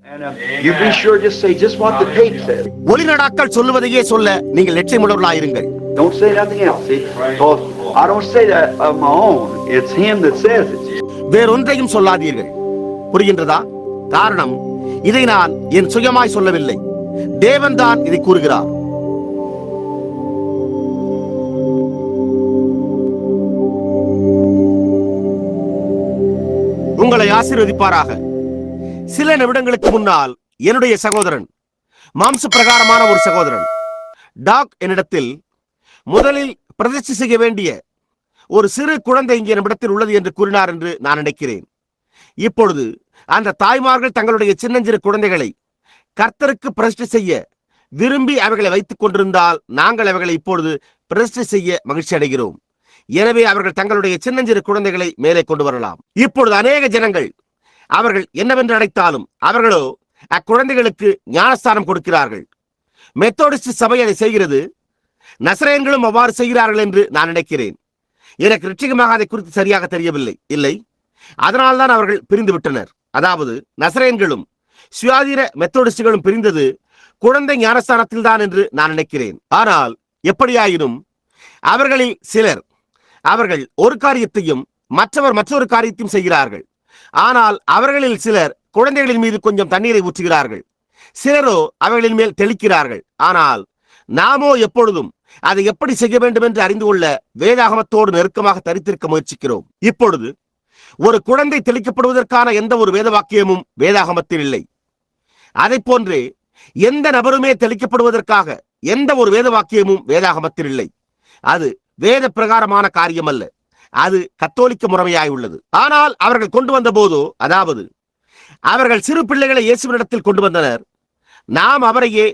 You be sure just say just what the tape says. ஒளிநடாக்கள் சொல்லுவதையே சொல்ல நீங்கள் லட்சியமுள்ளவர்களாயிருங்கள். Don't say nothing else. See, because I don't say that of my own. It's him that says it. வேறொன்றையும் சொல்லாதீர்கள். புரிகின்றதா? காரணம், இதை நான் என் சுயமாய் சொல்லவில்லை. தேவன் தான் இதை கூறுகிறார். உங்களை ஆசீர்வதிப்பாராக. சில நிமிடங்களுக்கு முன்னால் என்னுடைய சகோதரன், மாம்ச பிரகாரமான ஒரு சகோதரன் டாக் என்னிடத்தில் முதலில் பிரதிஷ்டை செய்ய வேண்டிய ஒரு சிறு குழந்தை இங்கே நம்மிடத்தில் உள்ளது என்று கூறினார் என்று நான் நினைக்கிறேன். இப்பொழுது அந்த தாய்மார்கள் தங்களுடைய சின்னஞ்சிறு குழந்தைகளை கர்த்தருக்கு பிரதிஷ்டை செய்ய விரும்பி அவைகளை வைத்துக் கொண்டிருந்தால் நாங்கள் அவைகளை இப்பொழுது பிரதிஷ்டை செய்ய மகிழ்ச்சி அடைகிறோம். எனவே அவர்கள் தங்களுடைய சின்னஞ்சிறு குழந்தைகளை மேலே கொண்டு வரலாம். இப்பொழுது அநேக ஜனங்கள் அவர்கள் என்னவென்று அழைத்தாலும் அவர்களோ அக்குழந்தைகளுக்கு ஞானஸ்தானம் கொடுக்கிறார்கள். மெத்தோடிஸ்ட் சபை அதை செய்கிறது. நசரேயன்களும் அவ்வாறு செய்கிறார்கள் என்று நான் நினைக்கிறேன். எனக்கு நிச்சயமாக அதை குறித்து சரியாக தெரியவில்லை. இல்லை, அதனால்தான் அவர்கள் பிரிந்து விட்டனர். அதாவது நசரேயன்களும் சுயாதீன மெத்தோடிஸ்டுகளும் பிரிந்தது குழந்தை ஞானஸ்தானத்தில் தான் என்று நான் நினைக்கிறேன். ஆனால் எப்படியாயினும் அவர்களில் சிலர் அவர்கள் ஒரு காரியத்தையும் மற்றவர் மற்றொரு காரியத்தையும் செய்கிறார்கள். ஆனால் அவர்களில் சிலர் குழந்தைகளின் மீது கொஞ்சம் தண்ணீரை ஊற்றுகிறார்கள், சிலரோ அவைகளின் மேல் தெளிக்கிறார்கள். ஆனால் நாமோ எப்பொழுதும் அதை எப்படி செய்ய வேண்டும் என்று அறிந்து கொள்ள வேதாகமத்தோடு நெருக்கமாக தரித்திருக்க முயற்சிக்கிறோம். இப்பொழுது ஒரு குழந்தை தெளிக்கப்படுவதற்கான எந்த ஒரு வேத வாக்கியமும் வேதாகமத்தில் இல்லை. அதை போன்றே எந்த நபருமே தெளிக்கப்படுவதற்காக எந்த ஒரு வேத வாக்கியமும் வேதாகமத்தில் இல்லை. அது வேத பிரகாரமான காரியம் அல்ல, அது கத்தோலிக்க முறைமையாய் உள்ளது. ஆனால் அவர்கள் கொண்டு வந்த போதோ, அதாவது அவர்கள் சிறு பிள்ளைகளை இயேசுவினிடத்தில் கொண்டு வந்தனர். நாம் அவரையே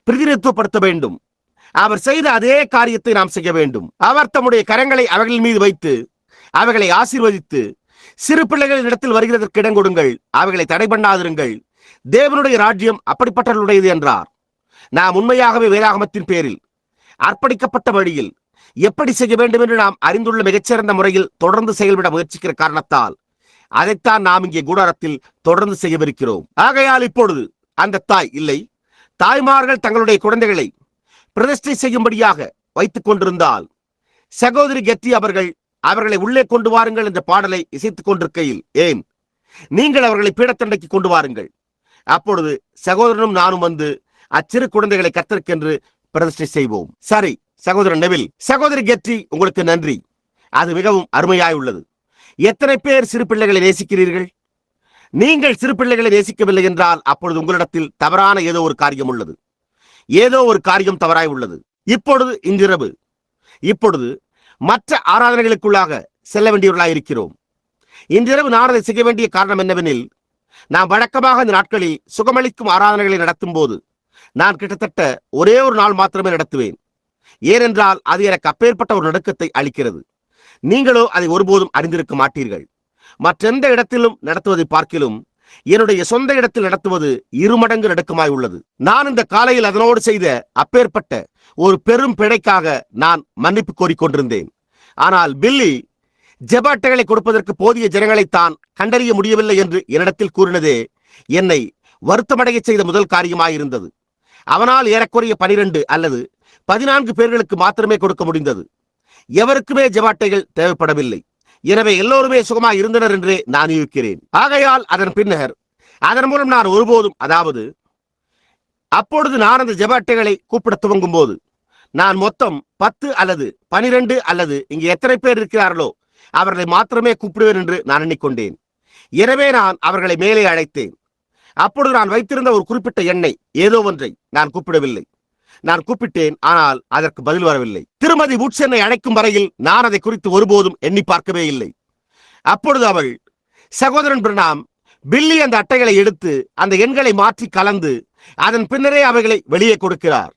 பிரதிநிதித்துவப்படுத்த வேண்டும். அவர் செய்த அதே காரியத்தை நாம் செய்ய வேண்டும். அவர் தம்முடைய கரங்களை அவர்களின் மீது வைத்து அவைகளை ஆசீர்வதித்து, சிறு பிள்ளைகளின் இடத்தில் வருகிறதற்கு இடம் கொடுங்கள், அவைகளை தடை பண்ணாதிருங்கள், தேவனுடைய ராஜ்யம் அப்படிப்பட்டவர்களுடையது என்றார். நாம் உண்மையாகவே வேதாகமத்தின் பேரில் அர்ப்பணிக்கப்பட்ட வழியில் எப்படி செய்ய வேண்டும் என்று நாம் அறிந்துள்ள மிகச்சிறந்த முறையில் தொடர்ந்து செயல்பட முயற்சிக்கிற காரணத்தால் அதைத்தான் நாம் இங்கே கூடாரத்தில் தொடர்ந்து செய்யவிருக்கிறோம். ஆகையால் இப்பொழுது அந்த தாய் இல்லை, தாய்மார்கள் தங்களுடைய குழந்தைகளை பிரதிஷ்டை செய்யும்படியாக வைத்துக் கொண்டிருந்தால், சகோதரி கெத்தி அவர்களை உள்ளே கொண்டு வாருங்கள் என்ற பாடலை இசைத்துக் கொண்டிருக்கையில், ஏன் நீங்கள் அவர்களை பீடத்தண்டைக்கு கொண்டு வாருங்கள், அப்பொழுது சகோதரனும் நானும் வந்து அச்சிறு குழந்தைகளை கர்த்தருக்கென்று பிரதிஷ்டை செய்வோம். சரி சகோதரன் நெவில், சகோதரி கெத்தி, உங்களுக்கு நன்றி. அது மிகவும் அருமையாய் உள்ளது. எத்தனை பேர் சிறு பிள்ளைகளை நேசிக்கிறீர்கள்? நீங்கள் சிறு பிள்ளைகளை நேசிக்கவில்லை என்றால் அப்பொழுது உங்களிடத்தில் தவறான ஏதோ ஒரு காரியம் உள்ளது. ஏதோ ஒரு காரியம் தவறாய் உள்ளது. இப்பொழுது இன்றிரவு இப்பொழுது மற்ற ஆராதனைகளுக்குள்ளாக செல்ல வேண்டியவர்களாக இருக்கிறோம். இன்றிரவு நான் அதை செய்ய வேண்டிய காரணம் என்னவெனில், நான் வழக்கமாக இந்த நாட்களில் சுகமளிக்கும் ஆராதனைகளை நடத்தும் போது நான் கிட்டத்தட்ட ஒரே ஒரு நாள் மாத்திரமே நடத்துவேன். ஏனென்றால் அது எனக்கு அப்பேற்பட்ட ஒரு நடுக்கத்தை அளிக்கிறது. நீங்களோ அதை ஒருபோதும் அறிந்திருக்க மாட்டீர்கள். மற்றெந்த இடத்திலும் நடத்துவதை பார்க்கிலும் என்னுடைய சொந்த இடத்தில் நடத்துவது 2 மடங்கு நடுக்கமாய் உள்ளது. நான் இந்த காலையில் அதனோடு செய்த அப்பேற்பட்ட ஒரு பெரும் பிழைக்காக நான் மன்னிப்பு கோரிக்கொண்டிருந்தேன். ஆனால் பில்லி ஜெப அட்டைகளை கொடுப்பதற்கு போதிய ஜனங்களைத்தான் கண்டறிய முடியவில்லை என்று என்னிடத்தில் கூறினதே என்னை வருத்தமடைய செய்த முதல் காரியமாயிருந்தது. அவனால் ஏறக்குறைய 12 அல்லது 14 பேர்களுக்கு மாத்திரமே கொடுக்க முடிந்தது. எவருக்குமே ஜெப அட்டைகள் தேவைப்படவில்லை. எனவே எல்லோருமே சுகமாய் இருந்தனர் என்றே நான் யூகிக்கிறேன். ஆகையால் அதன் பின்னர் அதன் மூலம் நான் ஒருபோதும், அதாவது அப்பொழுது நான் அந்த ஜெப அட்டைகளை கூப்பிட துவங்கும் போது நான் மொத்தம் 10 அல்லது 12 அல்லது இங்கு எத்தனை பேர் இருக்கிறார்களோ அவர்களை மாத்திரமே கூப்பிடுவேன் என்று நான் எண்ணிக்கொண்டேன். எனவே நான் அவர்களை மேலே அழைத்தேன். அப்பொழுது நான் வைத்திருந்த ஒரு குறிப்பிட்ட எண்ணை, ஏதோ ஒன்றை நான் கூப்பிடவில்லை. நான் கூப்பிட்டேன், ஆனால் அதற்கு பதில் வரவில்லை. திருமதி வுட்ஸ் என்னை அழைக்கும் வரையில் நான் அதை குறித்து ஒருபோதும் எண்ணி பார்க்கவே இல்லை. அப்பொழுது அவள், சகோதரன் பிரணாம், பில்லி அந்த அட்டைகளை எடுத்து அந்த எண்களை மாற்றி கலந்து அதன் பின்னரே அவைகளை வெளியே கொடுக்கிறார்.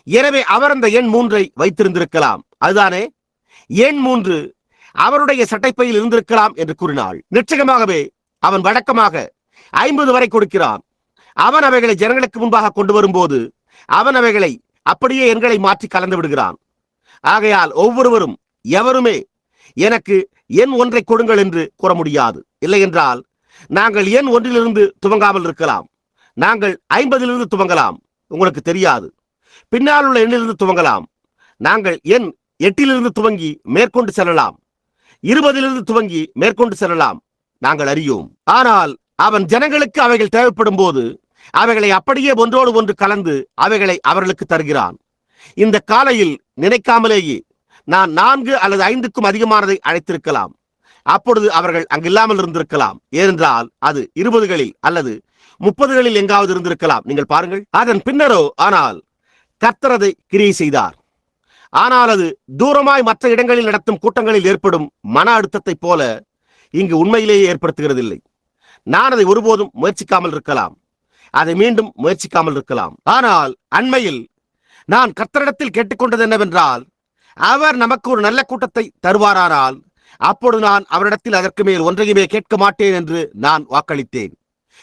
எனவே அவர் அந்த எண் 3ஐ வைத்திருந்திருக்கலாம். அதுதானே எண் 3 அவருடைய சட்டைப்பையில் இருந்திருக்கலாம் என்று கூறினாள். நிச்சயமாகவே அவன் வழக்கமாக 50 வரை கொடுக்கிறான். அவன் அவைகளை ஜனங்களுக்கு முன்பாக கொண்டு வரும்போது அவன் அவைகளை அப்படியே எண்களை மாற்றி கலந்து விடுகிறான். ஆகையால் ஒவ்வொருவரும், எவருமே எனக்கு எண் 1ஐ கொடுங்கள் என்று கூற முடியாது. இல்லை என்றால் நாங்கள் எண் 1லிருந்து துவங்காமல் இருக்கலாம். நாங்கள் 50 துவங்கலாம், உங்களுக்கு தெரியாது. பின்னால் உள்ள எண்ணிலிருந்து துவங்கலாம். நாங்கள் எண் 8 துவங்கி மேற்கொண்டு செல்லலாம். 20 துவங்கி மேற்கொண்டு செல்லலாம். நாங்கள் அறியோம். ஆனால் அவன் ஜனங்களுக்கு அவைகள் தேவைப்படும் போது அவைகளை அப்படியே ஒன்றோடு ஒன்று கலந்து அவைகளை அவர்களுக்கு தருகிறான். இந்த காலையில் நினைக்காமலேயே நான் 4 அல்லது 5க்கும் அதிகமானதை அழைத்திருக்கலாம். அப்பொழுது அவர்கள் அங்கில்லாமல் இருந்திருக்கலாம். ஏனென்றால் அது 20களில் அல்லது 30களில் எங்காவது இருந்திருக்கலாம். நீங்கள் பாருங்கள். அதன் பின்னரோ ஆனால் கர்த்தர் அதை கிரியை செய்தார். ஆனால் அது தூரமாய் மற்ற இடங்களில் நடத்தும் கூட்டங்களில் ஏற்படும் மன அழுத்தத்தை போல இங்கு உண்மையிலேயே ஏற்படுத்துகிறதில்லை. நான் அதை ஒருபோதும் முயற்சிக்காமல் இருக்கலாம். அதை மீண்டும் முயற்சிக்காமல் இருக்கலாம். ஆனால் அண்மையில் நான் கர்த்தரிடத்தில் கேட்டுக்கொண்டது என்னவென்றால், அவர் நமக்கு ஒரு நல்ல கூட்டத்தை தருவாரானால் அப்பொழுது நான் அவரிடத்தில் அதற்கு மேல் ஒன்றையுமே கேட்க மாட்டேன் என்று நான் வாக்களித்தேன்.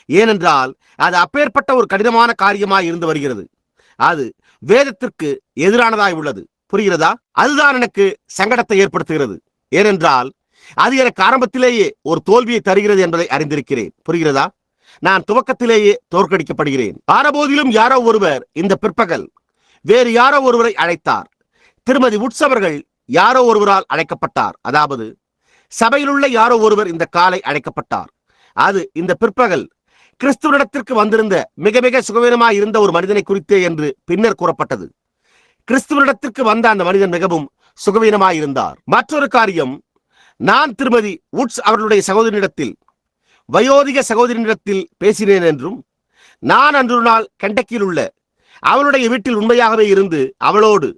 ஏனென்றால் அது அப்பேற்பட்ட ஒரு கடினமான காரியமாய் இருந்து வருகிறது. அது வேதத்திற்கு எதிரானதாய் உள்ளது. புரிகிறதா? அதுதான் எனக்கு சங்கடத்தை ஏற்படுத்துகிறது. ஏனென்றால் அது எனக்கு ஆரம்பத்திலேயே ஒரு தோல்வியை தருகிறது என்பதை அறிந்திருக்கிறேன். புரிகிறதா? நான் துவக்கத்திலேயே தோற்கடிக்கப்படுகிறேன். ஆனபோதிலும் யாரோ ஒருவர் இந்த பிற்பகல் வேறு யாரோ ஒருவரை அழைத்தார். திருமதி வுட்ஸ் அவர்கள் யாரோ ஒருவரால் அழைக்கப்பட்டார். அதாவது சபையில் உள்ள யாரோ ஒருவர் இந்த காலை அழைக்கப்பட்டார். அது இந்த பிற்பகல் கிறிஸ்துவனிடத்திற்கு வந்திருந்த மிக மிக சுகவீனமாய் இருந்த ஒரு மனிதனை குறித்தே என்று பின்னர் கூறப்பட்டது. கிறிஸ்துவனிடத்திற்கு வந்த அந்த மனிதன் மிகவும் சுகவீனமாய் இருந்தார். மற்றொரு காரியம், நான் திருமதி வுட்ஸ் அவர்களுடைய சகோதரனிடத்தில், வயோதிக சகோதரனிடத்தில் பேசினேன் என்றும், நான் அன்று நாள் கெண்டக்கியில் உள்ள அவளுடைய வீட்டில் உண்மையாகவே இருந்து அவளோடு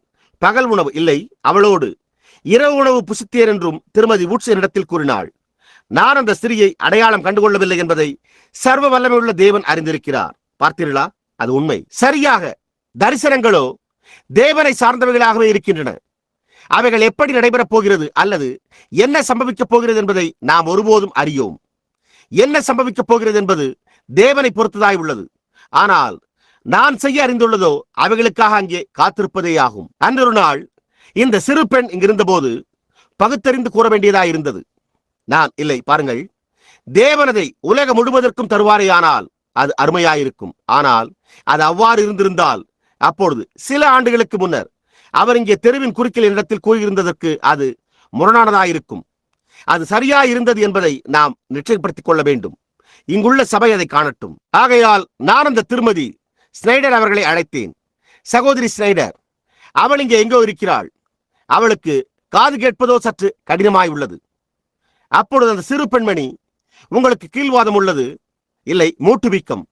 பகல் உணவு இல்லை, அவளோடு இரவு உணவு புசித்தேன் என்றும் திருமதி வுட்ஸ் என்னிடத்தில் கூறினாள். நான் அந்த ஸ்திரியை அடையாளம் கண்டுகொள்ளவில்லை என்பதை சர்வ வல்லமை உள்ள தேவன் அறிந்திருக்கிறார். பார்த்தீர்களா? அது உண்மை. சரியாக, தரிசனங்களோ தேவனை சார்ந்தவைகளாகவே இருக்கின்றன. அவைகள் எப்படி நடைபெறப் போகிறது அல்லது என்ன சம்பவிக்கப் போகிறது என்பதை நாம் ஒருபோதும் அறியோம். என்ன சம்பவிக்கப் போகிறது என்பது தேவனை பொறுத்ததாய் உள்ளது. ஆனால் நான் செய்ய அறிந்துள்ளதோ அவைகளுக்காக அங்கே காத்திருப்பதே ஆகும். அன்றொரு நாள் இந்த சிறு பெண் இங்கிருந்த போது பகுத்தறிந்து கூற வேண்டியதாய் இருந்தது. நான் இல்லை, பாருங்கள், தேவனதை உலகம் முழுவதற்கும் தருவாரேயானால் அது அருமையாயிருக்கும். ஆனால் அது அவ்வாறு இருந்திருந்தால் அப்பொழுது சில ஆண்டுகளுக்கு முன்னர் அவர் இங்கே தெருவின் குறுக்கில் இடத்தில் கூறியிருந்ததற்கு அது முரணானதாயிருக்கும். அது சரியாய் இருந்தது என்பதை நாம் நிச்சயப்படுத்திக் கொள்ள வேண்டும். இங்குள்ள சபை அதை காணட்டும். ஆகையால் நான் அந்த திருமதி ஸ்னைடர் அவர்களை அழைத்தேன். சகோதரி ஸ்னைடர், அவள் இங்கே எங்கோ இருக்கிறாள். அவளுக்கு காது கேட்பதோ சற்று கடினமாய் உள்ளது. அப்பொழுது அந்த சிறு பெண்மணி, உங்களுக்கு கீழ்வாதம் உள்ளது, இல்லை மூட்டு வீக்கம்,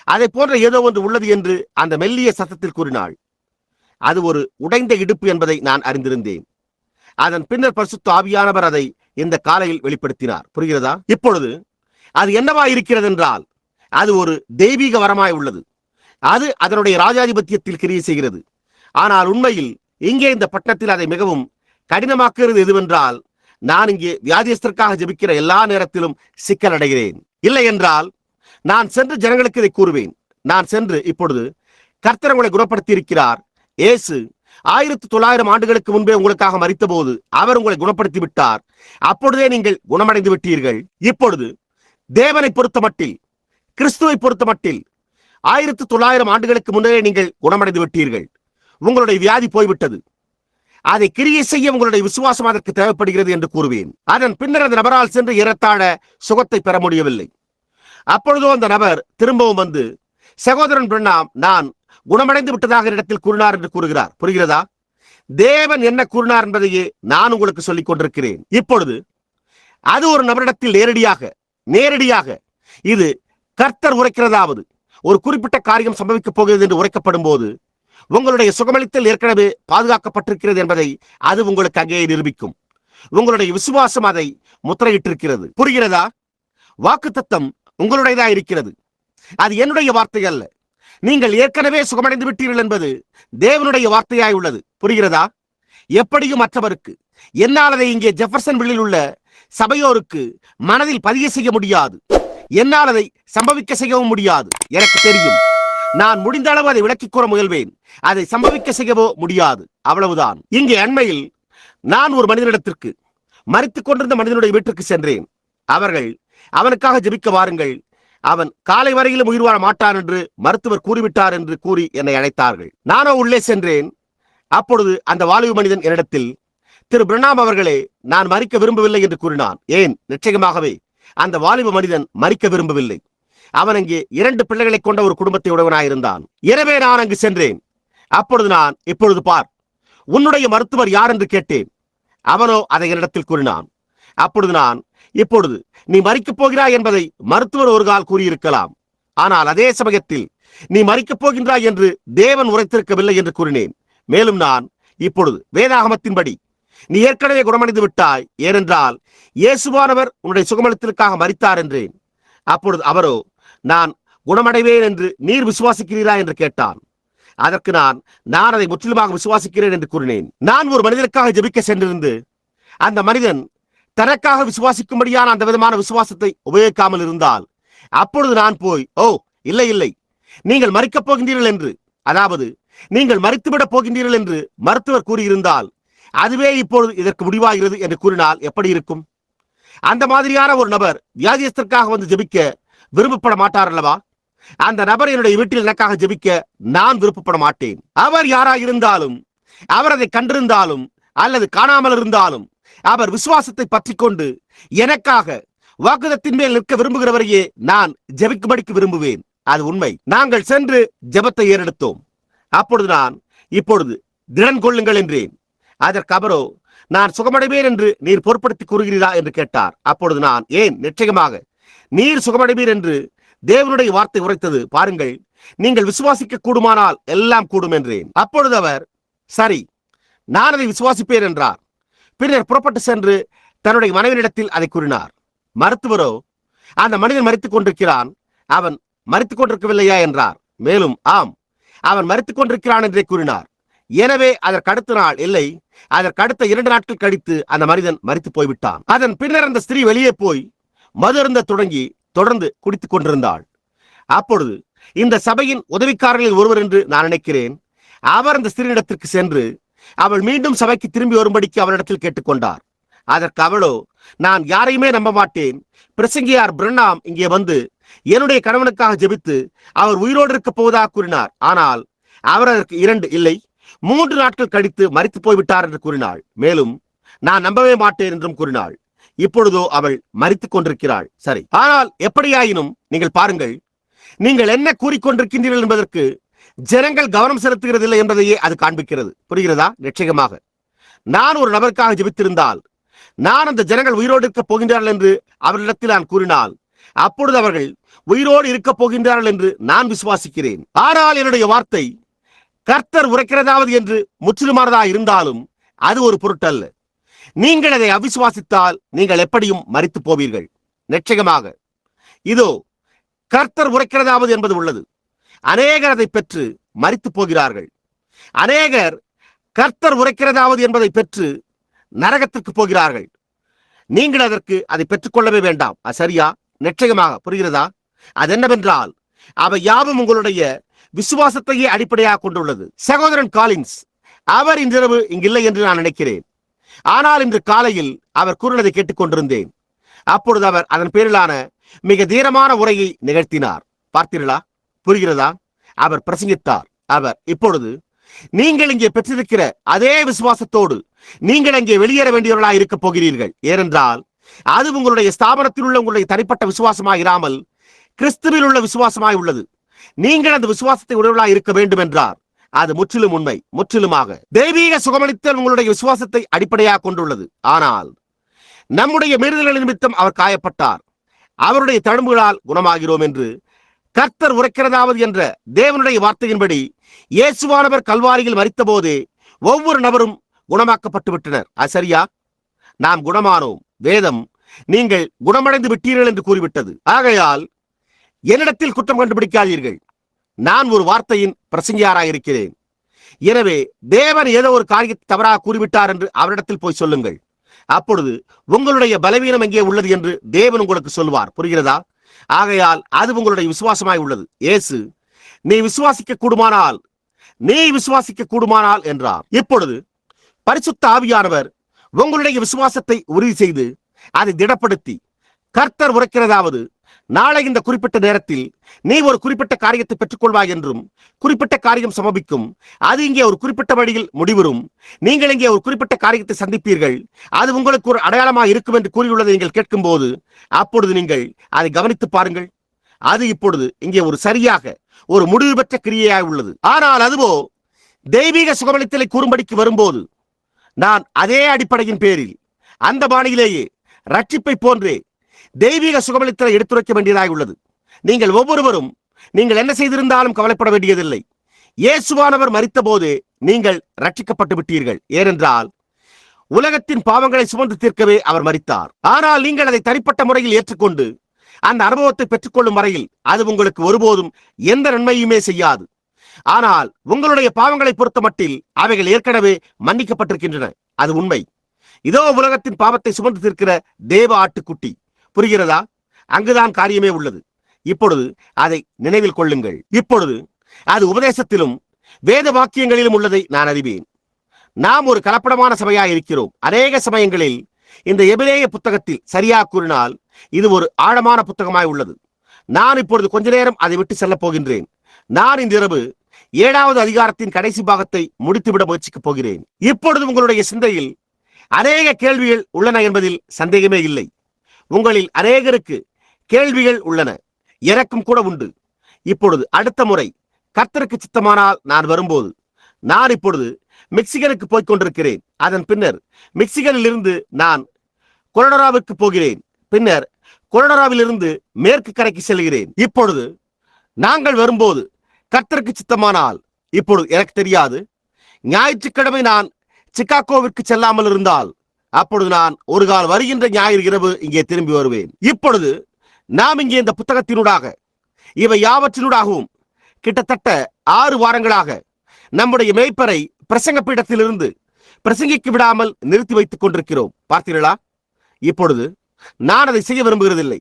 அதை போன்ற ஏதோ ஒன்று உள்ளது என்று அந்த மெல்லிய சத்தத்தில் கூறினாள். அது ஒரு உடைந்த இடுப்பு என்பதை நான் அறிந்திருந்தேன். அதன் பின்னர் பரிசுத்த ஆவியானவர் அதை இந்த காலையில் வெளிப்படுத்தினார். புரிகிறதா? இப்பொழுது அது என்னவாய் இருக்கிறது என்றால், அது ஒரு தெய்வீக வரமாய் உள்ளது. அது அதனுடைய ராஜாதிபத்தியத்தில் கிரியை செய்கிறது. ஆனால் உண்மையில் இங்கே இந்த பட்டணத்தில் அதை மிகவும் கடினமாக்குகிறது எதுவென்றால், நான் இங்கே வியாதியஸ்தற்காக ஜெபிக்கிற எல்லா நேரத்திலும் சிக்கல் அடைகிறேன். இல்லை என்றால் நான் சென்று ஜனங்களுக்கு இதை கூறுவேன். நான் சென்று, இப்பொழுது கர்த்தர் உங்களை குணப்படுத்தி இருக்கிறார். இயேசு 1900 ஆண்டுகளுக்கு முன்பே உங்களுக்காக மரித்த போது அவர் உங்களை குணப்படுத்தி விட்டார். அப்பொழுதே நீங்கள் குணமடைந்து விட்டீர்கள். இப்பொழுது தேவனை பொறுத்த மட்டில், கிறிஸ்துவை பொறுத்த மட்டில் 1900 ஆண்டுகளுக்கு முன்னரே நீங்கள் குணமடைந்து விட்டீர்கள். உங்களுடைய வியாதி போய்விட்டது. அதை கிரியை செய்ய உங்களுடைய விசுவாசம் அதற்கு தேவைப்படுகிறது என்று கூறுவேன். அதன் பின்னர் அந்த நபரால் சென்று ஏறத்தாழ சுகத்தை பெற முடியவில்லை. அப்பொழுதோ அந்த நபர் திரும்பவும் வந்து, சகோதரன் பிரணாம், நான் குணமடைந்து விட்டதாக இடத்தில் கூறினார் என்று கூறுகிறார். புரிகிறதா? தேவன் என்ன கூறினார் என்பதையே நான் உங்களுக்கு சொல்லிக் கொண்டிருக்கிறேன். இப்பொழுது அது ஒரு நபரிடத்தில் நேரடியாக இது கர்த்தர் உரைக்கிறதாவது ஒரு குறிப்பிட்ட காரியம் சம்பவிக்கப் போகிறது என்று உரைக்கப்படும் போது உங்களுடைய சுகமளித்தல் ஏற்கனவே பாதுகாக்கப்பட்டிருக்கிறது என்பதை அது உங்களுக்கு அங்கே நிரூபிக்கும். உங்களுடைய விசுவாசம் அதை முத்திரையிட்டிருக்கிறது. புரிகிறதா? வாக்குத்தத்தம் உங்களுடையதா இருக்கிறது. அது என்னுடைய வார்த்தை அல்ல. நீங்கள் ஏற்கனவே சுகமடைந்து விட்டீர்கள் என்பது தேவனுடைய வார்த்தையாய் உள்ளது. புரிகிறதா? எப்படியும் மற்றவருக்கு, என்னால் அதை இங்கே ஜெஃபர்சன் வில்லில் உள்ள சபையோருக்கு மனதில் பதிய செய்ய முடியாது. என்னால் அதை சம்பவிக்க செய்யவும் முடியாது. எனக்கு தெரியும். நான் முடிந்த அளவு அதை விளக்கிக் கூற முயல்வேன். அதை சம்பவிக்க செய்யவோ முடியாது. அவ்வளவுதான். இங்கே அண்மையில் நான் ஒரு மனிதனிடத்திற்கு, மரித்துக் கொண்டிருந்த மனிதனுடைய வீட்டிற்கு சென்றேன். அவர்கள் அவனுக்காக ஜெபிக்க வாருங்கள், அவன் காலை வரையிலும் உயிர் வாழ மாட்டான் என்று மருத்துவர் கூறிவிட்டார் என்று கூறி என்னை அழைத்தார்கள். நானோ உள்ளே சென்றேன். அப்பொழுது அந்த வாலிப மனிதன் என்னிடத்தில், திரு பிரணாம் அவர்களே, நான் மரிக்க விரும்பவில்லை என்று கூறினான். ஏன்? நிச்சயமாகவே அந்த வாலிப மனிதன் மரிக்க விரும்பவில்லை. அவன் அங்கே 2 பிள்ளைகளை கொண்ட ஒரு குடும்பத்தை உடையவனாயிருந்தான். எனவே நான் அங்கு சென்றேன். அப்பொழுது நான், இப்பொழுது பார், உன்னுடைய மருத்துவர் யார் என்று கேட்டேன். அவனோ அதை என்னிடத்தில் கூறினான். அப்பொழுது நான், இப்பொழுது நீ மரிக்கப் போகிறாய் என்பதை மருத்துவர் ஒரு கால் கூறியிருக்கலாம், ஆனால் அதே சமயத்தில் நீ மரிக்கப் போகின்றாய் என்று தேவன் உரைத்திருக்கவில்லை என்று கூறினேன். மேலும் நான், இப்பொழுது வேதாகமத்தின்படி நீ ஏற்கனவே குணமடைந்து விட்டாய், ஏனென்றால் இயேசுவானவர் உன்னுடைய சுகமளித்தலுக்காக மரித்தார் என்றேன். அப்பொழுது அவரோ, நான் குணமடைவேன் என்று நீர் விசுவாசிக்கிறீரா என்று கேட்டான். அதற்கு நான் அதை முற்றிலுமாக விசுவாசிக்கிறேன் என்று கூறினேன். நான் ஒரு மனிதனுக்காக ஜெபிக்க சென்றிருந்து அந்த மனிதன் தனக்காக விசுவாசிக்கும்படியான அந்த விதமான விசுவாசத்தை உபயோகிக்காமல் இருந்தால், அப்பொழுது நான் போய், ஓ இல்லை இல்லை, நீங்கள் மரிக்கப் போகின்றீர்கள் என்று, அதாவது நீங்கள் மரித்துவிடப் போகின்றீர்கள் என்று மருத்துவர் கூறியிருந்தால், அதுவே இப்பொழுது இதற்கு முடிவாகிறது என்று கூறினால் எப்படி இருக்கும்? அந்த மாதிரியான ஒரு நபர் வியாதியஸ்தற்காக வந்து ஜெபிக்க விரும்பப்பட மாட்டார் அல்லவா? அந்த நபர் என்னுடைய வீட்டில் எனக்காக ஜெபிக்க நான் விருப்பப்பட மாட்டேன். அவர் யாராயிருந்தாலும், அவர் அதை கண்டிருந்தாலும் அல்லது காணாமல் இருந்தாலும், அவர் விசுவாசத்தை பற்றி கொண்டு எனக்காக வாக்குதத்தின் மேல் நிற்க விரும்புகிறவரையே நான் ஜெபிக்கும்படிக்கு விரும்புவேன். அது உண்மை. நாங்கள் சென்று ஜெபத்தை ஏறெடுத்தோம். அப்பொழுது நான், இப்பொழுது திடன் கொள்ளுங்கள் என்றேன். அதற்கு அவரோ, நான் சுகமடைவேன் என்று நீர் பொருட்படுத்தி கூறுகிறீரா என்று கேட்டார். அப்பொழுது நான், ஏன், நிச்சயமாக நீர் சுகமடைவீர் என்று தேவனுடைய வார்த்தை உரைத்தது. பாருங்கள், நீங்கள் விசுவாசிக்க கூடுமானால் எல்லாம் கூடும் என்றேன். அப்பொழுது அவர், சரி, நான் அதை விசுவாசிப்பேன் என்றார். பின்னர் புறப்பட்டு சென்று தன்னுடைய மனைவியிடத்தில் அதை கூறினார். மருத்துவரோ, அந்த மனிதன் மரித்துக் கொண்டிருக்கிறான், அவன் மரித்துக் கொண்டிருக்கவில்லையா என்றார். மேலும், ஆம், அவன் மரித்துக் கொண்டிருக்கிறான் என்றே கூறினார். எனவே அதற்கு அடுத்த நாள், இல்லை, அதற்கு அடுத்த 2 நாட்கள் கழித்து அந்த மனிதன் மரித்து போய்விட்டான். அதன் பின்னர் அந்த ஸ்திரீ வெளியே போய் மது அருந்த தொடர்ந்து குடித்துக் கொண்டிருந்தாள். அப்பொழுது இந்த சபையின் உதவிக்காரர்களில் ஒருவர் என்று நான் நினைக்கிறேன், அவர் அந்த ஸ்திரீனிடத்திற்கு சென்று அவள் மீண்டும் சபைக்கு திரும்பி வரும்படிக்கு அவரிடத்தில் கேட்டுக்கொண்டார். அதற்கு அவளோ, நான் யாரையுமே நம்ப மாட்டேன், பிரசங்கியார் பிரணாம் இங்கே வந்து என்னுடைய கணவனுக்காக ஜெபித்து அவர் உயிரோடு இருக்க போவதாக கூறினார். ஆனால் அவர் அதற்கு 2 இல்லை 3 நாட்கள் கழித்து மரித்து போய்விட்டார் என்று கூறினாள். மேலும் நான் நம்பவே மாட்டேன் என்றும் கூறினாள். இப்பொழுதோ அவள் மரித்துக் கொண்டிருக்கிறாள். சரி, ஆனால் எப்படியாயினும் நீங்கள் பாருங்கள், நீங்கள் என்ன கூறிக்கொண்டிருக்கின்றீர்கள் என்பதற்கு ஜனங்கள் கவனம் செலுத்துகிறதில்லை என்பதையே அது காண்பிக்கிறது. புரிகிறதா? நிச்சயமாக நான் ஒரு நபருக்காக ஜெபித்திருந்தால், நான் அந்த ஜனங்கள் உயிரோடு இருக்கப் போகின்றார்கள் என்று அவர்களிடத்தில் நான் கூறினால், அப்பொழுது அவர்கள் உயிரோடு இருக்கப் போகின்றார்கள் என்று நான் விசுவாசிக்கிறேன். ஆனால் என்னுடைய வார்த்தை கர்த்தர் உரைக்கிறதாவது என்று முற்றிலுமானதா இருந்தாலும் அது ஒரு பொருட்டல்ல. நீங்கள் அதை அவிசுவாசித்தால் நீங்கள் எப்படியும் மரித்து போவீர்கள். நிச்சயமாக இதோ கர்த்தர் உரைக்கிறதாவது என்பது உள்ளது. அநேகர் அதை பெற்று மரித்து போகிறார்கள். அநேகர் கர்த்தர் உரைக்கிறதாவது என்பதை பெற்று நரகத்திற்கு போகிறார்கள். நீங்கள் அதற்கு அதை பெற்றுக்கொள்ளவே வேண்டாம். அது சரியா? நிச்சயமாக. புரிகிறதா? அது என்னவென்றால், அவை யாவும் உங்களுடைய விசுவாசத்தையே அடிப்படையாக கொண்டுள்ளது. சகோதரன் காலின்ஸ், அவர் இன்றிரவு இங்கில்லை என்று நான் நினைக்கிறேன். ஆனால் இன்று காலையில் அவர் கூறினதை கேட்டுக்கொண்டிருந்தேன். அப்பொழுது அவர் அதன் பேரிலான மிக தீரமான உரையை நிகழ்த்தினார். பார்த்தீர்களா? புரிகிறதா? அவர் பிரசங்கித்தார். அவர், இப்பொழுது நீங்கள் இங்கே பெற்றிருக்கிற அதே விசுவாசத்தோடு நீங்கள் அங்கே வெளியேற வேண்டியவர்களாக இருக்க போகிறீர்கள். ஏனென்றால் அது உங்களுடைய ஸ்தாபனத்தில் உள்ள உங்களுடைய தனிப்பட்ட விசுவாசமாய் இராமல் கிறிஸ்துவில் உள்ள விசுவாசமாய் உள்ளது. நீங்கள் அந்த விசுவாசத்தை உடையவர்களாக இருக்க வேண்டும் என்றார். அது முற்றிலும் உண்மை. முற்றிலுமாக தெய்வீக சுகமளித்தல் உங்களுடைய விசுவாசத்தை அடிப்படையாக கொண்டுள்ளது. ஆனால் நம்முடைய மீறுதல்கள் நிமித்தம் அவர் காயப்பட்டார், அவருடைய தழும்புகளால் குணமாகிறோம் என்று கர்த்தர் உரைக்கிறதாவது என்ற தேவனுடைய வார்த்தையின்படி இயேசுவானவர் கல்வாரியில் மரித்த போதே ஒவ்வொரு நபரும் குணமாக்கப்பட்டு விட்டனர். அது சரியா? நாம் குணமானோம். வேதம் நீங்கள் குணமடைந்து விட்டீர்கள் என்று கூறிவிட்டது. ஆகையால் என்னிடத்தில் குற்றம் கண்டுபிடிக்காதீர்கள். நான் ஒரு வார்த்தையின் பிரசங்கியாராக இருக்கிறேன். எனவே தேவன் ஏதோ ஒரு காரியத்தை தவறாக கூறிவிட்டார் என்று அவரிடத்தில் போய் சொல்லுங்கள். அப்பொழுது உங்களுடைய பலவீனம் எங்கே உள்ளது என்று தேவன் உங்களுக்கு சொல்வார். புரிகிறதா? ஆகையால் அது உங்களுடைய விசுவாசமாய் உள்ளது. இயேசு, நீ விசுவாசிக்க கூடுமானால் என்றார். இப்பொழுது பரிசுத்த ஆவியானவர் உங்களுடைய விசுவாசத்தை உறுதி செய்து அதை திடப்படுத்தி கர்த்தர் உரைக்கிறதாவது நாளை இந்த குறிப்பிட்ட நேரத்தில் நீ ஒரு குறிப்பிட்ட காரியத்தை பெற்றுக்கொள்வாய் என்றும், குறிப்பிட்ட காரியம் சமபிக்கும், அது இங்கே ஒரு குறிப்பிட்ட வழியில் முடிவரும், நீங்கள் இங்கே ஒரு குறிப்பிட்ட காரியத்தை சந்திப்பீர்கள், அது உங்களுக்கு ஒரு அடையாளமாக இருக்கும் என்று கூறியுள்ளதை நீங்கள் கேட்கும் போது, அப்பொழுது நீங்கள் அதை கவனித்து பாருங்கள். அது இப்பொழுது இங்கே ஒரு சரியாக ஒரு முடிவு பெற்ற கிரியையாக உள்ளது. ஆனால் அதுவோ தெய்வீக சுகமளித்தலை கூறும்படிக்கு வரும்போது, நான் அதே அடிப்படையின் பேரில் அந்த பாணியிலேயே ரட்சிப்பை போன்றே தெய்வீக சுகமளித்தலை எடுத்துரைக்க வேண்டியதாக உள்ளது. நீங்கள் ஒவ்வொருவரும் நீங்கள் என்ன செய்திருந்தாலும் கவலைப்பட வேண்டியதில்லை. இயேசுவானவர் மரித்த போதே நீங்கள் ரட்சிக்கப்பட்டு விட்டீர்கள். ஏனென்றால் உலகத்தின் பாவங்களை சுமந்து தீர்க்கவே அவர் மரித்தார். ஆனால் நீங்கள் அதை தனிப்பட்ட முறையில் ஏற்றுக்கொண்டு அந்த அனுபவத்தை பெற்றுக்கொள்ளும் வரையில் அது உங்களுக்கு ஒருபோதும் எந்த நன்மையுமே செய்யாது. ஆனால் உங்களுடைய பாவங்களை பொறுத்த மட்டில் அவைகள் ஏற்கனவே மன்னிக்கப்பட்டிருக்கின்றன. அது உண்மை. இதோ உலகத்தின் பாவத்தை சுமந்து தீர்க்கிற தேவ ஆட்டுக்குட்டி. புரிகிறதா? அங்குதான் காரியமே உள்ளது. இப்பொழுது அதை நினைவில் கொள்ளுங்கள். இப்பொழுது அது உபதேசத்திலும் வேத வாக்கியங்களிலும் உள்ளதை நான் அறிவேன். நாம் ஒரு கலப்படமான சபையாய் இருக்கிறோம். அநேக சமயங்களில் இந்த எபிரேய புத்தகத்தில் சரியாக கூறினால் இது ஒரு ஆழமான புத்தகமாய் உள்ளது. நான் இப்பொழுது கொஞ்ச நேரம் அதை விட்டு செல்ல போகின்றேன். நான் இந்த இரவு 7வது அதிகாரத்தின் கடைசி பாகத்தை முடித்துவிட முயற்சிக்கப் போகிறேன். இப்பொழுது உங்களுடைய சிந்தையில் அநேக கேள்விகள் உள்ளன என்பதில் சந்தேகமே இல்லை. உங்களில் அநேகருக்கு கேள்விகள் உள்ளன, எனக்கும் கூட உண்டு. இப்பொழுது அடுத்த முறை கர்த்தருக்கு சித்தமானால் நான் வரும்போது, நான் இப்பொழுது மெக்சிகனுக்கு போய்க் கொண்டிருக்கிறேன். அதன் பின்னர் மெக்சிகனில் இருந்து நான் கொலராடோவுக்கு போகிறேன். பின்னர் கொலராடோவிலிருந்து மேற்கு கரைக்கு செல்கிறேன். இப்பொழுது நாங்கள் வரும்போது கர்த்தருக்கு சித்தமானால், இப்பொழுது எனக்கு தெரியாது, ஞாயிற்றுக்கிழமை நான் சிகாகோவிற்கு செல்லாமல் இருந்தால் அப்பொழுது நான் ஒரு கால் வருகின்ற ஞாயிறு இரவு இங்கே திரும்பி வருவேன். இப்பொழுது நாம் இங்கே இந்த புத்தகத்தினூடாக இவை யாவற்றினூடாகவும் கிட்டத்தட்ட 6 வாரங்களாக நம்முடைய மேய்ப்பரை பிரசங்க பீடத்திலிருந்து பிரசங்கிக்க விடாமல் நிறுத்தி வைத்துக் கொண்டிருக்கிறோம். பார்த்தீர்களா? இப்பொழுது நான் அதை செய்ய விரும்புகிறதில்லை.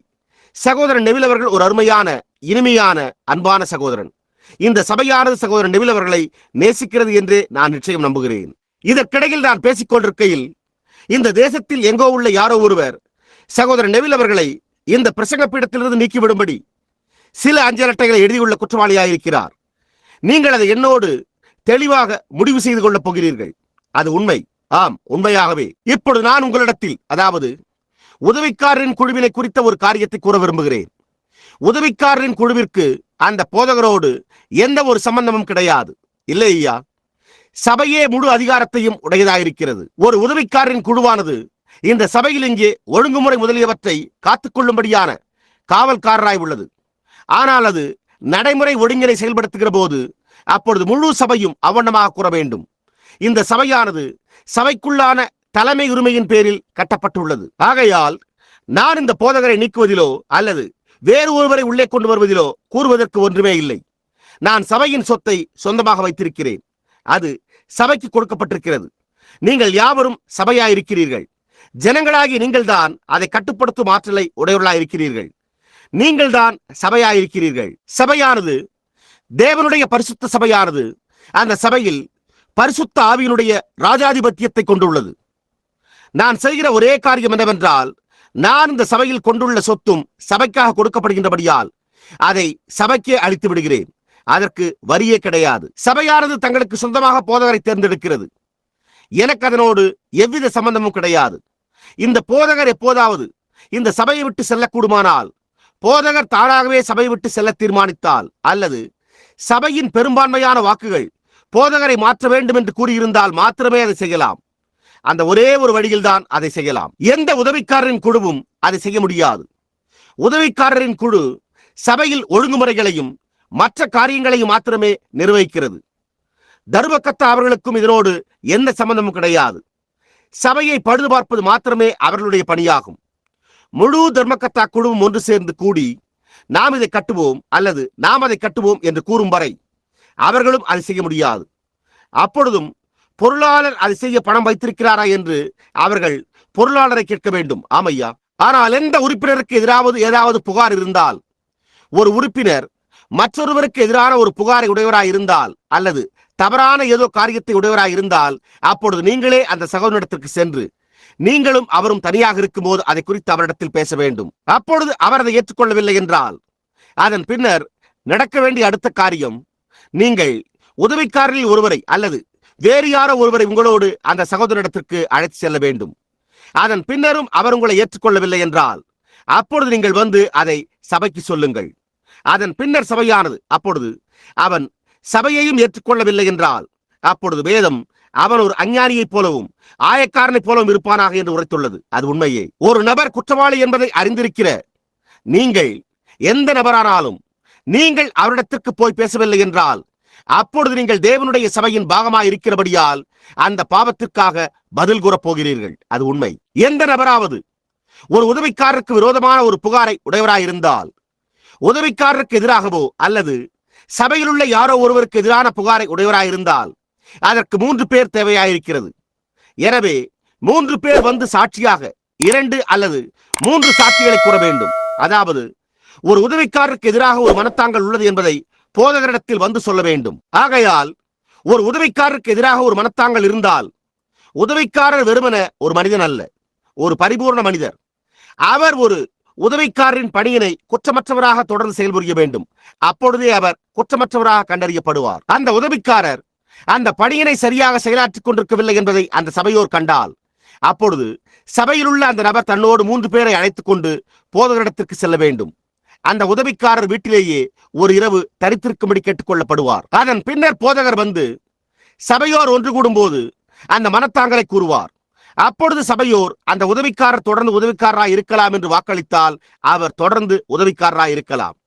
சகோதரன் நெவில் அவர்கள் ஒரு அருமையான, இனிமையான, அன்பான சகோதரன். இந்த சபையானது சகோதரன் நெவில் அவர்களை நேசிக்கிறது என்றே நான் நிச்சயம் நம்புகிறேன். இதற்கிடையில் நான் பேசிக் கொண்டிருக்கையில் இந்த தேசத்தில் எங்கோ உள்ள யாரோ ஒருவர் சகோதரன் நெவில் அவர்களை இந்த பிரசங்க பீடத்திலிருந்து நீக்கிவிடும்படி சில அஞ்சல் அட்டைகளை எழுதியுள்ள குற்றவாளியாயிருக்கிறார். நீங்கள் அதை என்னோடு தெளிவாக முடிவு செய்து கொள்ளப் போகிறீர்கள். அது உண்மை. ஆம், உண்மையாகவே. இப்பொழுது நான் உங்களிடத்தில், அதாவது உதவிக்காரரின் குழுவினை குறித்த ஒரு காரியத்தை கூற விரும்புகிறேன். உதவிக்காரரின் குழுவிற்கு அந்த போதகரோடு எந்த ஒரு சம்பந்தமும் கிடையாது. இல்லை ஐயா, சபையே முழு அதிகாரத்தையும் உடையதாயிருக்கிறது. ஒரு உதவிக்காரரின் குழுவானது இந்த சபையில் இங்கே ஒழுங்குமுறை முதலியவற்றை காத்துக்கொள்ளும்படியான காவல்காரராய் உள்ளது. ஆனால் அது நடைமுறை ஒழுங்கினை செயல்படுத்துகிற போது அப்பொழுது முழு சபையும் அவண்ணமாக கூற வேண்டும். இந்த சபையானது சபைக்குள்ளான தலைமை உரிமையின் பேரில் கட்டப்பட்டுள்ளது. ஆகையால் நான் இந்த போதகரை நீக்குவதிலோ அல்லது வேறு ஒருவரை உள்ளே கொண்டு வருவதிலோ கூறுவதற்கு ஒன்றுமே இல்லை. நான் சபையின் சொத்தை சொந்தமாக வைத்திருக்கிறேன். அது சபைக்கு கொடுக்கப்பட்டிருக்கிறது. நீங்கள் யாவரும் சபையாயிருக்கிறீர்கள். ஜனங்களாகி நீங்கள் தான் அதை கட்டுப்படுத்தும் ஆற்றலை உடையவர்களாயிருக்கிறீர்கள். நீங்கள் தான் சபையாயிருக்கிறீர்கள். சபையானது, தேவனுடைய பரிசுத்த சபையானது, அந்த சபையில் பரிசுத்த ஆவியினுடைய ராஜாதிபத்தியத்தை கொண்டுள்ளது. நான் செய்கிற ஒரே காரியம் என்னவென்றால், நான் இந்த சபையில் கொண்டுள்ள சொத்தும் சபைக்காக கொடுக்கப்படுகின்றபடியால் அதை சபைக்கே அளித்து விடுகிறேன். அதற்கு வரியே கிடையாது. சபையானது தங்களுக்கு சொந்தமாக போதகரை தேர்ந்தெடுக்கிறது. எனக்கு அதனோடு எவ்வித சம்பந்தமும் கிடையாது. இந்த போதகர் எப்போதாவது இந்த சபையை விட்டு செல்லக்கூடுமானால், போதகர் தானாகவே சபையை விட்டு செல்ல தீர்மானித்தால், அல்லது சபையின் பெரும்பான்மையான வாக்குகள் போதகரை மாற்ற வேண்டும் என்று கூறியிருந்தால் மாத்திரமே அதை செய்யலாம். அந்த ஒரே ஒரு வழியில் தான் அதை செய்யலாம். எந்த உதவிக்காரரின் குழுவும் அதை செய்ய முடியாது. உதவிக்காரரின் குழு சபையில் ஒழுங்குமுறைகளையும் மற்ற காரியங்களையும் மாத்திரமே நிர்வகிக்கிறது. தர்மகர்த்தா அவர்களுக்கும் இதனோடு எந்த சம்பந்தமும் கிடையாது. சபையை பழுது பார்ப்பது மாத்திரமே அவர்களுடைய பணியாகும். முழு தர்மகர்த்தா குழுவும் ஒன்று சேர்ந்து கூடி நாம் இதை கட்டுவோம் அல்லது நாம் அதை கட்டுவோம் என்று கூறும் வரை அவர்களும் அதை செய்ய முடியாது. அப்பொழுதும் பொருளாளர் அதை செய்ய பணம் வைத்திருக்கிறாரா என்று அவர்கள் பொருளாளரை கேட்க வேண்டும். ஆமையா. ஆனால் எந்த உறுப்பினருக்கு எதிராவது ஏதாவது புகார் இருந்தால், ஒரு உறுப்பினர் மற்றொருவருக்கு எதிரான ஒரு புகாரை உடையவராய் இருந்தால் அல்லது தவறான ஏதோ காரியத்தை உடையவராய் இருந்தால், அப்பொழுது நீங்களே அந்த சகோதரனிடத்திற்கு சென்று நீங்களும் அவரும் தனியாக இருக்கும்போது அதை குறித்து அவரிடத்தில் பேச வேண்டும். அப்பொழுது அவர் அதை ஏற்றுக்கொள்ளவில்லை என்றால் அதன் பின்னர் நடக்க வேண்டிய அடுத்த காரியம், நீங்கள் உதவிக்காரரில் ஒருவரை அல்லது வேறு யாரோ ஒருவரை உங்களோடு அந்த சகோதரனிடத்திற்கு அழைத்து செல்ல வேண்டும். அதன் பின்னரும் அவர் உங்களை ஏற்றுக்கொள்ளவில்லை என்றால் அப்பொழுது நீங்கள் வந்து அதை சபைக்கு சொல்லுங்கள். அதன் பின்னர் சபையானது அப்பொழுது அவன் சபையையும் ஏற்றுக்கொள்ளவில்லை என்றால் அப்பொழுது வேதம் அவன் ஒரு அஞ்ஞானியைப் போலவும் ஆயக்காரனைப் போலவும் இருப்பானாக என்று உரைத்துள்ளது. அது உண்மையே. ஒரு நபர் குற்றவாளி என்பதை அறிந்திருக்கிற நீங்கள் எந்த நபரானாலும் நீங்கள் அவரிடத்திற்கு போய் பேசவில்லை என்றால் அப்பொழுது நீங்கள் தேவனுடைய சபையின் பாகமாக இருக்கிறபடியால் அந்த பாவத்திற்காக பதில் கூறப் போகிறீர்கள். அது உண்மை. எந்த நபராவது ஒரு உதவிக்காரருக்கு விரோதமான ஒரு புகாரை உடையவராயிருந்தால், உதவிக்காரருக்கு எதிராகவோ அல்லது சபையில் உள்ள யாரோ ஒருவருக்கு எதிரான புகாரை உடையவராயிருந்தால் அதற்கு 3 பேர் தேவையாயிருக்கிறது. எனவே 3 பேர் வந்து சாட்சியாக 2 அல்லது 3 சாட்சிகளை கூற வேண்டும். அதாவது ஒரு உதவிக்காரருக்கு எதிராக ஒரு மனத்தாங்கல் உள்ளது என்பதை போதகரிடத்தில் வந்து சொல்ல வேண்டும். ஆகையால் ஒரு உதவிக்காரருக்கு எதிராக ஒரு மனத்தாங்கல் இருந்தால் உதவிக்காரர் வெறுமன ஒரு மனிதன் அல்ல, ஒரு பரிபூர்ண மனிதர். அவர் ஒரு உதவிக்காரரின் பணியினை குற்றமற்றவராக தொடர்ந்து செயல்புரிய வேண்டும். அப்பொழுதே அவர் குற்றமற்றவராக கண்டறியப்படுவார். அந்த உதவிக்காரர் அந்த பணியினை சரியாக செயலாற்றிக் கொண்டிருக்கவில்லை என்பதை அந்த சபையோர் கண்டால் அப்பொழுது சபையில் உள்ள அந்த நபர் தன்னோடு 3 பேரை அழைத்துக் கொண்டு போதகரிடத்திற்கு செல்ல வேண்டும். அந்த உதவிக்காரர் வீட்டிலேயே ஒரு இரவு தரித்திருக்கும்படி கேட்டுக் கொள்ளப்படுவார். அதன் பின்னர் போதகர் வந்து சபையோர் ஒன்று கூடும் போது அந்த மனத்தாங்கலை கூறுவார். அப்பொழுது சபையோர் அந்த உதவிக்காரர் தொடர்ந்து உதவிக்காரராய் இருக்கலாம் என்று வாக்களித்தால் அவர் தொடர்ந்து உதவிக்காரராய் இருக்கலாம்.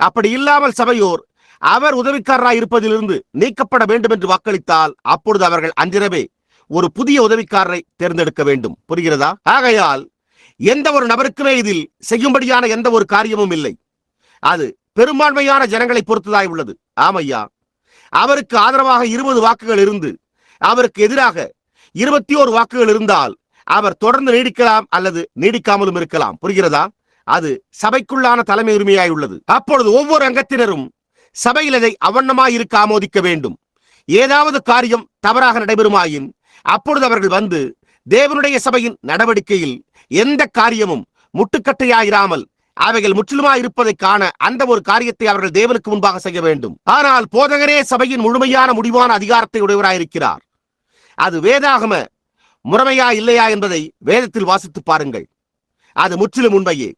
அப்படி இல்லாமல் சபையோர் அவர் உதவிக்காரராய் இருப்பதிலிருந்து நீக்கப்பட வேண்டும் என்று வாக்களித்தால் அப்பொழுது அவர்கள் அன்றிரவே ஒரு புதிய உதவிக்காரரை தேர்ந்தெடுக்க வேண்டும். புரிகிறதா? ஆகையால் எந்த ஒரு நபருக்குமே இதில் செய்யும்படியான எந்த ஒரு காரியமும் இல்லை. அது பெரும்பான்மையான ஜனங்களை பொறுத்ததாய் உள்ளது. ஆமையா, அவருக்கு ஆதரவாக 20 வாக்குகள் இருந்து அவருக்கு எதிராக 21 வாக்குகள் இருந்தால் அவர் தொடர்ந்து நீடிக்கலாம் அல்லது நீடிக்காமலும் இருக்கலாம். புரிகிறதா? அது சபைக்குள்ளான தலைமை உரிமையாய் உள்ளது. அப்பொழுது ஒவ்வொரு அங்கத்தினரும் சபையில் அதை அவண்ணமாய் இருக்க ஆமோதிக்க வேண்டும். ஏதாவது காரியம் தவறாக நடைபெறுமாயின் அப்பொழுது அவர்கள் வந்து தேவனுடைய சபையின் நடவடிக்கையில் எந்த காரியமும் முட்டுக்கட்டையாயிராமல் அவைகள் முற்றிலுமாய் இருப்பதை காண அந்த ஒரு காரியத்தை அவர்கள் தேவனுக்கு முன்பாக செய்ய வேண்டும். ஆனால் போதகரே சபையின் முழுமையான முடிவான அதிகாரத்தை உடையவராயிருக்கிறார். அது வேதாகம முறைமையா இல்லையா என்பதை வேதத்தில் வாசித்து பாருங்கள். அது முற்றிலும் உண்மையே.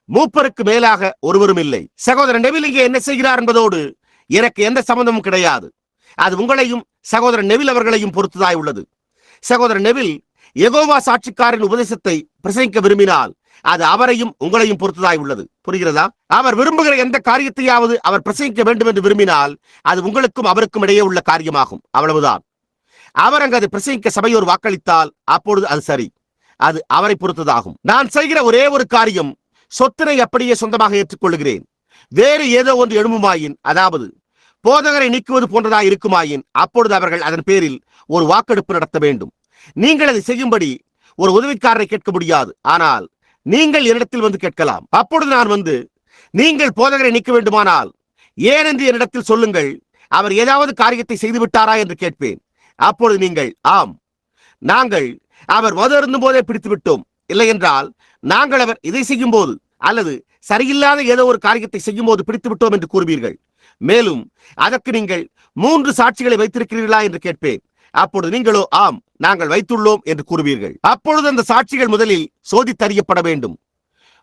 மூப்பருக்கு மேலாக ஒருவரும் இல்லை. சகோதரன் நெவில் இங்கே என்ன செய்கிறார் என்பதோடு எனக்கு எந்த சம்பந்தமும் கிடையாது. அது உங்களையும் சகோதரன் நெவில் அவர்களையும் பொறுத்ததாய் உள்ளது. சகோதரன் நெவில் யெகோவா சாட்சிக்காரின் உபதேசத்தை பிரசங்கிக்க விரும்பினால் அது அவரையும் உங்களையும் பொறுத்ததாய் உள்ளது. புரிகிறதா? அவர் விரும்புகிற எந்த காரியத்தையாவது அவர் பிரசங்கிக்க வேண்டும் என்று விரும்பினால் அது உங்களுக்கும் அவருக்கும் இடையே உள்ள காரியமாகும். அவ்வளவுதான். அவர் அங்கு அதை பிரசங்கிக்க சபையோர் வாக்களித்தால் அப்பொழுது அது சரி. அது அவரை பொறுத்ததாகும். நான் செய்கிற ஒரே ஒரு காரியம், சொத்தினை அப்படியே சொந்தமாக ஏற்றுக்கொள்கிறேன். வேறு ஏதோ ஒன்று எழும்புமாயின், அதாவது போதகரை நீக்குவது போன்றதாக இருக்குமாயின் அப்பொழுது அவர்கள் அதன் பேரில் ஒரு வாக்கெடுப்பு நடத்த வேண்டும். நீங்கள் அதை செய்யும்படி ஒரு உதவிக்காரரை கேட்க முடியாது. ஆனால் நீங்கள் என்னிடத்தில் வந்து கேட்கலாம். அப்பொழுது நான் வந்து நீங்கள் போதகரை நீக்க வேண்டுமானால் ஏன் என்று என்னிடத்தில் சொல்லுங்கள், அவர் ஏதாவது காரியத்தை செய்து விட்டாரா என்று கேட்பேன். அப்பொழுது நீங்கள் ஆம், நாங்கள் அவர் மது அருந்தும் போதே பிடித்து விட்டோம், இல்லை என்றால் நாங்கள் அவர் இதை செய்யும் போது அல்லது சரியில்லாத ஏதோ ஒரு காரியத்தை செய்யும் போது பிடித்து விட்டோம் என்று கூறுவீர்கள். மேலும் அதற்கு நீங்கள் 3 சாட்சிகளை வைத்திருக்கிறீர்களா என்று கேட்பேன். அப்பொழுது நீங்களோ ஆம், நாங்கள் வைத்துள்ளோம் என்று கூறுவீர்கள். அப்பொழுது அந்த சாட்சிகள் முதலில் சோதித்தறியப்பட வேண்டும்.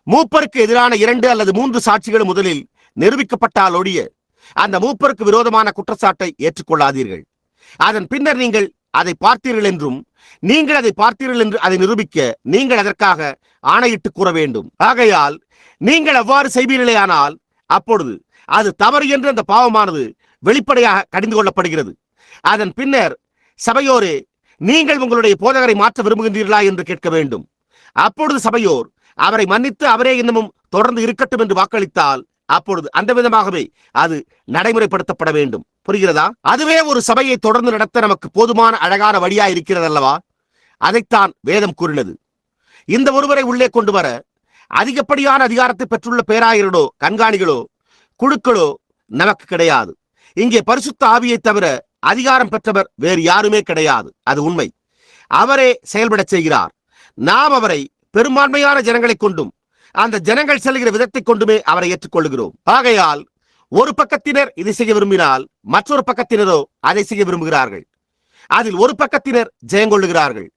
மூப்பருக்கு எதிரான 2 அல்லது 3 சாட்சிகள் முதலில் நிரூபிக்கப்பட்டால் ஒழிய அந்த மூப்பருக்கு விரோதமான குற்றச்சாட்டை ஏற்றுக்கொள்ளாதீர்கள். அதன் பின்னர் நீங்கள் அதை பார்த்தீர்கள் என்றும் நீங்கள் அதை பார்த்தீர்கள் என்று அதை நிரூபிக்க நீங்கள் அதற்காக ஆணையிட்டு கூற வேண்டும். ஆகையால் நீங்கள் அவ்வாறு செய்வீர்களேயானால் அப்பொழுது அது தவறு என்று அந்த பாவமானது வெளிப்படையாக கடிந்து கொள்ளப்படுகிறது. அதன் பின்னர் சபையோரே, நீங்கள் உங்களுடைய போதகரை மாற்ற விரும்புகின்றீர்களா என்று கேட்க வேண்டும். அப்பொழுது சபையோர் அவரை மன்னித்து அவரே இன்னமும் தொடர்ந்து இருக்கட்டும் என்று வாக்களித்தால் அப்பொழுது அந்த விதமாகவே அது நடைமுறைப்படுத்தப்பட வேண்டும். புரிகிறதா? அதுவே ஒரு சபையை தொடர்ந்து நடத்த நமக்கு போதுமான அழகான வழியா இருக்கிறது அல்லவா? அதைத்தான் வேதம் கூறினது. இந்த ஒருவரை உள்ளே கொண்டு வர அதிகப்படியான அதிகாரத்தை பெற்றுள்ள பேராயர்களோ கண்காணிகளோ குழுக்களோ நமக்கு கிடையாது. இங்கே பரிசுத்த ஆவியை தவிர அதிகாரம் பெற்றவர் வேறு யாருமே கிடையாது. அது உண்மை. அவரே செயல்பட செய்கிறார். நாம் அவரை பெரும்பான்மையான ஜனங்களை கொண்டும் அந்த ஜனங்கள் செல்கிற விதத்தை கொண்டுமே அவரை ஏற்றுக்கொள்கிறோம். ஆகையால் ஒரு பக்கத்தினர் இதை செய்ய விரும்பினால் மற்றொரு பக்கத்தினரோ அதை செய்ய விரும்புகிறார்கள். அதில் ஒரு பக்கத்தினர் ஜெயங்கொள்ளுகிறார்கள்.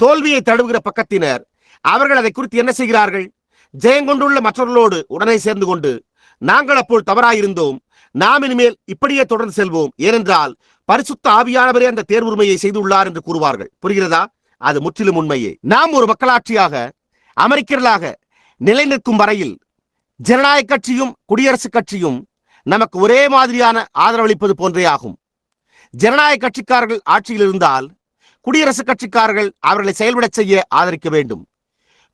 தோல்வியை தழுவுகிற பக்கத்தினர் அவர்கள் அதை குறித்து என்ன செய்கிறார்கள்? ஜெயங்கொண்டுள்ள மற்றவர்களோடு உடனே சேர்ந்து கொண்டு, நாங்கள் அப்போது தவறாயிருந்தோம், நாம் இனிமேல் இப்படியே தொடர்ந்து செல்வோம், ஏனென்றால் பரிசுத்த ஆவியானவரே அந்த தேர்வுரிமையை செய்துள்ளார் என்று கூறுவார்கள். புரிகிறதா? அது முற்றிலும் உண்மையே. நாம் ஒரு மக்களாட்சியாக, அமெரிக்கர்களாக நிலைநிற்கும் வரையில் ஜனநாயக கட்சியும் குடியரசுக் கட்சியும் நமக்கு ஒரே மாதிரியான ஆதரவளிப்பது போன்றே ஆகும். ஜனநாயக கட்சிக்காரர்கள் ஆட்சியில் இருந்தால் குடியரசுக் கட்சிக்காரர்கள் அவர்களை செயல்பட செய்ய ஆதரிக்க வேண்டும்.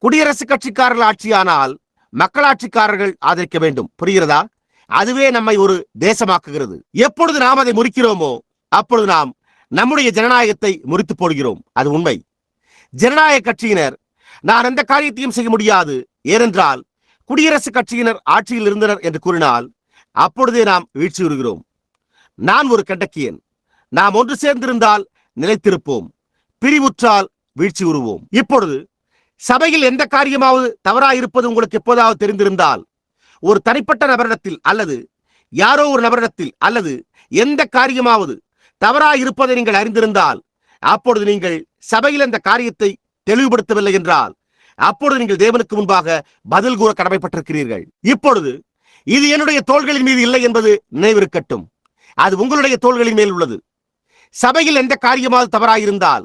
குடியரசுக் கட்சிக்காரர்கள் ஆட்சியானால் மக்களாட்சிக்காரர்கள் ஆதரிக்க வேண்டும். புரிகிறதா? அதுவே நம்மை ஒரு தேசமாக்குகிறது. எப்பொழுது நாம் அதை முறிக்கிறோமோ அப்பொழுது நாம் நம்முடைய ஜனநாயகத்தை முறித்து போடுகிறோம். அது உண்மை. ஜனநாயக கட்சியினர் நான் எந்த காரியத்தையும் செய்ய முடியாது, ஏனென்றால் குடியரசுக் கட்சியினர் ஆட்சியில் இருந்தனர் என்று கூறினால் அப்பொழுதே நாம் வீழ்ச்சி உறுகிறோம். நான் ஒரு கண்டக்கியன். நாம் ஒன்று சேர்ந்திருந்தால் நிலைத்திருப்போம், பிரிவுற்றால் வீழ்ச்சி உறுவோம். இப்பொழுது சபையில் எந்த காரியமாவது தவறாயிருப்பது உங்களுக்கு எப்போதாவது தெரிந்திருந்தால், ஒரு தனிப்பட்ட நபரிடத்தில் அல்லது யாரோ ஒரு நபரிடத்தில் அல்லது எந்த காரியமாவது தவறாயிருப்பதை நீங்கள் அறிந்திருந்தால், அப்பொழுது நீங்கள் சபையில் அந்த காரியத்தை தெளிவுபடுத்தவில்லை என்றால் அப்பொழுது நீங்கள் தேவனுக்கு முன்பாக பதில் கூற கடமைப்பட்டிருக்கிறீர்கள். இப்பொழுது இது என்னுடைய தோள்களின் மீது இல்லை என்பது நினைவிருக்கட்டும். அது உங்களுடைய தோள்களின் மேல் உள்ளது. சபையில் எந்த காரியமாவது தவறாயிருந்தால்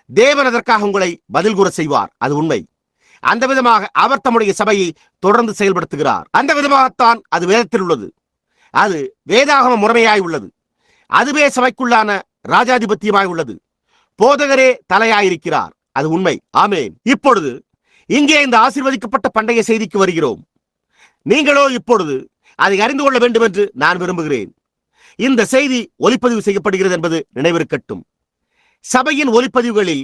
தேவன் அதற்காக உங்களை பதில் கூற செய்வார். அது உண்மை. அந்த விதமாக அவர் தம்முடைய சபையை தொடர்ந்து செயல்படுத்துகிறார். அந்த விதமாகத்தான் அது வேதத்தில் உள்ளது. அது வேதாகம முறைமையாய் உள்ளது. அதுவே சபைக்குள்ளான ராஜாதிபத்தியமாய் உள்ளது. போதகரே தலையாயிருக்கிறார். அது உண்மை. ஆமேன். இப்பொழுது இங்கே இந்த ஆசீர்வதிக்கப்பட்ட பண்டைய செய்திக்கு வருகிறோம். நீங்களோ இப்பொழுது அதை அறிந்து கொள்ள வேண்டும் என்று நான் விரும்புகிறேன். இந்த செய்தி ஒலிப்பதிவு செய்யப்படுகிறது என்பது நினைவிருக்கட்டும். சபையின் ஒலிப்பதிவுகளில்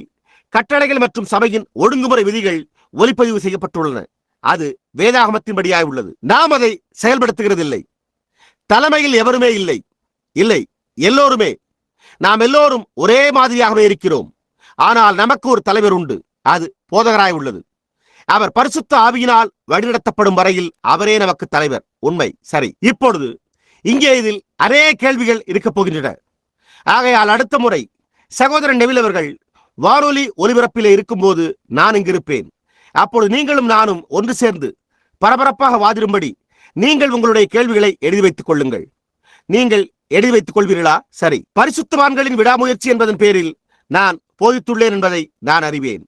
கட்டளைகள் மற்றும் சபையின் ஒழுங்குமுறை விதிகள் ஒலிப்பதிவு செய்யப்பட்டுள்ளன. அது வேதாகமத்தின்படியாய் உள்ளது. நாம் அதை செயல்படுத்துகிறதில்லை. தலைமையில் எவருமே இல்லை. இல்லை, எல்லோருமே நாம் எல்லோரும் ஒரே மாதிரியாகவே இருக்கிறோம். ஆனால் நமக்கு ஒரு தலைவர் உண்டு. அது போதகராய் உள்ளது. அவர் பரிசுத்த ஆவியினால் வழிநடத்தப்படும் வரையில் அவரே நமக்கு தலைவர். உண்மை. சரி. இப்பொழுது இங்கே இதில் அநேக கேள்விகள் இருக்கப் போகின்றன. ஆகையால் அடுத்த முறை சகோதரன் நெவில் அவர்கள் வானொலி ஒலிபரப்பிலே இருக்கும்போது நான் இங்கு இருப்பேன். அப்பொழுது நீங்களும் நானும் ஒன்று சேர்ந்து பரபரப்பாக வாதிடும்படி நீங்கள் உங்களுடைய கேள்விகளை எழுதி வைத்துக் கொள்ளுங்கள். நீங்கள் எழுதி வைத்துக் கொள்வீர்களா? சரி. பரிசுத்தவான்களின் விடாமுயற்சி என்பதன் பேரில் நான் போதித்துள்ளேன் என்பதை நான் அறிவேன்.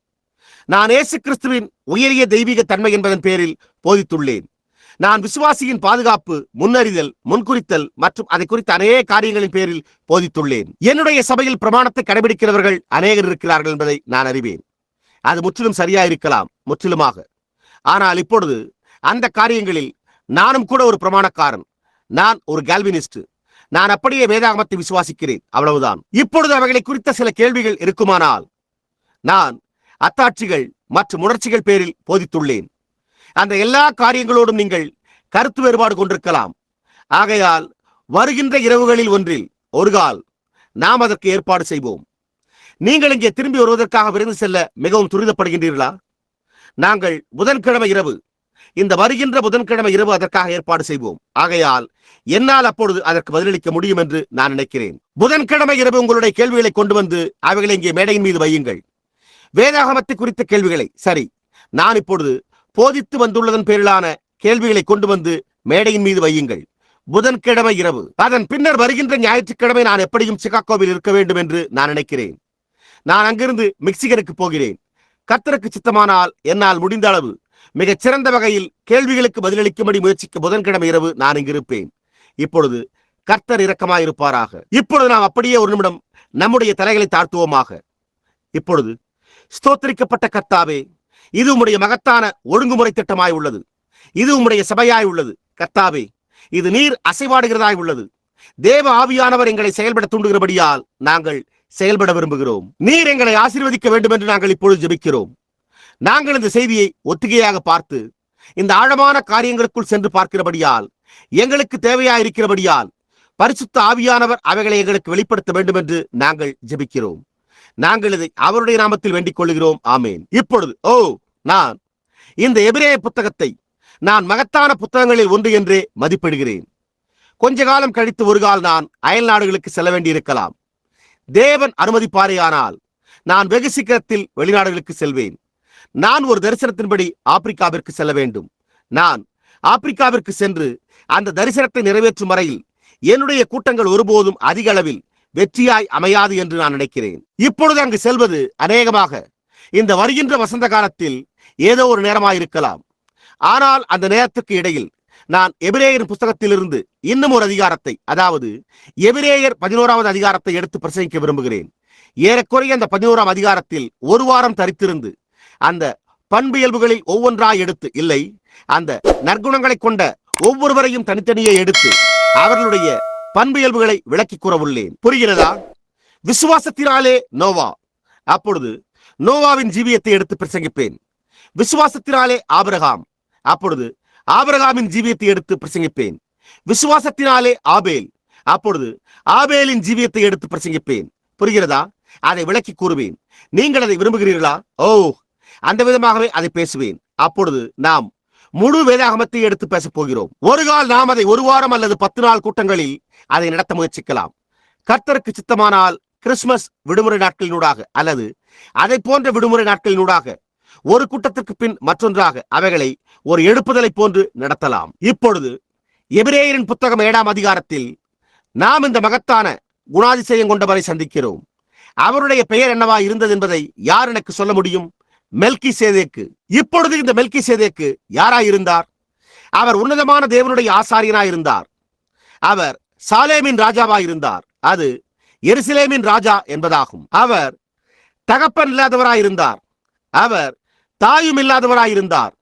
நான் இயேசு கிறிஸ்துவின் உயரிய தெய்வீக தன்மை என்பதன் பேரில் போதித்துள்ளேன். நான் விசுவாசியின் பாதுகாப்பு, முன்னறிதல், முன்குறித்தல் மற்றும் அதை குறித்த அநேக காரியங்களின் பேரில் போதித்துள்ளேன். என்னுடைய சபையில் பிரமாணத்தை கடைபிடிக்கிறவர்கள் அநேகர் இருக்கிறார்கள் என்பதை நான் அறிவேன். அது முற்றிலும் சரியாயிருக்கலாம், முற்றிலுமாக. ஆனால் இப்பொழுது அந்த காரியங்களில் நானும் கூட ஒரு பிரமாணக்காரன். நான் ஒரு கால்வினிஸ்ட். நான் அப்படியே வேதாகமத்தை விசுவாசிக்கிறேன், அவ்வளவுதான். இப்பொழுது அவைகளை குறித்த சில கேள்விகள் இருக்குமானால் நான் அத்தாட்சிகள் மற்றும் உணர்ச்சிகள் பேரில் போதித்துள்ளேன். அந்த எல்லா காரியங்களோடும் நீங்கள் கருத்து வேறுபாடு கொண்டிருக்கலாம். ஆகையால் வருகின்ற இரவுகளில் ஒன்றில் ஒரு கால் நாம் அதற்கு ஏற்பாடு செய்வோம். நீங்கள் இங்கே திரும்பி வருவதற்காக விரைந்து செல்ல மிகவும் துரிதப்படுகின்றீர்களா? நாங்கள் புதன்கிழமை இரவு, இந்த வருகின்ற புதன்கிழமை இரவு அதற்காக ஏற்பாடு செய்வோம். ஆகையால் என்னால் அப்பொழுது அதற்கு பதிலளிக்க முடியும் என்று நான் நினைக்கிறேன். புதன்கிழமை இரவு உங்களுடைய கேள்விகளை கொண்டு வந்து அவைகளை இங்கே மேடையின் மீது வையுங்கள். வேதாகமத்தை குறித்த கேள்விகளை. சரி, நான் இப்பொழுது போதித்து வந்துள்ளதன் பேரிலான கேள்விகளை கொண்டு வந்து மேடையின் மீது வையுங்கள். புதன்கிழமை இரவு. அதன் பின்னர் வருகின்ற ஞாயிற்றுக்கிழமை நான் எப்படியும் சிகாகோவில் இருக்க வேண்டும் என்று நான் நினைக்கிறேன். நான் அங்கிருந்து மிக்சிகனுக்கு போகிறேன். கர்த்தருக்கு சித்தமானால் என்னால் முடிந்த அளவு மிகச் சிறந்த வகையில் கேள்விகளுக்கு பதிலளிக்கும்படி முயற்சிக்க புதன்கிழமை இரவு நான் இங்கு இருப்பேன். இப்பொழுது கர்த்தர் இரக்கமாயிருப்பாராக. இப்பொழுது நாம் அப்படியே ஒரு நிமிடம் நம்முடைய தலைகளை தாழ்த்துவோமாக. இப்பொழுது ஸ்தோத்திரிக்கப்பட்ட கர்த்தாவே, இது உம்முடைய மகத்தான ஒழுங்குமுறை திட்டமாய் உள்ளது. இது உம்முடைய சபையாய் உள்ளது. கர்த்தாவே, இது நீர் அசைவாடுகிறதாய் உள்ளது. தேவ ஆவியானவர் எங்களை செயல்பட தூண்டுகிறபடியால் நாங்கள் செயல்பட விரும்புகிறோம். நீர் எங்களை ஆசீர்வதிக்க வேண்டும் என்று நாங்கள் இப்பொழுது ஜெபிக்கிறோம். நாங்கள் இந்த செய்தியை ஒத்திகையாக பார்த்து இந்த ஆழமான காரியங்களுக்குள் சென்று பார்க்கிறபடியால், எங்களுக்கு தேவையாயிருக்கிறபடியால் பரிசுத்த ஆவியானவர் அவைகளை எங்களுக்கு வெளிப்படுத்த வேண்டும் என்று நாங்கள் ஜெபிக்கிறோம். நாங்கள் இதை அவருடைய நாமத்தில் வேண்டிக் கொள்கிறோம். ஆமேன். இப்பொழுது நான் இந்த எபிரேய புத்தகத்தை நான் மகத்தான புத்தகங்களில் ஒன்று என்றே மதிப்பிடுகிறேன். கொஞ்ச காலம் கழித்து ஒரு கால் நான் அயல் நாடுகளுக்கு செல்ல வேண்டியிருக்கலாம். தேவன் அனுமதிப்பாரேயானால் நான் வெகு சீக்கிரத்தில் வெளிநாடுகளுக்கு செல்வேன். நான் ஒரு தரிசனத்தின்படி ஆப்பிரிக்காவிற்கு செல்ல வேண்டும். நான் ஆப்பிரிக்காவிற்கு சென்று அந்த தரிசனத்தை நிறைவேற்றும் வரையில் என்னுடைய கூட்டங்கள் ஒருபோதும் அதிக அளவில் வெற்றியாய் அமையாது என்று நான் நினைக்கிறேன். இப்பொழுது அங்கு செல்வது அநேகமாக இந்த வருகின்ற வசந்த காலத்தில் ஏதோ ஒரு நேரமாயிருக்கலாம். ஆனால் அந்த நேரத்துக்கு இடையில் நான் எபிரேயர் புத்தகத்திலிருந்து இன்னும் ஒரு அதிகாரத்தை, அதாவது எபிரேயர் 11வது அதிகாரத்தை எடுத்து பிரசங்கிக்க விரும்புகிறேன். ஏறக்குறைய அந்த 11ஆம் அதிகாரத்தில் ஒரு வாரம் தரித்திருந்து அந்த பண்பியல்புகளில் ஒவ்வொன்றாய் எடுத்து, இல்லை, அந்த நற்குணங்களை கொண்ட ஒவ்வொருவரையும் தனித்தனியே எடுத்து அவர்களுடைய பண்பியல்புகளை விளக்கி கூற உள்ளேன். புரிகிறதா? விசுவாசத்தினாலே நோவா, அப்பொழுது நோவாவின் ஜீவியத்தை எடுத்து பிரசங்கிப்பேன். விசுவாசத்தினாலே ஆபிரகாம், அப்பொழுது ஆபிரகாமின் ஜீவியத்தை எடுத்து பிரசங்கிப்பேன். விசுவாசத்தினாலே ஆபேல், அப்பொழுது ஆபேலின் ஜீவியத்தை எடுத்து பிரசங்கிப்பேன். புரிகிறதா? அதை விளக்கி கூறுவேன். நீங்கள் அதை விரும்புகிறீர்களா? அந்த விதமாகவே அதை பேசுவேன். அப்பொழுது நாம் முழு வேதாகமத்தை எடுத்து பேசப் போகிறோம். ஒரு கால் நாம் அதை ஒரு வாரம் அல்லது 10 நாள் கூட்டங்களில் அதை நடத்த முயற்சிக்கலாம். கர்த்தருக்கு சித்தமானால் கிறிஸ்துமஸ் விடுமுறை நாட்களினூடாக அல்லது அதை போன்ற விடுமுறை நாட்களினூடாக ஒரு கூட்டத்திற்கு பின் மற்றொன்றாக அவைகளை ஒரு எடுப்புதலை போன்று நடத்தலாம். இப்பொழுது எபிரேயரின் புத்தகம் 7ஆம் அதிகாரத்தில் நாம் இந்த மகத்தான குணாதிசயம் கொண்டவரை சந்திக்கிறோம். அவருடைய பெயர் என்னவா இருந்தது என்பதை யார் எனக்கு சொல்ல முடியும்? மெல்கிசேதேக்கு. இப்பொழுது இந்த மெல்கிசேதேக்கு யாராயிருந்தார்? அவர் உன்னதமான தேவனுடைய ஆசாரியனாயிருந்தார். அவர் சாலேமின் ராஜாவாயிருந்தார். அது எருசலேமின் ராஜா என்பதாகும். அவர் தகப்பன் இல்லாதவராயிருந்தார். அவர் தாயும் இல்லாதவராயிருந்தார்.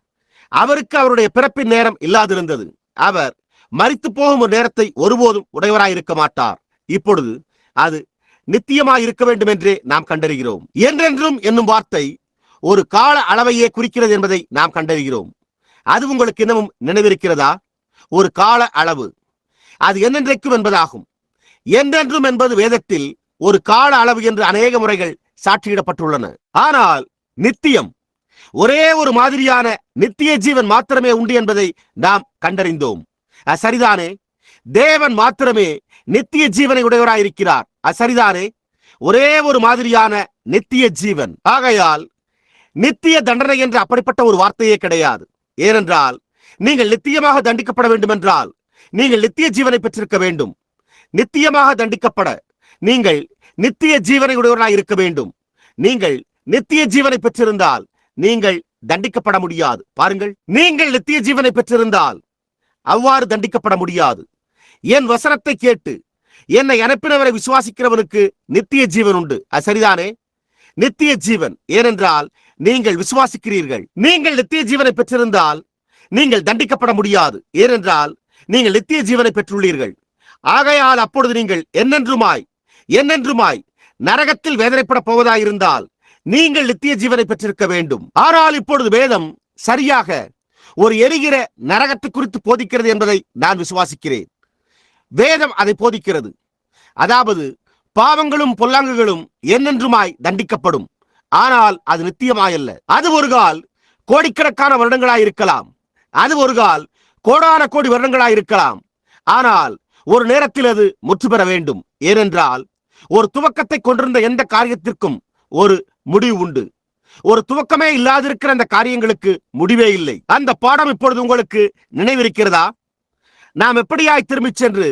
அவருக்கு அவருடைய பிறப்பின் நேரம் இல்லாதிருந்தது. அவர் மரித்து போகும் ஒரு நேரத்தை ஒருபோதும் உடையவராயிருக்க மாட்டார். இப்பொழுது அது நித்தியமாய் இருக்க வேண்டும் என்றே நாம் கண்டறிகிறோம். என்றென்றும் என்னும் வார்த்தை ஒரு கால அளவையே குறிக்கிறது என்பதை நாம் கண்டறிகிறோம். அது உங்களுக்கு இன்னமும் நினைவிருக்கிறதா? ஒரு கால அளவு, அது என்னென்றைக்கும் என்பதாகும். என்றென்றும் என்பது வேதத்தில் ஒரு கால அளவு என்று அநேக முறைகள் சாட்சியிடப்பட்டுள்ளன. ஆனால் நித்தியம், ஒரே ஒரு மாதிரியான நித்திய ஜீவன் மாத்திரமே உண்டு என்பதை நாம் கண்டறிந்தோம். சரிதானே? தேவன் மாத்திரமே நித்திய ஜீவனை உடையவராயிருக்கிறார். சரிதானே? ஒரே ஒரு மாதிரியான நித்திய ஜீவன். ஆகையால் நித்திய தண்டனை என்று அப்படிப்பட்ட ஒரு வார்த்தையே கிடையாது. ஏனென்றால் நீங்கள் நித்தியமாக தண்டிக்கப்பட வேண்டும் என்றால் நீங்கள் நித்திய ஜீவனை பெற்றிருக்க வேண்டும். நித்தியமாக தண்டிக்கப்பட நீங்கள் நித்திய ஜீவனை உடையவராய் இருக்க வேண்டும். நீங்கள் நித்திய ஜீவனை பெற்றிருந்தால் நீங்கள் தண்டிக்கப்பட முடியாது. பாருங்கள், நீங்கள் நித்திய ஜீவனை பெற்றிருந்தால் அவ்வாறு தண்டிக்கப்பட முடியாது. என் வசனத்தை கேட்டு என்னை அனுப்பினவரை விசுவாசிக்கிறவனுக்கு நித்திய ஜீவன் உண்டு. சரிதானே? நித்திய ஜீவன். ஏனென்றால் நீங்கள் விசுவாசிக்கிறீர்கள். நீங்கள் நித்திய ஜீவனை பெற்றிருந்தால் நீங்கள் தண்டிக்கப்பட முடியாது. ஏனென்றால் நீங்கள் நித்திய ஜீவனை பெற்றுள்ளீர்கள். ஆகையால் அப்பொழுது நீங்கள் என்னென்றுமாய் நரகத்தில் வேதனைப்பட போவதாயிருந்தால் நீங்கள் நித்திய ஜீவனை பெற்றிருக்க வேண்டும். ஆனால் இப்பொழுது வேதம் சரியாக ஒரு எரிகிற நரகத்தை குறித்து போதிக்கிறது என்பதை நான் விசுவாசிக்கிறேன். வேதம் அதை போதிக்கிறது. அதாவது பாவங்களும் பொல்லாங்குகளும் என்னென்றுமாய் தண்டிக்கப்படும். ஆனால் அது நித்தியமாயல்ல. அது ஒரு கால் கோடிக்கணக்கான வருடங்களாய் இருக்கலாம். அது ஒரு கால் கோடான கோடி வருடங்களாய் இருக்கலாம். ஆனால் ஒரு நேரத்தில் அது முற்று பெற வேண்டும். ஏனென்றால் ஒரு துவக்கத்தை கொண்டிருந்த எந்த காரியத்திற்கும் ஒரு முடிவு உண்டு. ஒரு துவக்கமே இல்லாதிருக்கிற அந்த காரியங்களுக்கு முடிவே இல்லை. அந்த பாடம் இப்பொழுது உங்களுக்கு நினைவிருக்கிறதா? நாம் எப்படியாய் திரும்பி சென்று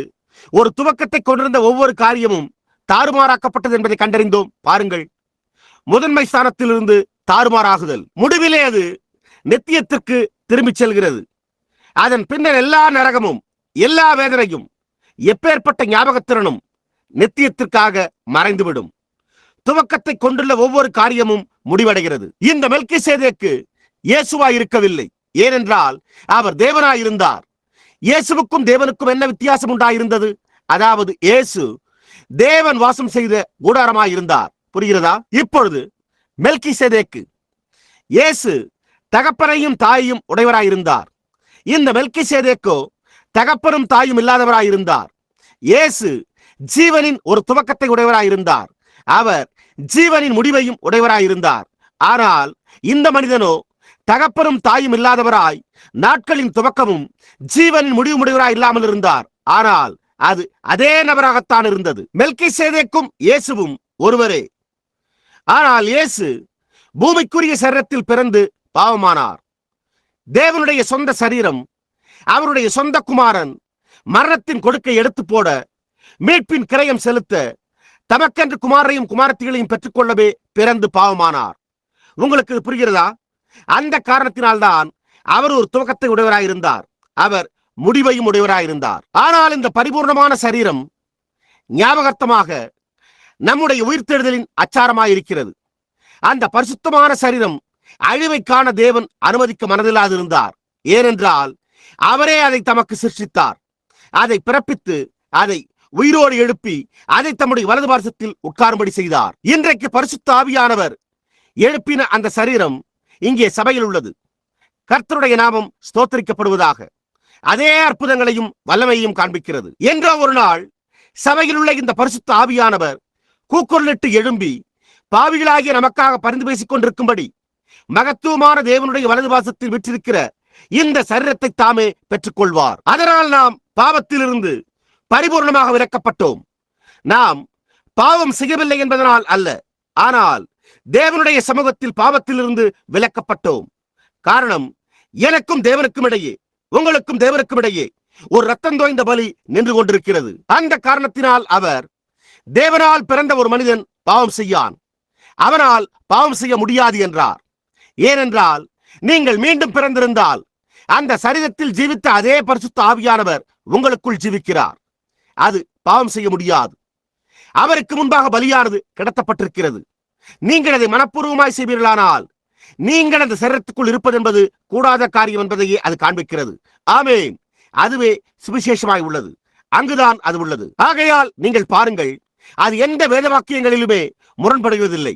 ஒரு துவக்கத்தை கொண்டிருந்த ஒவ்வொரு காரியமும் தாறுமாறாக்கப்பட்டது என்பதை கண்டறிந்தோம். பாருங்கள், முதன்மை ஸ்தானத்திலிருந்து தாறுமாறாகுதல், முடிவிலே அது நித்தியத்திற்கு திரும்பி செல்கிறது. அதன் பின்னர் எல்லா நரகமும், எல்லா வேதனையும், எப்பேற்பட்ட ஞாபகத்திறனும் நித்தியத்திற்காக மறைந்துவிடும். துவக்கத்தை கொண்டுள்ள ஒவ்வொரு காரியமும் முடிவடைகிறது. இந்த மெல்கிசேதேக்கு இயேசுவாய் இருக்கவில்லை. ஏனென்றால் அவர் தேவனாயிருந்தார். இயேசுவுக்கும் தேவனுக்கும் என்ன வித்தியாசம் உண்டாயிருந்தது? அதாவது இயேசு தேவன் வாசம் செய்த கூடாரமாயிருந்தார். புரிகிறதா? இப்பொழுது மெல்கிசேதேக்கு இயேசு தகப்பனையும் தாயையும் உடையவராயிருந்தார். இந்த மெல்கிசேதேக்கோ தகப்பனும் தாயும் இல்லாதவராயிருந்தார். இயேசு ஜீவனின் ஒரு துவக்கத்தை உடையவராயிருந்தார். அவர் ஜீவனின் முடிவையும் உடையவராயிருந்தார். ஆனால் இந்த மனிதனோ தகப்பனும் தாயும் இல்லாதவராய், நாட்களின் துவக்கமும் ஜீவனின் முடிவு உடையவராய் இல்லாமல் இருந்தார். ஆனால் அது அதே நபராகத்தான் இருந்தது. மெல்கிசேதேக்கும் இயேசுவும் ஒருவரே. ஆனால் இயேசு பூமிக்குரிய சரீரத்தில் பிறந்து பாவமானார். தேவனுடைய சொந்த சரீரம், அவருடைய சொந்த குமாரன் மரணத்தின் கொடுக்கை எடுத்து போட, மீட்பின் கிரயம் செலுத்த, தமக்கென்று குமாரையும் குமாரத்திகளையும் பெற்றுக்கொள்ளவே பிறந்து பாவமானார். உங்களுக்கு புரிகிறதா? அந்த காரணத்தினால்தான் அவர் ஒரு துவக்கத்தை உடையவராயிருந்தார், அவர் முடிவையும் உடையவராயிருந்தார். ஆனால் இந்த பரிபூர்ணமான சரீரம் ஞாபகார்த்தமாக நம்முடைய உயிர்த்தெழுதலின் அச்சாரமாயிருக்கிறது. அந்த பரிசுத்தமான சரீரம் அழிவை காண தேவன் அனுமதிக்க மனதில்லாதிருந்தார். ஏனென்றால் அவரே அதை தமக்கு சிருஷ்டித்தார், அதை பிறப்பித்து, அதை உயிரோடு எழுப்பி, அதை தம்முடைய வலது பார்சத்தில் உட்காரும்படி செய்தார். இன்றைக்கு பரிசுத்த ஆவியானவர் எழுப்பின அந்த சரீரம் இங்கே சபையில் உள்ளது. கர்த்தருடைய நாமம் ஸ்தோத்திரிக்கப்படுவதாக. அதே அற்புதங்களையும் வல்லமையையும் காண்பிக்கிறது. என்றோ ஒரு நாள் சபையில் உள்ள இந்த பரிசுத்த ஆவியானவர் கூக்குரலிட்டு எழும்பி பாவிகளாகிய நமக்காக பரிந்து பேசிக் கொண்டிருக்கும்படி மகத்துவமான தேவனுடைய வலது பாசத்தில் விற்றிருக்கிற இந்த சரீரத்தை தாமே பெற்றுக் கொள்வார். அதனால் நாம் பாவத்திலிருந்து பரிபூர்ணமாக விலக்கப்பட்டோம். நாம் பாவம் செய்யவில்லை என்பதனால் அல்ல, ஆனால் தேவனுடைய சமூகத்தில் பாவத்திலிருந்து விலக்கப்பட்டோம். காரணம், எனக்கும் தேவனுக்கும் இடையே, உங்களுக்கும் தேவனுக்கும் இடையே ஒரு ரத்தம் தோய்ந்த பலி நின்று கொண்டிருக்கிறது. அந்த காரணத்தினால் அவர், தேவனால் பிறந்த ஒரு மனிதன் பாவம் செய்யான், அவனால் பாவம் செய்ய முடியாது என்றார். ஏனென்றால் நீங்கள் மீண்டும் பிறந்திருந்தால் அந்த சரீரத்தில் ஜீவித்த அதே பரிசுத்த ஆவியானவர் உங்களுக்குள் ஜீவிக்கிறார். அது பாவம் செய்ய முடியாது. அவருக்கு முன்பாக பலியானது கிடத்தப்பட்டிருக்கிறது. நீங்கள் அதை மனப்பூர்வமாய் செய்வீர்களானால் நீங்கள் அந்த சரீரத்துக்குள் இருப்பது என்பது கூடாத காரியம் என்பதையே அது காண்பிக்கிறது. ஆமென். அதுவே சுவிசேஷமாய் உள்ளது. அங்குதான் அது உள்ளது. ஆகையால் நீங்கள் பாருங்கள், அது எந்த வேத வாக்கியங்களிலுமே முரண்படுவதில்லை.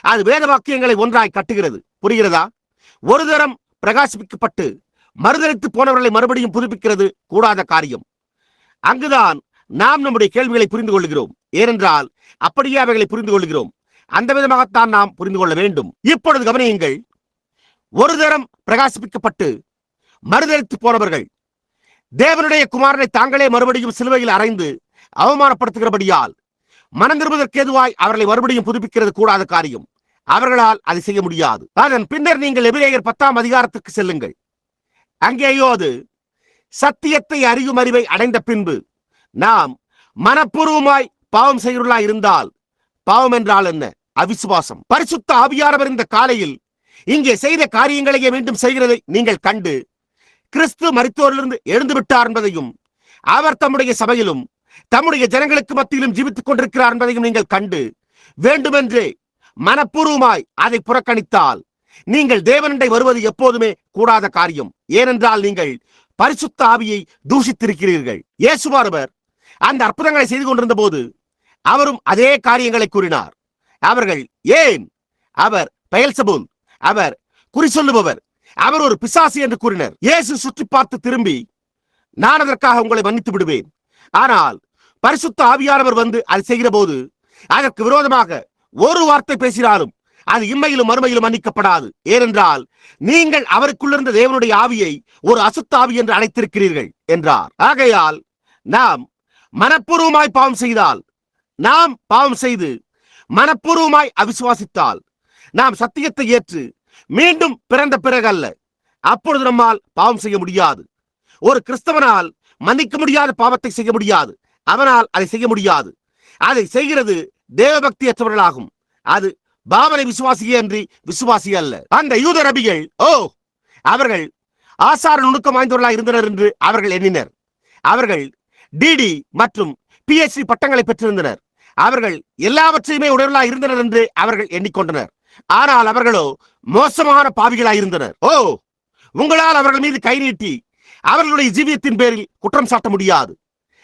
அது வேத வாக்கியங்களை ஒன்றாய் கட்டுகிறது. புரிகிறதா? ஒரு தரம் பிரகாசிப்பிக்கப்பட்டு மறுதலித்து போனவர்களை மறுபடியும் புதுப்பிக்கிறது கூடாத காரியம். அங்குதான் நாம் நம்முடைய கேள்விகளை புரிந்து கொள்கிறோம். ஏனென்றால் அப்படியே அவைகளை புரிந்து கொள்கிறோம். அந்த விதமாகத்தான் நாம் புரிந்து கொள்ள வேண்டும். இப்பொழுது கவனியுங்கள், ஒரு தரம் பிரகாசிப்பிக்கப்பட்டு மறுதலித்து போனவர்கள் தேவனுடைய குமாரனை தாங்களே மறுபடியும் சிலுவையில் அறைந்து அவமானப்படுத்துகிறபடியால் மனம் திரும்புவதற்கு ஏதுவாய் அவர்களை மறுபடியும் புதுப்பிக்கிறது கூடாத காரியம். அவர்களால் அதை செய்ய முடியாது. அதன் பின்னர் நீங்கள் எபிரேயர் 10ஆம் அதிகாரத்துக்கு செல்லுங்கள். அங்கேயோ அது சத்தியத்தை அறியும் அறிவை அடைந்த பின்பு நாம் மனப்பூர்வமாய் பாவம் செய்கிறவர்களாய் இருந்தால், பாவம் என்றால் என்ன? அவிசுவாசம். பரிசுத்த ஆவியானவர் இந்த காலையில் இங்கே செய்த காரியங்களையே மீண்டும் செய்கிறதை நீங்கள் கண்டு, கிறிஸ்து மரித்தோரிலிருந்து எழுந்து விட்டார் என்பதையும், அவர் தம்முடைய சபையிலும் தம்முடைய ஜனங்களுக்கு மத்தியிலும் ஜீவித்துக் கொண்டிருக்கிறார் என்பதையும் நீங்கள் கண்டு, வேண்டுமென்றே மனப்பூர்வமாய் அதை புறக்கணித்தால் நீங்கள் தேவனண்டை வருவது எப்போதுமே கூடாத காரியம். ஏனென்றால் நீங்கள் பரிசுத்த ஆவியை தூஷித்திருக்கிறீர்கள். இயேசுவானவர் அந்த அற்புதங்களை செய்து கொண்டிருந்த போது அவரும் அதே காரியங்களை கூறினார். அவர்கள், ஏன் அவர் பெயல்செபூல், அவர் குறி சொல்லுபவர், அவர் ஒரு பிசாசு என்று கூறினர். இயேசு சுற்றி பார்த்து திரும்பி, நான் அதற்காக உங்களை மன்னித்து விடுவேன். ஆனால் பரிசுத்த ஆவியானவர் வந்து அதை செய்கிற போது அதற்கு விரோதமாக ஒரு வார்த்தை பேசினாலும் அது இம்மையிலும் மறுமையிலும் மன்னிக்கப்படாது. ஏனென்றால் நீங்கள் அவருக்குள்ளிருந்த தேவனுடைய ஆவியை ஒரு அசுத்த ஆவி என்று அழைத்திருக்கிறீர்கள் என்றார். ஆகையால் நாம் மனப்பூர்வமாய் பாவம் செய்தால், நாம் பாவம் செய்து மனப்பூர்வமாய் அவிசுவாசித்தால், நாம் சத்தியத்தை ஏற்று மீண்டும் பிறந்த பிறகு அல்ல, அப்பொழுது நம்மால் பாவம் செய்ய முடியாது. ஒரு கிறிஸ்தவனால் மன்னிக்க முடியாத பாவத்தை செய்ய முடியாது. அவனால் அதை செய்ய முடியாது. அதை செய்கிறது தேவபக்தியற்றவர்களாகும். அது பாவனை விசுவாசியே அன்றி விசுவாசி அல்ல. அந்த யூத ரபிகள், அவர்கள் ஆசார நுணுக்கம் வாய்ந்தவர்களாக இருந்தனர் என்று அவர்கள் எண்ணினர். அவர்கள் டிடி மற்றும் PhD பட்டங்களை பெற்றிருந்தனர். அவர்கள் எல்லாவற்றையுமே உடலாக இருந்தனர் என்று அவர்கள் எண்ணிக்கொண்டனர். ஆனால் அவர்களோ மோசமான பாவிகளாக இருந்தனர். உங்களால் அவர்கள் மீது கை நீட்டி அவர்களுடைய ஜீவியத்தின் பேரில் குற்றம் சாட்ட முடியாது.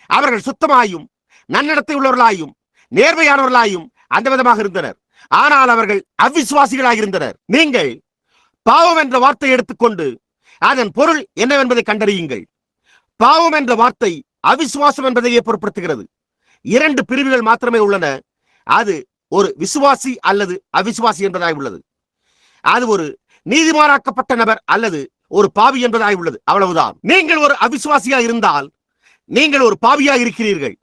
அவர்கள் சுத்தமாயும் நன்னடத்தை உள்ளவர்களாயும் நேர்மையானவர்களாயும் அந்த விதமாக இருந்தனர். ஆனால் அவர்கள் அவிசுவாசிகளாக இருந்தனர். நீங்கள் பாவம் என்ற வார்த்தையை எடுத்துக்கொண்டு அதன் பொருள் என்னவென்பதை கண்டறியுங்கள். பாவம் என்ற வார்த்தை அவிசுவாசம் என்பதையே பொருட்படுத்துகிறது. 2 பிரிவுகள் மாத்திரமே உள்ளன. அது ஒரு விசுவாசி அல்லது அவிசுவாசி என்பதாய் உள்ளது. அது ஒரு நீதிமானாக்கப்பட்ட நபர் அல்லது ஒரு பாவி என்பதாய் உள்ளது. அவ்வளவுதான். நீங்கள் ஒரு அவிசுவாசியா இருந்தால் நீங்கள் ஒரு பாவியா இருக்கிறீர்கள்.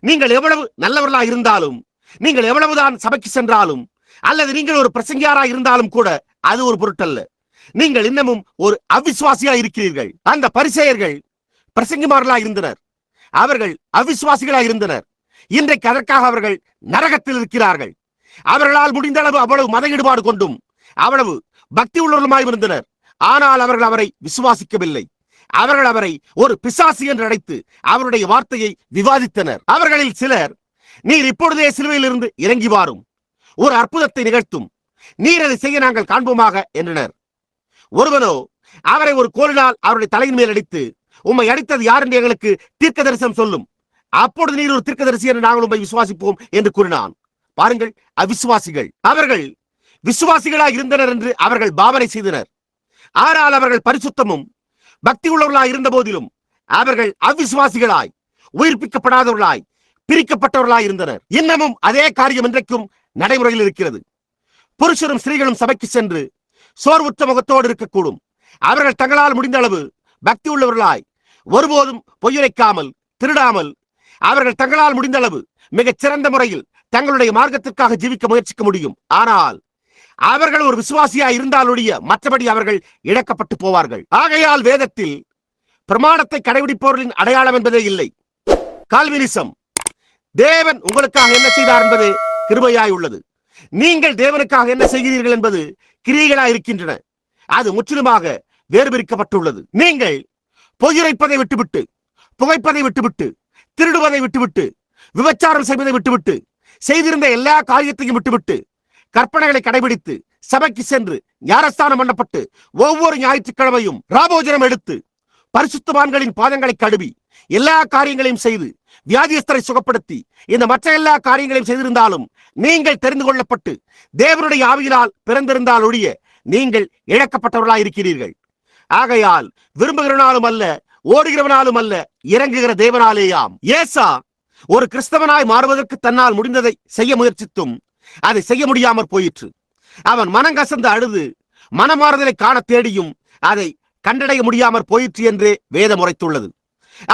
நீங்கள் எவ்வளவு நல்லவர்களா இருந்தாலும், நீங்கள் எவ்வளவுதான் சபைக்கு சென்றாலும், அல்லது நீங்கள் ஒரு பிரசங்கியாரா இருந்தாலும் கூட அது ஒரு பொருட்டல்ல. நீங்கள் இன்னமும் ஒரு அவிசுவாசியா இருக்கிறீர்கள். அந்த பரிசேயர்கள் பிரசங்கிமார்களா இருந்தனர். அவர்கள் அவிசுவாசிகளா இருந்தனர். இன்றைக்கு அதற்காக அவர்கள் நரகத்தில் இருக்கிறார்கள். அவர்களால் முடிந்த அளவு அவ்வளவு மத ஈடுபாடு கொண்டும் அவ்வளவு பக்தி உள்ளவர்களுமாய் இருந்தனர். ஆனால் அவர்கள் அவரை விசுவாசிக்கவில்லை. அவர்கள் அவரை ஒரு பிசாசு என்று அழைத்து அவருடைய வார்த்தையை விவாதித்தனர். அவர்களில் சிலர், நீர் இப்பொழுதே சிலுவையில் இருந்து இறங்கி வாரும், ஒரு அற்புதத்தை நிகழ்த்தும், நீர் அதை செய்ய நாங்கள் காண்போமாக என்றனர். ஒருவனோ அவரை ஒரு கோலினால் அவருடைய தலையின் மேல் அடித்து, உம்மை அடித்தது யார் என்று எங்களுக்கு தீர்க்க தரிசனம் சொல்லும், அப்பொழுது நீர் ஒரு தீர்க்கதரிசி என்று நாங்கள் உம்மை விசுவாசிப்போம் என்று கூறினான். பாருங்கள், அவிசுவாசிகள். அவர்கள் விசுவாசிகளாய் இருந்தனர் என்று அவர்கள் பாவனை செய்தனர். ஆனால் அவர்கள் பரிசுத்தமும் பக்தி உள்ளவர்களாய் இருந்த போதிலும் அவர்கள் அவிசுவாசிகளாய், உயிர்ப்பிக்கப்படாதவர்களாய், பிரிக்கப்பட்டவர்களாய் இருந்தனர். இன்னமும் அதே காரியம் இன்றைக்கும் நடைமுறையில் இருக்கிறது. புருஷரும் ஸ்திரீகளும் சபைக்கு சென்று சோர்வுற்ற முகத்தோடு இருக்கக்கூடும். அவர்கள் தங்களால் முடிந்த அளவு பக்தி உள்ளவர்களாய், ஒருபோதும் பொய்யுரைக்காமல், திருடாமல், அவர்கள் தங்களால் முடிந்த அளவு மிகச் சிறந்த முறையில் தங்களுடைய மார்க்கத்திற்காக ஜீவிக்க முயற்சிக்க முடியும். ஆனால் அவர்கள் ஒரு விசுவாசியா இருந்தாலுடைய மற்றபடி அவர்கள் இழக்கப்பட்டு போவார்கள். ஆகையால் வேதத்தில் பிரமாணத்தை கடைபிடிப்பவர்களின் அடையாளம் என்பதே இல்லை. கால்வினிசம், தேவன் உங்களுக்காக என்ன செய்தார் என்பது கிருபையாய் உள்ளது. நீங்கள் தேவனுக்காக என்ன செய்கிறீர்கள் என்பது கிரியைகளாய் இருக்கின்றன. அது முற்றிலுமாக வேறுபிரிக்கப்பட்டுள்ளது. நீங்கள் பொய்யுரைப்பதை விட்டுவிட்டு, புகைப்பதை விட்டுவிட்டு, திருடுவதை விட்டுவிட்டு, விபச்சாரம் செய்வதை விட்டுவிட்டு, செய்திருந்த எல்லா காரியத்தையும் விட்டுவிட்டு, கற்பனைகளை கடைபிடித்து சபைக்கு சென்று ஞானஸ்தானம் பண்ணப்பட்டு ஒவ்வொரு ஞாயிற்றுக்கிழமையும் ராபோஜனம் எடுத்து பரிசுத்தவான்களின் பாதங்களை கழுவி எல்லா காரியங்களையும் செய்து வியாதியஸ்தரை சுகப்படுத்தி இந்த மற்ற எல்லா காரியங்களையும் செய்திருந்தாலும் நீங்கள் தெரிந்து கொள்ளப்பட்டு தேவனுடைய ஆவியினால் பிறந்திருந்தால் ஒழிய நீங்கள் இழக்கப்பட்டவர்களாய் இருக்கிறீர்கள். ஆகையால் விரும்புகிறவனாலும் அல்ல, ஓடுகிறவனாலும் அல்ல, இறங்குகிற தேவனாலேயாம். ஏசா ஒரு கிறிஸ்தவனாய் மாறுவதற்கு தன்னால் முடிந்ததை செய்ய முயற்சித்தும் அதை செய்ய முடியாமற் போயிற்று. அவன் மனங்கசந்து அழுது மனமாறுதலை காண தேடியும் அதை கண்டடைய முடியாமற் போயிற்று என்றே வேதம் உரைத்துள்ளது.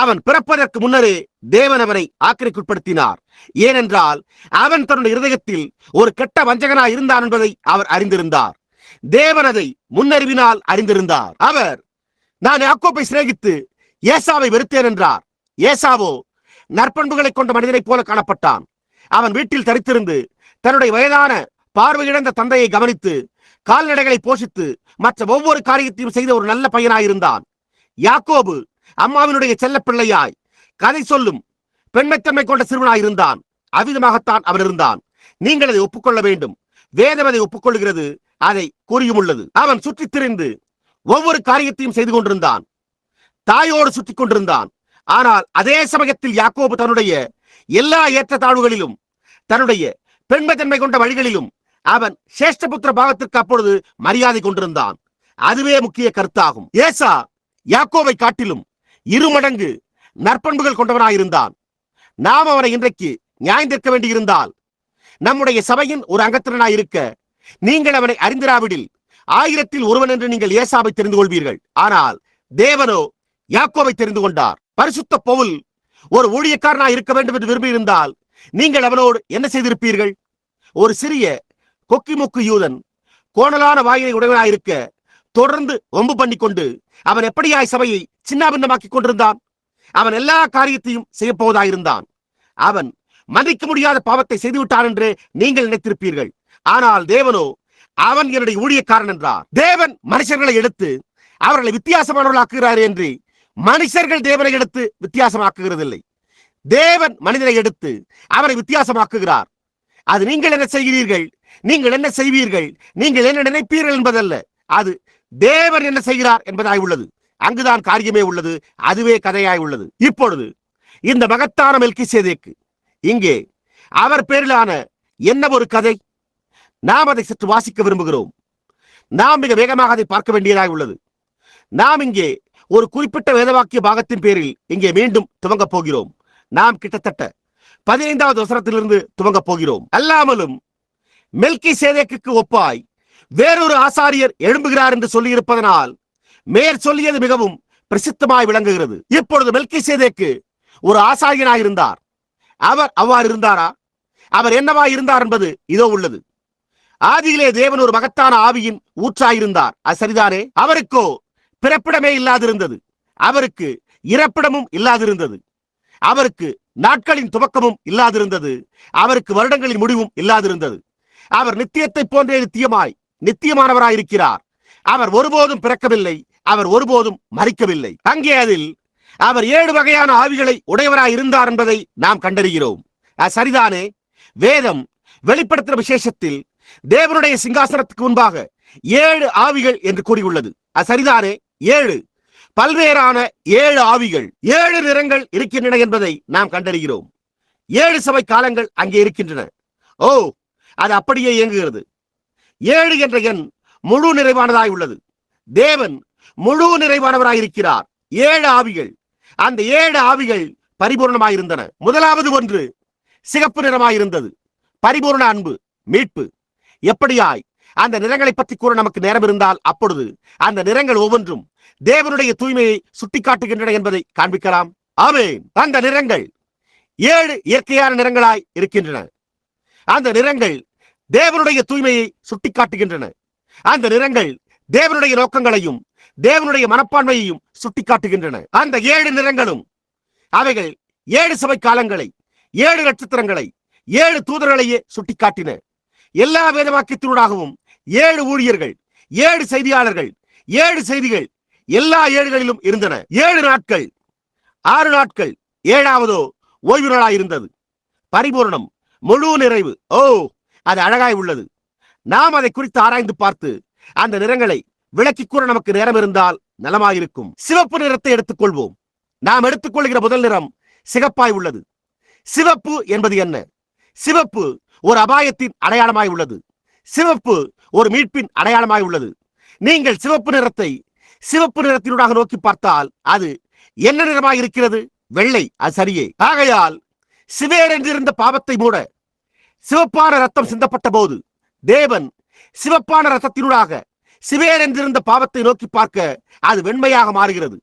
அவன் பிறப்பதற்கு முன்னரே தேவன் அவனை ஆக்கினைக்குட்படுத்தினார். ஏனென்றால் அவன் தன்னுடைய இருதயத்தில் ஒரு கெட்ட வஞ்சகனாய் இருந்தான் என்பதை அவர் அறிந்திருந்தார். தேவன் அதை முன்னறிவினால் அறிந்திருந்தார். அவர், நான் யாக்கோபை சிநேகித்து ஏசாவை வெறுத்தேன் என்றார். ஏசாவோ நற்பண்புகளை கொண்ட மனிதனைப் போல காணப்பட்டான். அவன் வீட்டில் தரித்திருந்து தன்னுடைய வயதான பார்வையிழந்த தந்தையை கவனித்து கால்நடைகளை போஷித்து மற்ற ஒவ்வொரு காரியத்தையும் செய்த ஒரு நல்ல பையனாயிருந்தான். யாக்கோபு அம்மாவினுடைய செல்ல பிள்ளையாய் கதை சொல்லும் பெண்மைத்தன்மை கொண்ட சிறுவனாயிருந்தான். அவ்விதமாகத்தான் அவன் இருந்தான். நீங்கள் அதை ஒப்புக்கொள்ள வேண்டும். வேதம் அதை ஒப்புக்கொள்கிறது, அதை கூறியும் உள்ளது. அவன் சுற்றித் திரிந்து ஒவ்வொரு காரியத்தையும் செய்து கொண்டிருந்தான். தாயோடு சுற்றி கொண்டிருந்தான். ஆனால் அதே சமயத்தில் யாக்கோபு தன்னுடைய எல்லா ஏற்றத்தாழ்வுகளிலும் தன்னுடைய பெண்மைத்தன்மை கொண்ட வழிகளிலும் அவன் சேஷ்டபுத்திர பாகத்திற்கு அப்பொழுது மரியாதை கொண்டிருந்தான். அதுவே முக்கிய கருத்தாகும். ஏசா யாக்கோவை காட்டிலும் 2 மடங்கு நற்பண்புகள் கொண்டவனாயிருந்தான். நாம் அவனை இன்றைக்கு நியாயந்திருக்க வேண்டியிருந்தால், நம்முடைய சபையின் ஒரு அங்கத்தினராய் இருக்க நீங்கள் அவனை அறிந்திராவிடில் 1000-ல் ஒருவன் என்று நீங்கள் ஏசாவை தெரிந்து கொள்வீர்கள். ஆனால் தேவனோ யாக்கோவை தெரிந்து கொண்டார். பரிசுத்த பவுல் ஒரு ஊழியக்காரனாய் இருக்க வேண்டும் என்று விரும்பியிருந்தால் நீங்கள் அவனோடு என்ன செய்திருப்பீர்கள்? ஒரு சிறிய கொக்கிமுக்கு யூதன் கோணலான வாயிலை உடையவனாயிருக்க தொடர்ந்து வம்பு பண்ணி கொண்டு அவன் எப்படியாய் சபையை சின்னாபின்னமாக்கி கொண்டிருந்தான்? அவன் எல்லா காரியத்தையும் செய்யப்போவதாயிருந்தான். அவன் மன்னிக்க முடியாத பாவத்தை செய்துவிட்டான் என்று நீங்கள் நினைத்திருப்பீர்கள். ஆனால் தேவனோ அவன் என்னுடைய ஊழியக்காரன் என்றார். தேவன் மனுஷர்களை எடுத்து அவர்களை வித்தியாசமானவர்களாக்குகிறார் என்று மனுஷர்கள் தேவனை எடுத்து வித்தியாசமாக்குகிறதில்லை. தேவன் மனிதனை எடுத்து அவரை வித்தியாசமாக்குகிறார். அது நீங்கள் என்ன செய்கிறீர்கள், நீங்கள் என்ன செய்வீர்கள், நீங்கள் என்ன நினைப்பீர்கள் என்பதல்ல. அது தேவன் என்ன செய்கிறார் என்பதாய் உள்ளது. அங்குதான் காரியமே உள்ளது. அதுவே கதையாய் உள்ளது. இப்பொழுது இந்த மகத்தான மெல்கிசேதேக்கு இங்கே அவர் பேரிலான என்ன ஒரு கதை? நாம் அதை சற்று வாசிக்க விரும்புகிறோம். நாம் மிக வேகமாக அதை பார்க்க வேண்டியதாய் உள்ளது. நாம் இங்கே ஒரு குறிப்பிட்ட வேதவாக்கிய பாகத்தின் பேரில் இங்கே மீண்டும் துவங்கப் போகிறோம். நாம் கிட்டத்தட்ட 15வது வசனத்திலிருந்து துவங்கப் போகிறோம். அல்லாமலும் மெல்கிசேதேக்குக்கு ஒப்பாய் வேறொரு ஆசாரியர் எழும்புகிறார் என்று சொல்லியிருப்பதனால் மேற் சொல்லியது மிகவும் பிரசித்தமாய் விளங்குகிறது. இப்பொழுது மெல்கிசேதேக்கு ஒரு ஆசாரியனாயிருந்தார். அவர் அவ்வாறு இருந்தாரா? அவர் என்னவாய் இருந்தார் என்பது இதோ உள்ளது. ஆதியிலே தேவன் ஒரு மகத்தான ஆவியின் ஊற்றாயிருந்தார். அது சரிதானே? அவருக்கோ பிறப்பிடமே இல்லாதிருந்தது. அவருக்கு இறப்பிடமும் இல்லாதிருந்தது. அவருக்கு நாட்களின் துவக்கமும் இல்லாதிருந்தது. அவருக்கு வருடங்களின் முடிவும் இல்லாதிருந்தது. அவர் நித்தியத்தை போன்றே நித்தியமானவராயிருக்கிறார். அவர் ஒருபோதும் பிறக்கவில்லை. அவர் ஒருபோதும் மரிக்கவில்லை. அங்கே அதில் அவர் 7 வகையான ஆவிகளை உடையவராய் இருந்தார் என்பதை நாம் கண்டறிகிறோம். அது சரிதானே? வேதம் வெளிப்படுத்துகிற விசேஷத்தில் தேவனுடைய சிங்காசனத்துக்கு முன்பாக 7 ஆவிகள் என்று கூறியுள்ளது. அது சரிதானே? 7 பல்வேறான 7 ஆவிகள், 7 நிறங்கள் இருக்கின்றன என்பதை நாம் கண்டறிகிறோம். 7 சபை காலங்கள் அங்கே இருக்கின்றன. ஓ, அது அப்படியே இயங்குகிறது. 7 என்ற எண் முழு நிறைவானதாய் உள்ளது. தேவன் முழு நிறைவானவராயிருக்கிறார். 7 ஆவிகள், அந்த 7 ஆவிகள் பரிபூர்ணமாயிருந்தன. முதலாவது ஒன்று சிகப்பு நிறமாயிருந்தது. பரிபூர்ண அன்பு, மீட்பு. எப்படியாய் அந்த நிறங்களை பற்றி கூற நமக்கு நேரம் இருந்தால் அப்பொழுது அந்த நிறங்கள் ஒவ்வொன்றும் தேவனுடைய தூய்மையை சுட்டிக்காட்டுகின்றன என்பதை காண்பிக்கலாம். ஆமென். அந்த நிறங்கள் 7 இயற்கையான நிறங்களாய் இருக்கின்றன. அந்த நிறங்கள் தேவனுடைய தூய்மையை சுட்டிக்காட்டுகின்றன. அந்த நிறங்கள் தேவனுடைய நோக்கங்களையும் தேவனுடைய மனப்பான்மையையும் சுட்டிக்காட்டுகின்றன. அந்த 7 நிறங்களும் அவைகள் 7 சபை காலங்களை, 7 நட்சத்திரங்களை, 7 தூதர்களையே சுட்டிக்காட்டின. எல்லா வேதவாக்கியத்தினூடாகவும் 7 ஊழியர்கள், 7 செய்தியாளர்கள், 7 செய்திகள் எல்லா 7களிலும் இருந்தன. 7 நாட்கள், 6 நாட்கள், 7ஆவதோ ஓய்வு நாளாய் இருந்தது. பரிபூர்ணம், முழு நிறைவு. ஓ, அது அழகாய் உள்ளது. நாம் அதை குறித்து ஆராய்ந்து பார்த்து அந்த நிறங்களை விளக்கி கூற நமக்கு நேரம் இருந்தால் நலமாயிருக்கும். சிவப்பு நிறத்தை எடுத்துக்கொள்வோம். நாம் எடுத்துக்கொள்கிற முதல் நிறம் சிகப்பாய் உள்ளது. சிவப்பு என்பது என்ன? சிவப்பு ஒரு அபாயத்தின் அடையாளமாய் உள்ளது. சிவப்பு ஒரு மீட்பின் அடையாளமாய் உள்ளது. நீங்கள் சிவப்பு நிறத்தை சிவப்பு நிறத்தினூடாக நோக்கி பார்த்தால் அது என்ன நிறமாய் இருக்கிறது? வெள்ளை. அது சரியே. ஆகையால் சிவேர் என்றிருந்த பாவத்தை மூட சிவப்பான ரத்தம் சிந்தப்பட்ட போது தேவன் சிவப்பான ரத்தத்தினூடாக சிவேர் என்றிருந்த பாவத்தை நோக்கி பார்க்க அது வெண்மையாக மாறுகிறது.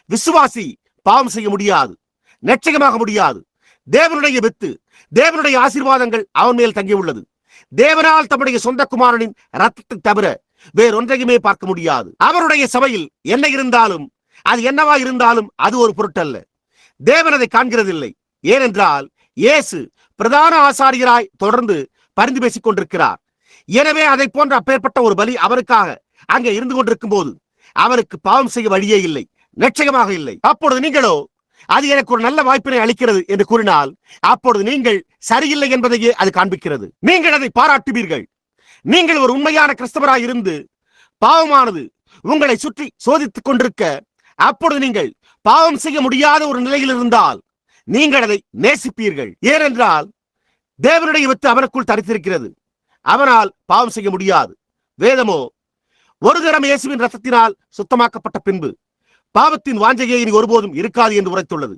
விசுவாசி பாவம் செய்ய முடியாது, நிச்சயமாக முடியாது. தேவனுடைய வித்து, தேவனுடைய ஆசீர்வாதங்கள் அவன் மேல் தங்கியுள்ளது. தேவனால் தம்முடைய சொந்த குமாரனின் ரத்தத்தை தவிர வேறொன்றையுமே பார்க்க முடியாது. அவருடைய சபையில் என்ன இருந்தாலும், அது என்னவா இருந்தாலும் அது ஒரு பொருட்டல்ல. தேவன் அதை காண்கிறதில்லை. ஏனென்றால் இயேசு பிரதான ஆசாரியராய் தொடர்ந்து பரிந்து பேசிக் கொண்டிருக்கிறார். எனவே அதை போன்ற அப்பேற்பட்ட ஒரு பலி அவருக்காக அங்கே இருந்து கொண்டிருக்கும் போது அவருக்கு பாவம் செய்ய வழியே இல்லை, நிச்சயமாக இல்லை. அப்பொழுது நீங்களோ அது எனக்கு ஒரு நல்ல வாய்ப்பினை அளிக்கிறது என்று கூறினால் அப்பொழுது நீங்கள் சரியில்லை என்பதையே அது காண்பிக்கிறது. நீங்கள் அதை பாராட்டுவீர்கள். நீங்கள் ஒரு உண்மையான கிறிஸ்தவராய் இருந்து பாவமானது உங்களை சுற்றி சோதித்துக் கொண்டிருக்க அப்பொழுது நீங்கள் பாவம் செய்ய முடியாத ஒரு நிலையில் இருந்தால் நீங்கள் அதை நேசிப்பீர்கள். ஏனென்றால் தேவனுடைய வித்து அவனுக்குள் தரித்திருக்கிறது. அவனால் பாவம் செய்ய முடியாது. வேதமோ ஒரு தரம் இயேசுவின் ரத்தத்தினால் சுத்தமாக்கப்பட்ட பின்பு பாவத்தின் வாஞ்சையை இனி ஒருபோதும் இருக்காது என்று உரைத்துள்ளது.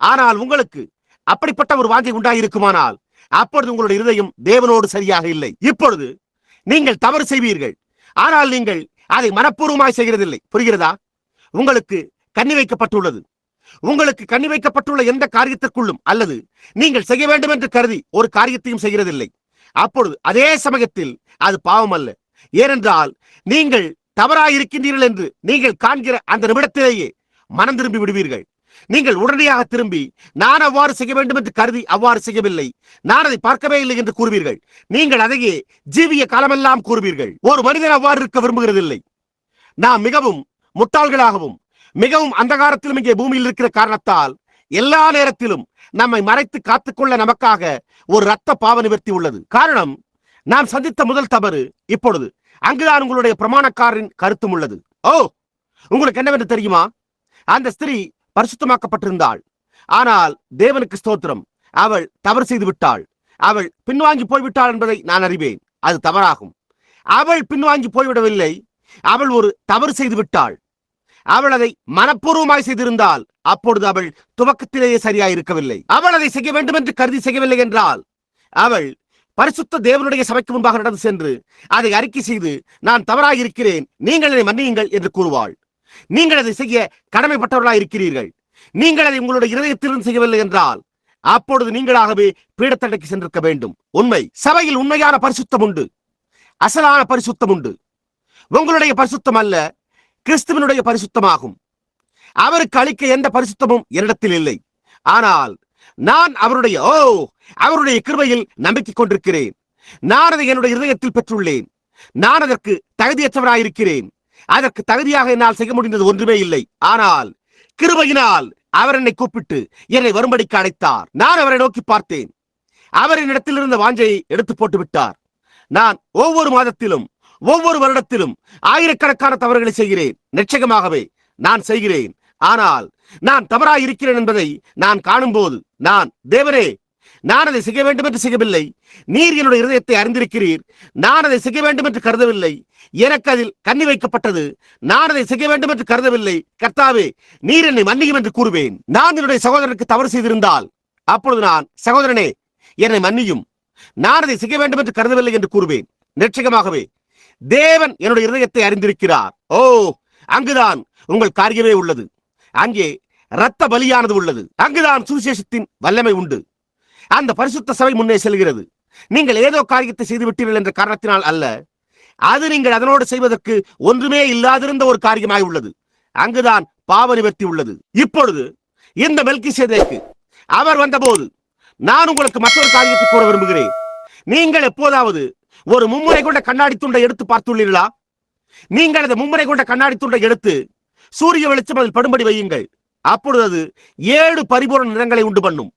ஆனால் உங்களுக்கு அப்படிப்பட்ட ஒரு வாஞ்சை உண்டாயிருக்குமானால் அப்பொழுது உங்களுடைய இருதயம் தேவனோடு சரியாக இல்லை. இப்பொழுது நீங்கள் தவறு செய்வீர்கள், ஆனால் நீங்கள் அதை மனப்பூர்வமாய் செய்கிறதில்லை. புரிகிறதா? உங்களுக்கு கண்ணி வைக்கப்பட்டுள்ளது. உங்களுக்கு கண்ணி வைக்கப்பட்டுள்ள எந்த காரியத்திற்குள்ளும் அல்லது நீங்கள் செய்ய வேண்டும் என்று கருதி ஒரு காரியத்தையும் செய்கிறதில்லை. அப்பொழுது அதே சமயத்தில் அது பாவம் அல்ல. ஏனென்றால் நீங்கள் தவறாயிருக்கின்றீர்கள் என்று நீங்கள் காண்கிற அந்த நிமிடத்திலேயே மனம் திரும்பி விடுவீர்கள். நீங்கள் உடனடியாக திரும்பி நான் அவ்வாறு செய்ய வேண்டும் என்று கருதி அவ்வாறு செய்யவில்லை, நான் அதை பார்க்கவே இல்லை என்று கூறுவீர்கள். நீங்கள் அதையே ஜீவிய காலமெல்லாம் கூறுவீர்கள். ஒரு மனிதன் அவ்வாறு இருக்க விரும்புகிறதில்லை. நாம் மிகவும் முட்டாள்களாகவும் மிகவும் அந்தகாரத்திலும் இங்கே பூமியில் இருக்கிற காரணத்தால் எல்லா நேரத்திலும் நம்மை மறைத்து காத்துக்கொள்ள நமக்காக ஒரு இரத்த பாவ நிவர்த்தி உள்ளது. காரணம், நாம் சந்தித்த முதல் தவறு இப்பொழுது அங்குதான் உங்களுடைய பிரமாணக்காரரின் கருத்தும் உள்ளது. ஓ, உங்களுக்கு என்னவென்று தெரியுமா? அந்த ஸ்திரீ பரிசுத்தமாக்கப்பட்டிருந்தாள். ஆனால் தேவனுக்கு ஸ்தோத்திரம், அவள் தவறு செய்து விட்டாள். அவள் பின்வாங்கி போய்விட்டாள் என்பதை நான் அறிவேன். அது தவறாகும். அவள் பின்வாங்கி போய்விடவில்லை. அவள் ஒரு தவறு செய்து விட்டாள். அவள் அதை மனப்பூர்வமாய் செய்திருந்தால் அப்பொழுது அவள் துவக்கத்திலேயே சரியாயிருக்கவில்லை. அவள் அதை செய்ய வேண்டும் என்று கருதி செய்யவில்லை என்றால் அவள் பரிசுத்த தேவனுடைய சபைக்கு முன்பாக நடந்து சென்று அதை அறிக்கை செய்து, நான் தவறாக இருக்கிறேன், நீங்கள் அதை மன்னியுங்கள் என்று கூறுவாள். நீங்கள் அதை செய்ய கடமைப்பட்டவர்களாக இருக்கிறீர்கள். நீங்கள் அதை உங்களுடைய இருதயத்திலிருந்து செய்யவில்லை என்றால் அப்பொழுது நீங்களாகவே பீடத்தண்டைக்கு சென்றிருக்க வேண்டும். உண்மை, சபையில் உண்மையான பரிசுத்தம் உண்டு, அசலான பரிசுத்தம் உண்டு. உங்களுடைய பரிசுத்தம் அல்ல, கிறிஸ்துவனுடைய பரிசுத்தமாகும். அவருக்கு அளிக்க எந்த பரிசுத்தமும் என்னிடத்தில் இல்லை. ஆனால் நான் அவருடைய கிருபையில் நம்பிக்கை கொண்டிருக்கிறேன். நான் அதை என்னுடைய இதயத்தில் பெற்றுள்ளேன். நான் அதற்கு தகுதியற்றவராயிருக்கிறேன். அதற்கு தகுதியாக என்னால் செய்ய முடிந்தது ஒன்றுமே இல்லை. ஆனால் கிருபையினால் அவர் என்னை கூப்பிட்டு என்னை வரும்படிக்கு அழைத்தார். நான் அவரை நோக்கி பார்த்தேன். அவர் என்னிடத்தில் இருந்த வாஞ்சையை எடுத்து போட்டு விட்டார். நான் ஒவ்வொரு மாதத்திலும் ஒவ்வொரு வருடத்திலும் ஆயிரக்கணக்கான தவறுகளை செய்கிறேன். நிச்சயமாகவே நான் செய்கிறேன். ஆனால் நான் தவறாக இருக்கிறேன் என்பதை நான் காணும் போது தேவனே, நான் அதை செய்ய வேண்டும் என்று செய்யவில்லை. நீர் என்னுடைய இருதயத்தை அறிந்திருக்கிறீர். நான் அதை செய்ய வேண்டும் என்று கருதவில்லை. எனக்கு அதில் கண்ணி வைக்கப்பட்டது. நான் அதை செய்ய வேண்டும் என்று கருதவில்லை. கர்த்தாவே, நீர் என்னை மன்னியும் என்று கூறுவேன். நான் என்னுடைய சகோதரனுக்கு தவறு செய்திருந்தால் அப்பொழுது நான், சகோதரனே, என்னை மன்னியும், நான் அதை செய்ய வேண்டும் என்று கருதவில்லை என்று கூறுவேன். நிச்சயமாகவே தேவன் என்னுடைய இருதயத்தை அறிந்திருக்கிறார். அங்குதான் உங்கள் காரியமே உள்ளது. அங்கே இரத்த பலியானது உள்ளது. அங்குதான் சுவிசேஷத்தின் வல்லமை உண்டு. அந்த பரிசுத்த சபை முன்னே செல்கிறது. நீங்கள் ஏதோ காரியத்தை செய்து விட்டீர்கள் என்ற காரணத்தினால் அல்ல, அது நீங்கள் அதனோடு செய்வதற்கு ஒன்றுமே இல்லாதிருந்த ஒரு காரியமாய் உள்ளது. அங்குதான் பாவ நிவர்த்தி உள்ளது. இப்பொழுது இந்த மெல்கிசேதேக்கு அவர் வந்தபோது நான் உங்களுக்கு மற்றொரு காரியத்தை கூற விரும்புகிறேன். நீங்கள் எப்போதாவது ஒரு மும்முறை கொண்ட கண்ணாடி துண்டை எடுத்து பார்த்துள்ளீர்களா? நீங்கள் அந்த மும்முறை கொண்ட கண்ணாடி துண்டை எடுத்து சூரிய வெளிச்சம் அதில் படும்படி வையுங்கள். அப்பொழுது அது 7 பரிபூரண நிறங்களை உண்டு பண்ணும்.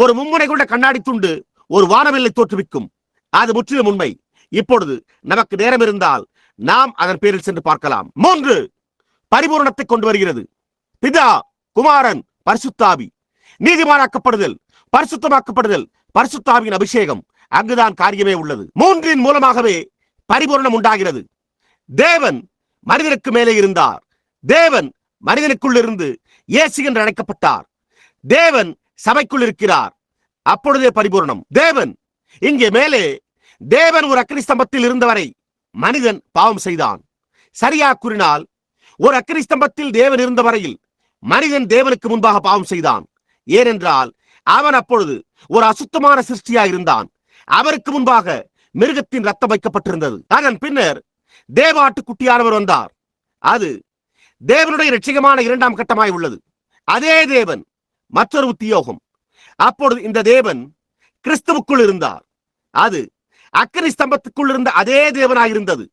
ஒரு மும்முறை கொண்ட கண்ணாடி துண்டு ஒரு வானவில்லை தோற்றுவிக்கும். அது முற்றிலும் உண்மை. இப்பொழுது நமக்கு நேரம் இருந்தால் நாம் அதன் பேரில் சென்று பார்க்கலாம். 3 பரிபூரணத்தை கொண்டு வருகிறது. பிதா, குமாரன், பரிசுத்தாவி. நீதிமானாக்கப்படுதல், பரிசுத்தமாக்கப்படுதல், பரிசுத்தாவியின் அபிஷேகம். அங்குதான் காரியமே உள்ளது. 3 மூலமாகவே பரிபூரணம் உண்டாகிறது. தேவன் மனிதனுக்கு மேலே இருந்தார். தேவன் மனிதனுக்குள் இருந்து இயேசு என்று அழைக்கப்பட்டார். தேவன் சபைக்குள் இருக்கிறார். அப்பொழுதே பரிபூரணம். தேவன் இங்கே மேலே, தேவன் ஒரு அக்கினி ஸ்தம்பத்தில் இருந்தவரை மனிதன் பாவம் செய்தான். சரியாக கூறினால், ஒரு அக்கினி ஸ்தம்பத்தில் தேவன் இருந்த வரையில் மனிதன் தேவனுக்கு முன்பாக பாவம் செய்தான். ஏனென்றால் அவன் அப்பொழுது ஒரு அசுத்தமான சிருஷ்டியாக இருந்தான். அவருக்கு முன்பாக மிருகத்தின் ரத்தம் வைக்கப்பட்டிருந்தது. அதன் பின்னர் தேவ ஆட்டுக்குட்டியானவர் வந்தார். அது தேவனுடைய இரட்சகமான 2ஆம் கட்டமாய் உள்ளது. அதே தேவன் மற்றொரு உத்தியோகம். அப்பொழுது இந்த தேவன் கிறிஸ்துவுக்குள் இருந்தார். அது அக்கினி ஸ்தம்பத்துக்குள் இருந்த அதே தேவனாயிருந்தது.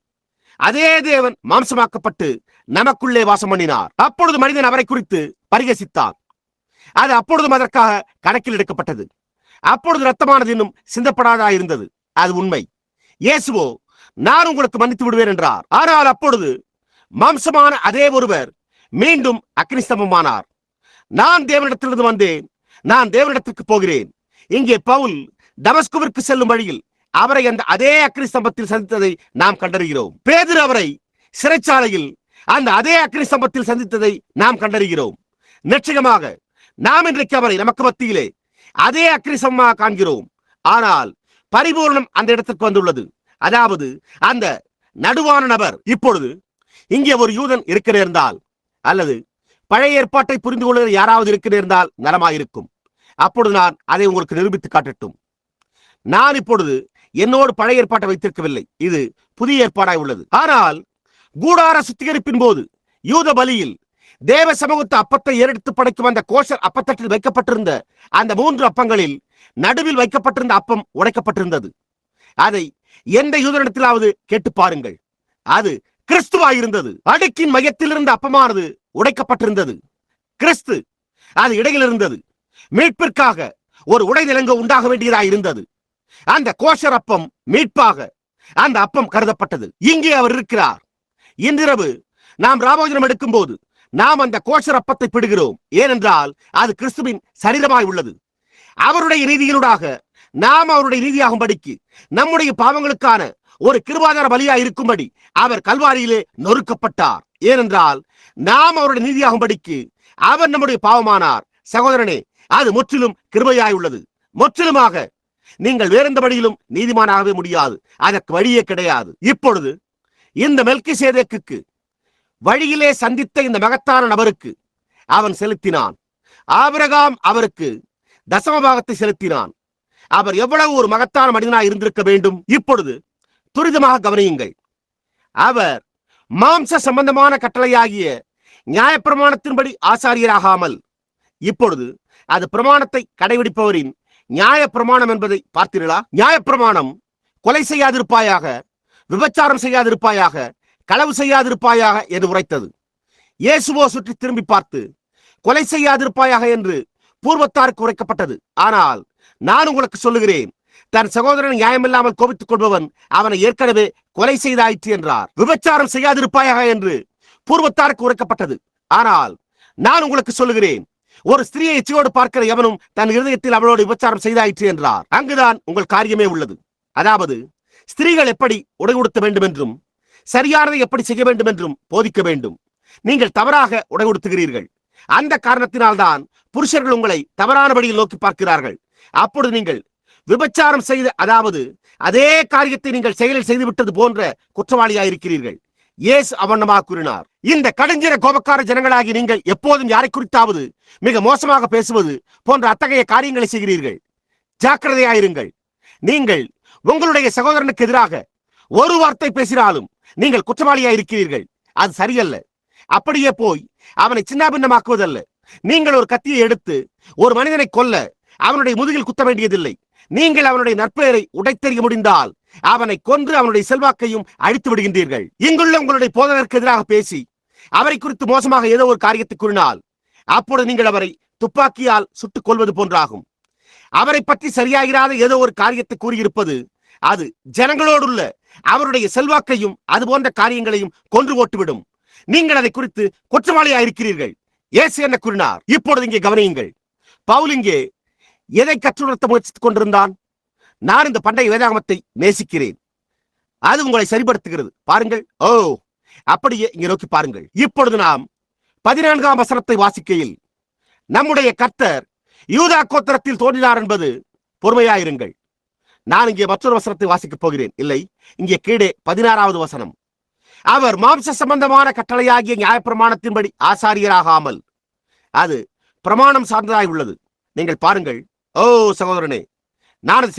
அதே தேவன் மாம்சமாக்கப்பட்டு நமக்குள்ளே வாசம் பண்ணினார். அப்பொழுது மனிதன் அவரை குறித்து பரிகசித்தான். அது அப்பொழுதும் அதற்காக கணக்கில் எடுக்கப்பட்டது. அப்பொழுது ரத்தமானது இன்னும் சிந்தப்படாதா இருந்தது. அது உண்மை. இயேசுவோ, நான் உங்களுக்கு மன்னித்து விடுவேன் என்றார். ஆனால் அப்பொழுது மாம்சமான அதே ஒருவர் மீண்டும் அக்கினி ஸ்தம்பமானார். நான் தேவனிடத்திலிருந்து வந்தேன், நான் தேவனிடத்திற்கு போகிறேன். இங்கே பவுல் தமஸ்குவிற்கு செல்லும் வழியில் அவரை அந்த அதே அக்கினி ஸ்தம்பத்தில் சந்தித்ததை நாம் கண்டறிகிறோம். பேதுரு அவரை சிறைச்சாலையில் அந்த அதே அக்கினி ஸ்தம்பத்தில் சந்தித்ததை நாம் கண்டறிகிறோம். நிச்சயமாக நாம் இன்றைக்கு அவரை நமக்கு மத்தியிலே அதே அக்கினி ஸ்தம்பமாக காண்கிறோம். ஆனால் பரிபூர்ணம் அந்த இடத்திற்கு வந்துள்ளது. அதாவது அந்த நடுவான நபர். இப்பொழுது இங்கே ஒரு யூதன் இருக்க நேர்ந்தால், அல்லது பழைய ஏற்பாட்டை புரிந்து கொள்கிற யாராவது இருக்க நேர்ந்தால் நலமாயிருக்கும். அப்பொழுது நான் அதை உங்களுக்கு நிரூபித்து காட்டட்டும். நான் இப்பொழுது என்னோடு பழைய ஏற்பாட்டை வைத்திருக்கவில்லை. இது புதிய ஏற்பாடாய் உள்ளது. ஆனால் கூடார சுத்திகரிப்பின் போது யூத பலியில் தேவ சமூகத்து அப்பத்தை ஏறெடுத்து படைக்கும் அந்த கோஷர் அப்பத்தட்டில் வைக்கப்பட்டிருந்த அந்த 3 அப்பங்களில் நடுவில் வைக்கப்பட்டிருந்த அப்பம் உடைக்கப்பட்டிருந்தது. அதை எந்த யூதனிடத்திலாவது கேட்டு பாருங்கள். அது கிறிஸ்துவாயிருந்தது. அடுக்கின் மையத்தில் இருந்த அப்பமானது உடைக்கப்பட்டிருந்தது. கிறிஸ்து அது இடையில் இருந்தது. மீட்பிற்காக ஒரு உடைநிலங்க உண்டாக வேண்டியதாக இருந்தது. அந்த கோஷர் அப்பம் மீட்பாக அந்த அப்பம் கருதப்பட்டது. இங்கே அவர் இருக்கிறார். இன்றிரவு நாம் ராபோஜனம் எடுக்கும் போது நாம் அந்த கோஷர் அப்பத்தை பிடுகிறோம். ஏனென்றால் அது கிறிஸ்துவின் சரீரமாய் உள்ளது. அவருடைய நீதியினூடாக நாம் அவருடைய நீதியாகும்படிக்கு, நம்முடைய பாவங்களுக்கான ஒரு கிருபாதார பலியாய் இருக்கும்படி அவர் கல்வாரியிலே நொறுக்கப்பட்டார். ஏனென்றால் நாம் அவருடைய நீதியாகும்படிக்கு அவர் நம்முடைய பாவமானார். சகோதரனே, அது முற்றிலும் கிருபையாய் உள்ளது. முற்றிலுமாக நீங்கள் வேறெந்த வழியிலும் நீதிமானாகவே முடியாது. அதற்கு வழியே கிடையாது. இப்பொழுது இந்த மெல்கிசேதேக்குக்கு வழியிலே சந்தித்த இந்த மகத்தான நபருக்கு அவன் செலுத்தினான். ஆபிரகாம் அவருக்கு தசமபாகத்தை செலுத்தினான். அவர் எவ்வளவு ஒரு மகத்தான மனிதனாய் இருந்திருக்க வேண்டும். இப்பொழுது துரிதமாக கவனியுங்கள். அவர் மாம்ச சம்பந்தமான கட்டளையாகிய நியாயப்பிரமாணத்தின்படி ஆசாரியராகாமல் இப்பொழுது அது பிரமாணத்தை கடைபிடிப்பவரின் நியாய பிரமாணம் என்பதை பார்த்தீர்களா? நியாயப்பிரமாணம் கொலை செய்யாதிருப்பாயாக, விபச்சாரம் செய்யாதிருப்பாயாக, களவு செய்யாதிருப்பாயாக என்று உரைத்தது. இயேசுவோ சுற்றி திரும்பி பார்த்து கொலை செய்யாதிருப்பாயாக என்று பூர்வத்தாருக்கு உரைக்கப்பட்டது. ஆனால் நான் உங்களுக்கு சொல்லுகிறேன், தன் சகோதரன் நியாயமில்லாமல் கோபித்துக் கொள்பவன் அவனை ஏற்கனவே கொலை செய்தாயிற்று என்றார். விபச்சாரம் செய்யாதிருப்பாயாக என்று பூர்வத்தாருக்கு உரைக்கப்பட்டது. ஆனால் நான் உங்களுக்கு சொல்லுகிறேன், ஒரு ஸ்திரியை இச்சையோடு பார்க்கிற எவனும் தன் இருதயத்தில் அவளோடு விபச்சாரம் செய்தாயிற்று என்றார். அங்குதான் உங்கள் காரியமே உள்ளது. அதாவது ஸ்திரீகள் எப்படி உடை உடுத்த வேண்டும் என்றும் சரியானதை எப்படி செய்ய வேண்டும் என்றும் போதிக்க வேண்டும். நீங்கள் தவறாக உடை உடுத்துகிறீர்கள். அந்த காரணத்தினால்தான் புருஷர்கள் உங்களை தவறான வழியில் நோக்கி பார்க்கிறார்கள். அப்பொழுது நீங்கள் விபச்சாரம் செய்த, அதாவது அதே காரியத்தை நீங்கள் செயலில் செய்துவிட்டது போன்ற குற்றவாளியாயிருக்கிறீர்கள். இயேசு அவண்ணமாக கூறினார். இந்த கடுஞ்சிற கோபக்கார ஜனங்களாகி நீங்கள் எப்போதும் யாரை குறித்தாவது மிக மோசமாக பேசுவது போன்ற அத்தகைய காரியங்களை செய்கிறீர்கள். ஜாக்கிரதையாயிருங்கள். நீங்கள் உங்களுடைய சகோதரனுக்கு எதிராக ஒரு வார்த்தை பேசினாலும் நீங்கள் குற்றவாளியாயிருக்கிறீர்கள். அது சரியல்ல. அப்படியே போய் அவனை சின்னாபின்னமாக்குவதல்ல. நீங்கள் ஒரு கத்தியை எடுத்து ஒரு மனிதனை கொல்ல அவனுடைய முதுகில் குத்த வேண்டியதில்லை. நீங்கள் அவனுடைய நற்பெயரை உடைத்தெறிய முடிந்தால் அவனை கொன்று அவனுடைய செல்வாக்கையும் அழித்து விடுகின்றீர்கள். இங்குள்ள உங்களுடைய போதகருக்கு எதிராக பேசி அவரை குறித்து மோசமாக ஏதோ ஒரு காரியத்தை கூறினால் அப்பொழுது நீங்கள் அவரை துப்பாக்கியால் சுட்டுக் கொள்வது போன்றாகும். அவரை பற்றி சரியாகிறாத ஏதோ ஒரு காரியத்தை கூறியிருப்பது அது ஜனங்களோடுள்ள அவருடைய செல்வாக்கையும் அது போன்ற காரியங்களையும் கொன்று போட்டுவிடும். நீங்கள் அதை குறித்து குற்றவாளியாயிருக்கிறீர்கள். இயேசு என்ன கூறினார்? இப்பொழுது இங்கே கவனியுங்கள். பவுல் இங்கே எதை கற்றுணர்த்த முயற்சித்துக் கொண்டிருந்தான்? நான் இந்த பண்டைய வேதாகமத்தை நேசிக்கிறேன். அது உங்களை சரிபடுத்துகிறது. பாருங்கள். ஓ, அப்படியே இங்கே நோக்கி பாருங்கள். இப்பொழுது நாம் 14ஆம் வசனத்தை வாசிக்கையில், நம்முடைய கர்த்தர் யூதா கோத்திரத்தில் தோன்றினார் என்பது பொறுமையாயிருங்கள். நான் இங்கே மற்றொரு வசனத்தை வாசிக்கப் போகிறேன். இல்லை, இங்கே கீழே 16வது வசனம். அவர் மாம்ச சம்பந்தமான கட்டளையாகிய நியாயப்பிரமாணத்தின்படி ஆசாரியராகாமல், அது பிரமாணம் சார்ந்ததாய் உள்ளது. நீங்கள் பாருங்கள். ஓ சகோதரனே, நான் அதை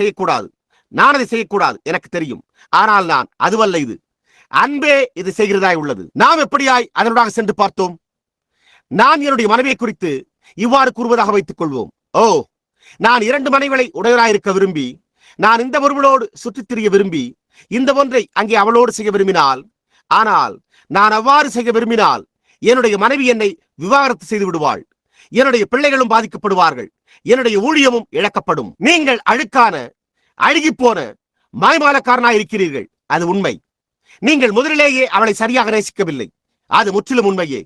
செய்யக்கூடாது, எனக்கு தெரியும். ஆனால் நான் அதுவல்ல, இது அன்பே இது செய்கிறதாய் உள்ளது. நாம் எப்படியாய் அதனூடாக சென்று பார்த்தோம். நான் என்னுடைய மனைவியை குறித்து இவ்வாறு கூறுவதாக வைத்துக் கொள்வோம். ஓ, நான் 2 மனைவிகளை உடையவராயிருக்க விரும்பி, நான் இந்த ஒருவளோடு சுற்றித் திரிய விரும்பி, இந்த ஒன்றை அங்கே அவளோடு செய்ய விரும்பினால், ஆனால் நான் அவ்வாறு செய்ய விரும்பினால் என்னுடைய மனைவி என்னை விவாகரத்து செய்து விடுவாள். என்னுடைய பிள்ளைகளும் பாதிக்கப்படுவார்கள். என்னுடைய ஊழியமும் இழக்கப்படும். நீங்கள் அழுக்கான, அழுகிப்போன மாய்மாலக்காரனாயிருக்கிறீர்கள். அது உண்மை. நீங்கள் முதலிலேயே அவளை சரியாக நேசிக்கவில்லை. அது முற்றிலும் உண்மையே.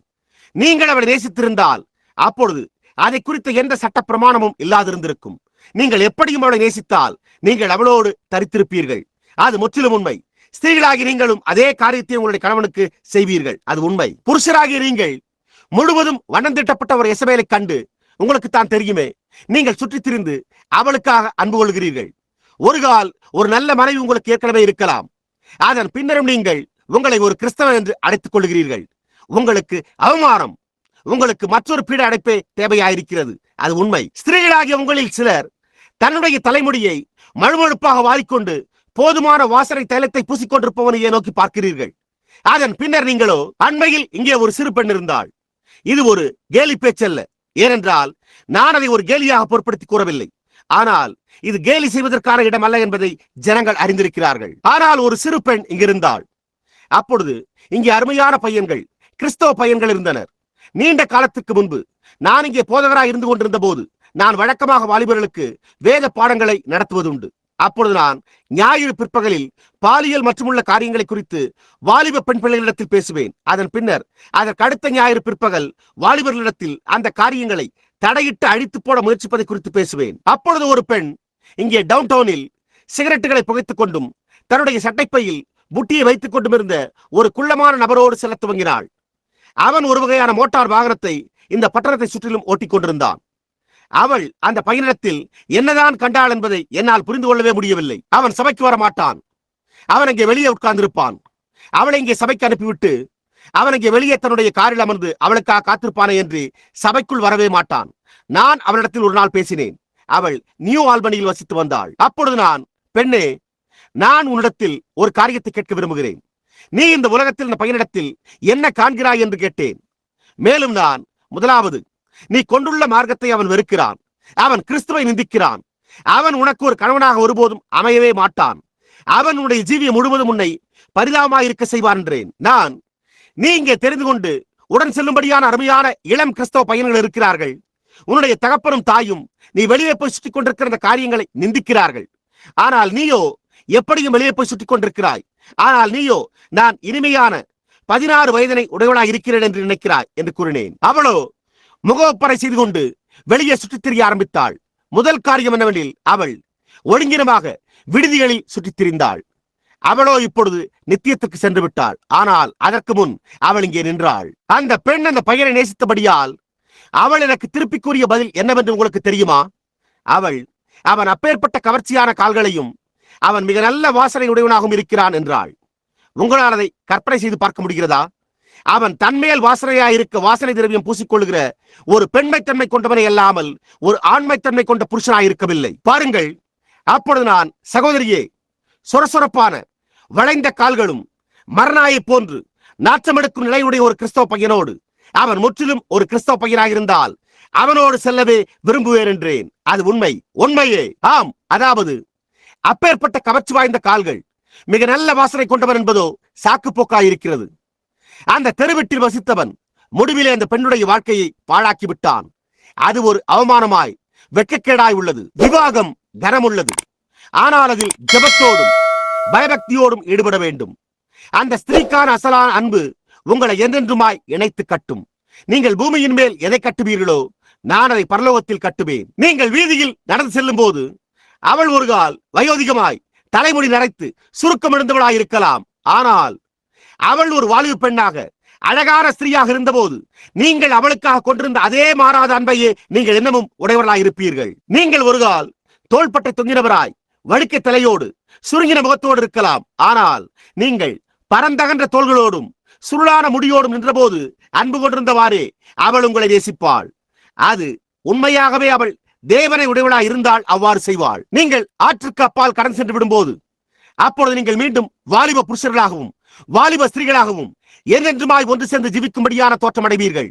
நீங்கள் அவளை நேசித்திருந்தால் அப்பொழுது அதை குறித்த எந்த சட்ட பிரமாணமும் இல்லாதிருந்திருக்கும். நீங்கள் எப்படியும் அவளை நேசித்தால் நீங்கள் அவளோடு தரித்திருப்பீர்கள். அது முற்றிலும் உண்மை. ஸ்திரீகளாகி நீங்களும் அதே காரியத்தை உங்களுடைய கணவனுக்கு செய்வீர்கள். அது உண்மை. புருஷராகி நீங்கள் முழுவதும் வண்ணம் திட்டப்பட்ட ஒரு எசபேலை கண்டு உங்களுக்கு தான் தெரியுமே, நீங்கள் சுற்றித் திரிந்து அவளுக்காக அன்பு கொள்கிறீர்கள். ஒரு கால் ஒரு நல்ல மனைவி உங்களுக்கு ஏற்கனவே இருக்கலாம். அதன் பின்னரும் நீங்கள் உங்களை ஒரு கிறிஸ்தவன் என்று அழைத்துக் கொள்கிறீர்கள். உங்களுக்கு அவமானம், உங்களுக்கு மற்றொரு பீட அடைப்பே தேவையாயிருக்கிறது. அது உண்மை. ஸ்திரீகளாகிய உங்களில் சிலர் தன்னுடைய தலைமுடியை மழுமழுப்பாக வாரிக்கொண்டு போதுமான வாசனை தைலத்தை பூசிக்கொண்டிருப்பவனையே நோக்கி பார்க்கிறீர்கள். அதன் பின்னர் நீங்களோ, அண்மையில் இங்கே ஒரு சிறு பெண் இருந்தாள். இது ஒரு கேலி பேச்சல்ல. ஏனென்றால் நான் அதை ஒரு கேலியாக பொருட்படுத்தி கூறவில்லை. ஆனால் இது கேலி செய்வதற்கான இடம் அல்ல என்பதை ஜனங்கள் அறிந்திருக்கிறார்கள். ஆனால் ஒரு சிறு பெண் இங்கிருந்தாள். அப்பொழுது இங்கே அருமையான பையன்கள், கிறிஸ்தவ பையன்கள் இருந்தனர். நீண்ட காலத்துக்கு முன்பு நான் இங்கே போதகராக இருந்து கொண்டிருந்த போது நான் வழக்கமாக வாலிபர்களுக்கு வேத பாடங்களை நடத்துவதுண்டு. அப்பொழுது நான் ஞாயிறு பிற்பகலில் பாலியல் மற்றும் உள்ள காரியங்களை குறித்து வாலிப பெண் பிள்ளைகளிடத்தில் பேசுவேன். அதன் பின்னர் அதற்கு அடுத்த ஞாயிறு பிற்பகல் வாலிபர்களிடத்தில் அந்த காரியங்களை தடையிட்டு அழித்து போட முயற்சிப்பதை குறித்து பேசுவேன். அப்பொழுது ஒரு பெண் இங்கே டவுன் டவுனில் சிகரெட்டுகளை புகைத்துக் கொண்டும் தன்னுடைய சட்டைப்பையில் புட்டியை வைத்துக் கொண்டும் இருந்த ஒரு குள்ளமான நபரோடு செல்ல துவங்கினாள். அவன் ஒரு வகையான மோட்டார் வாகனத்தை இந்த பட்டணத்தை சுற்றிலும் ஓட்டிக் கொண்டிருந்தான். அவள் அந்த பையனிடத்தில் என்னதான் கண்டாள் என்பதை என்னால் புரிந்து கொள்ளவே முடியவில்லை. அவன் சபைக்கு வர மாட்டான். அவன் அங்கே வெளியே உட்கார்ந்திருப்பான். அவளை இங்கே சபைக்கு அனுப்பிவிட்டு அவன் இங்கே வெளியே தன்னுடைய காரில் அமர்ந்து அவளுக்காக காத்திருப்பானே என்று சபைக்குள் வரவே மாட்டான். நான் அவளிடத்தில் ஒரு நாள் பேசினேன். அவள் நியூ ஆல்பனியில் வசித்து வந்தாள். அப்பொழுது நான், பெண்ணே, நான் உன்னிடத்தில் ஒரு காரியத்தை கேட்க விரும்புகிறேன். நீ இந்த உலகத்தில் இந்த பையனிடத்தில் என்ன காண்கிறாய் என்று கேட்டேன். மேலும் நான், முதலாவது, நீ கொண்டுள்ள மார்க்கத்தை அவன் வெறுக்கிறான். அவன் கிறிஸ்துவை நிந்திக்கிறான். அவன் உனக்கு ஒரு கணவனாக ஒருபோதும் அமையவே மாட்டான். அவன் உன்னுடைய ஜீவியம் முழுவதும் உன்னை பரிதாபமாயிருக்க செய்வான் என்றேன். நான், நீ இங்கே தெரிந்து கொண்டு உடன் செல்லும்படியான அருமையான இளம் கிறிஸ்தவ பையன்கள் இருக்கிறார்கள். உன்னுடைய தகப்பனும் தாயும் நீ வெளியே போய் சுற்றிக் கொண்டிருக்கிற அந்த காரியங்களை நிந்திக்கிறார்கள். ஆனால் நீயோ எப்படியும் வெளியே போய் சுற்றிக் கொண்டிருக்கிறாய். ஆனால் நீயோ நான் இனிமையான 16 வயதினை உடையவளாக இருக்கிறேன் என்று நினைக்கிறாய் என்று கூறினேன். அவளோ முகப்பறை செய்து கொண்டு வெளியே சுற்றித் திரிய ஆரம்பித்தாள். முதல் காரியம் என்னவெனில், அவள் ஒழுங்கினமாக விடுதிகளில் சுற்றித் திரிந்தாள். அவளோ இப்பொழுது நித்தியத்திற்கு சென்று விட்டாள். ஆனால் அதற்கு முன் அவள் இங்கே நின்றாள். அந்த பெண் அந்த பையனை நேசித்தபடியால் அவள் எனக்கு திருப்பி கூறிய பதில் என்னவென்று உங்களுக்கு தெரியுமா? அவன் அப்பேற்பட்ட கவர்ச்சியான கால்களையும் அவன் மிக நல்ல வாசனை உடையவனாகவும் இருக்கிறான் என்றாள். உங்களால் அதை கற்பனை செய்து பார்க்க முடிகிறதா? அவன் தன்மேல் வாசனையாயிருக்க வாசனை திரவியம் பூசிக்கொள்ளுகிற ஒரு பெண்மைத்தன்மை கொண்டவனை அல்லாமல் ஒரு ஆண்மைத்தன்மை கொண்ட புருஷனாயிருக்கவில்லை. பாருங்கள். அப்பொழுது நான், சகோதரியே, சொரசொரப்பான வளைந்த கால்களும் மரணாயை போன்று நாற்றமெடுக்கும் நிலையுடைய ஒரு கிறிஸ்தவ பையனோடு அவன் முற்றிலும் ஒரு கிறிஸ்தவ பையனாக இருந்தால் அவனோடு செல்லவே விரும்புவேன் என்றேன். அது உண்மையே. ஆம், அதாவது அப்பேற்பட்ட கவர்ச்சி வாய்ந்த கால்கள், மிக நல்ல வாசனை கொண்டவன் என்பதோ சாக்கு போக்காயிருக்கிறது. அந்த தெருவீட்டில் வசித்தவன் முடிவிலே அந்த பெண்ணுடைய வாழ்க்கையை பாழாக்கி விட்டான். அது ஒரு அவமானமாய் வெட்கக்கேடாய் உள்ளது. விவாகம் கனமுள்ளது. ஆனால் அதில் ஜெபத்தோடும் பயபக்தியோடும் ஈடுபட வேண்டும். அந்த ஸ்திரீக்கான அசலான அன்பு உங்களை என்றென்றுமாய் இணைத்து கட்டும். நீங்கள் பூமியின் மேல் எதை கட்டுவீர்களோ நான் அதை பரலோகத்தில் கட்டுவேன். நீங்கள் வீதியில் நடந்து செல்லும் போது அவள் ஒரு கால் வயோதிகமாய் தலைமுடி நரைத்து சுருக்கம் எழுந்தவளாய் இருக்கலாம். ஆனால் அவள் ஒரு வாலிப பெண்ணாக அழகான ஸ்திரீயாக இருந்தபோது நீங்கள் அவளுக்காக கொண்டிருந்த அதே மாறாத அன்பையே நீங்கள் இன்னமும் உடையவர்களாய் இருப்பீர்கள். நீங்கள் ஒரு கால் தோள்பட்டை தொங்கினவராய் வழுக்க தலையோடு சுருங்கின முகத்தோடு இருக்கலாம். ஆனால் நீங்கள் பரந்தகன்ற தோள்களோடும் சுருளான முடியோடும் நின்றபோது அன்பு கொண்டிருந்தவாறே அவள் உங்களை நேசிப்பாள். அது உண்மையாகவே அவள் தேவனை உடையவளாய் இருந்தால் அவ்வாறு செய்வாள். நீங்கள் ஆற்றுக்கு அப்பால் கடந்து சென்று விடும்போது அப்பொழுது நீங்கள் மீண்டும் வாலிப புருஷர்களாகவும் வாலிப ஸ்திரீகளாகவும் என்றென்றுமாய் ஒன்று சேர்ந்து ஜீவிக்கும்படியான தோற்றம் அடைவீர்கள்.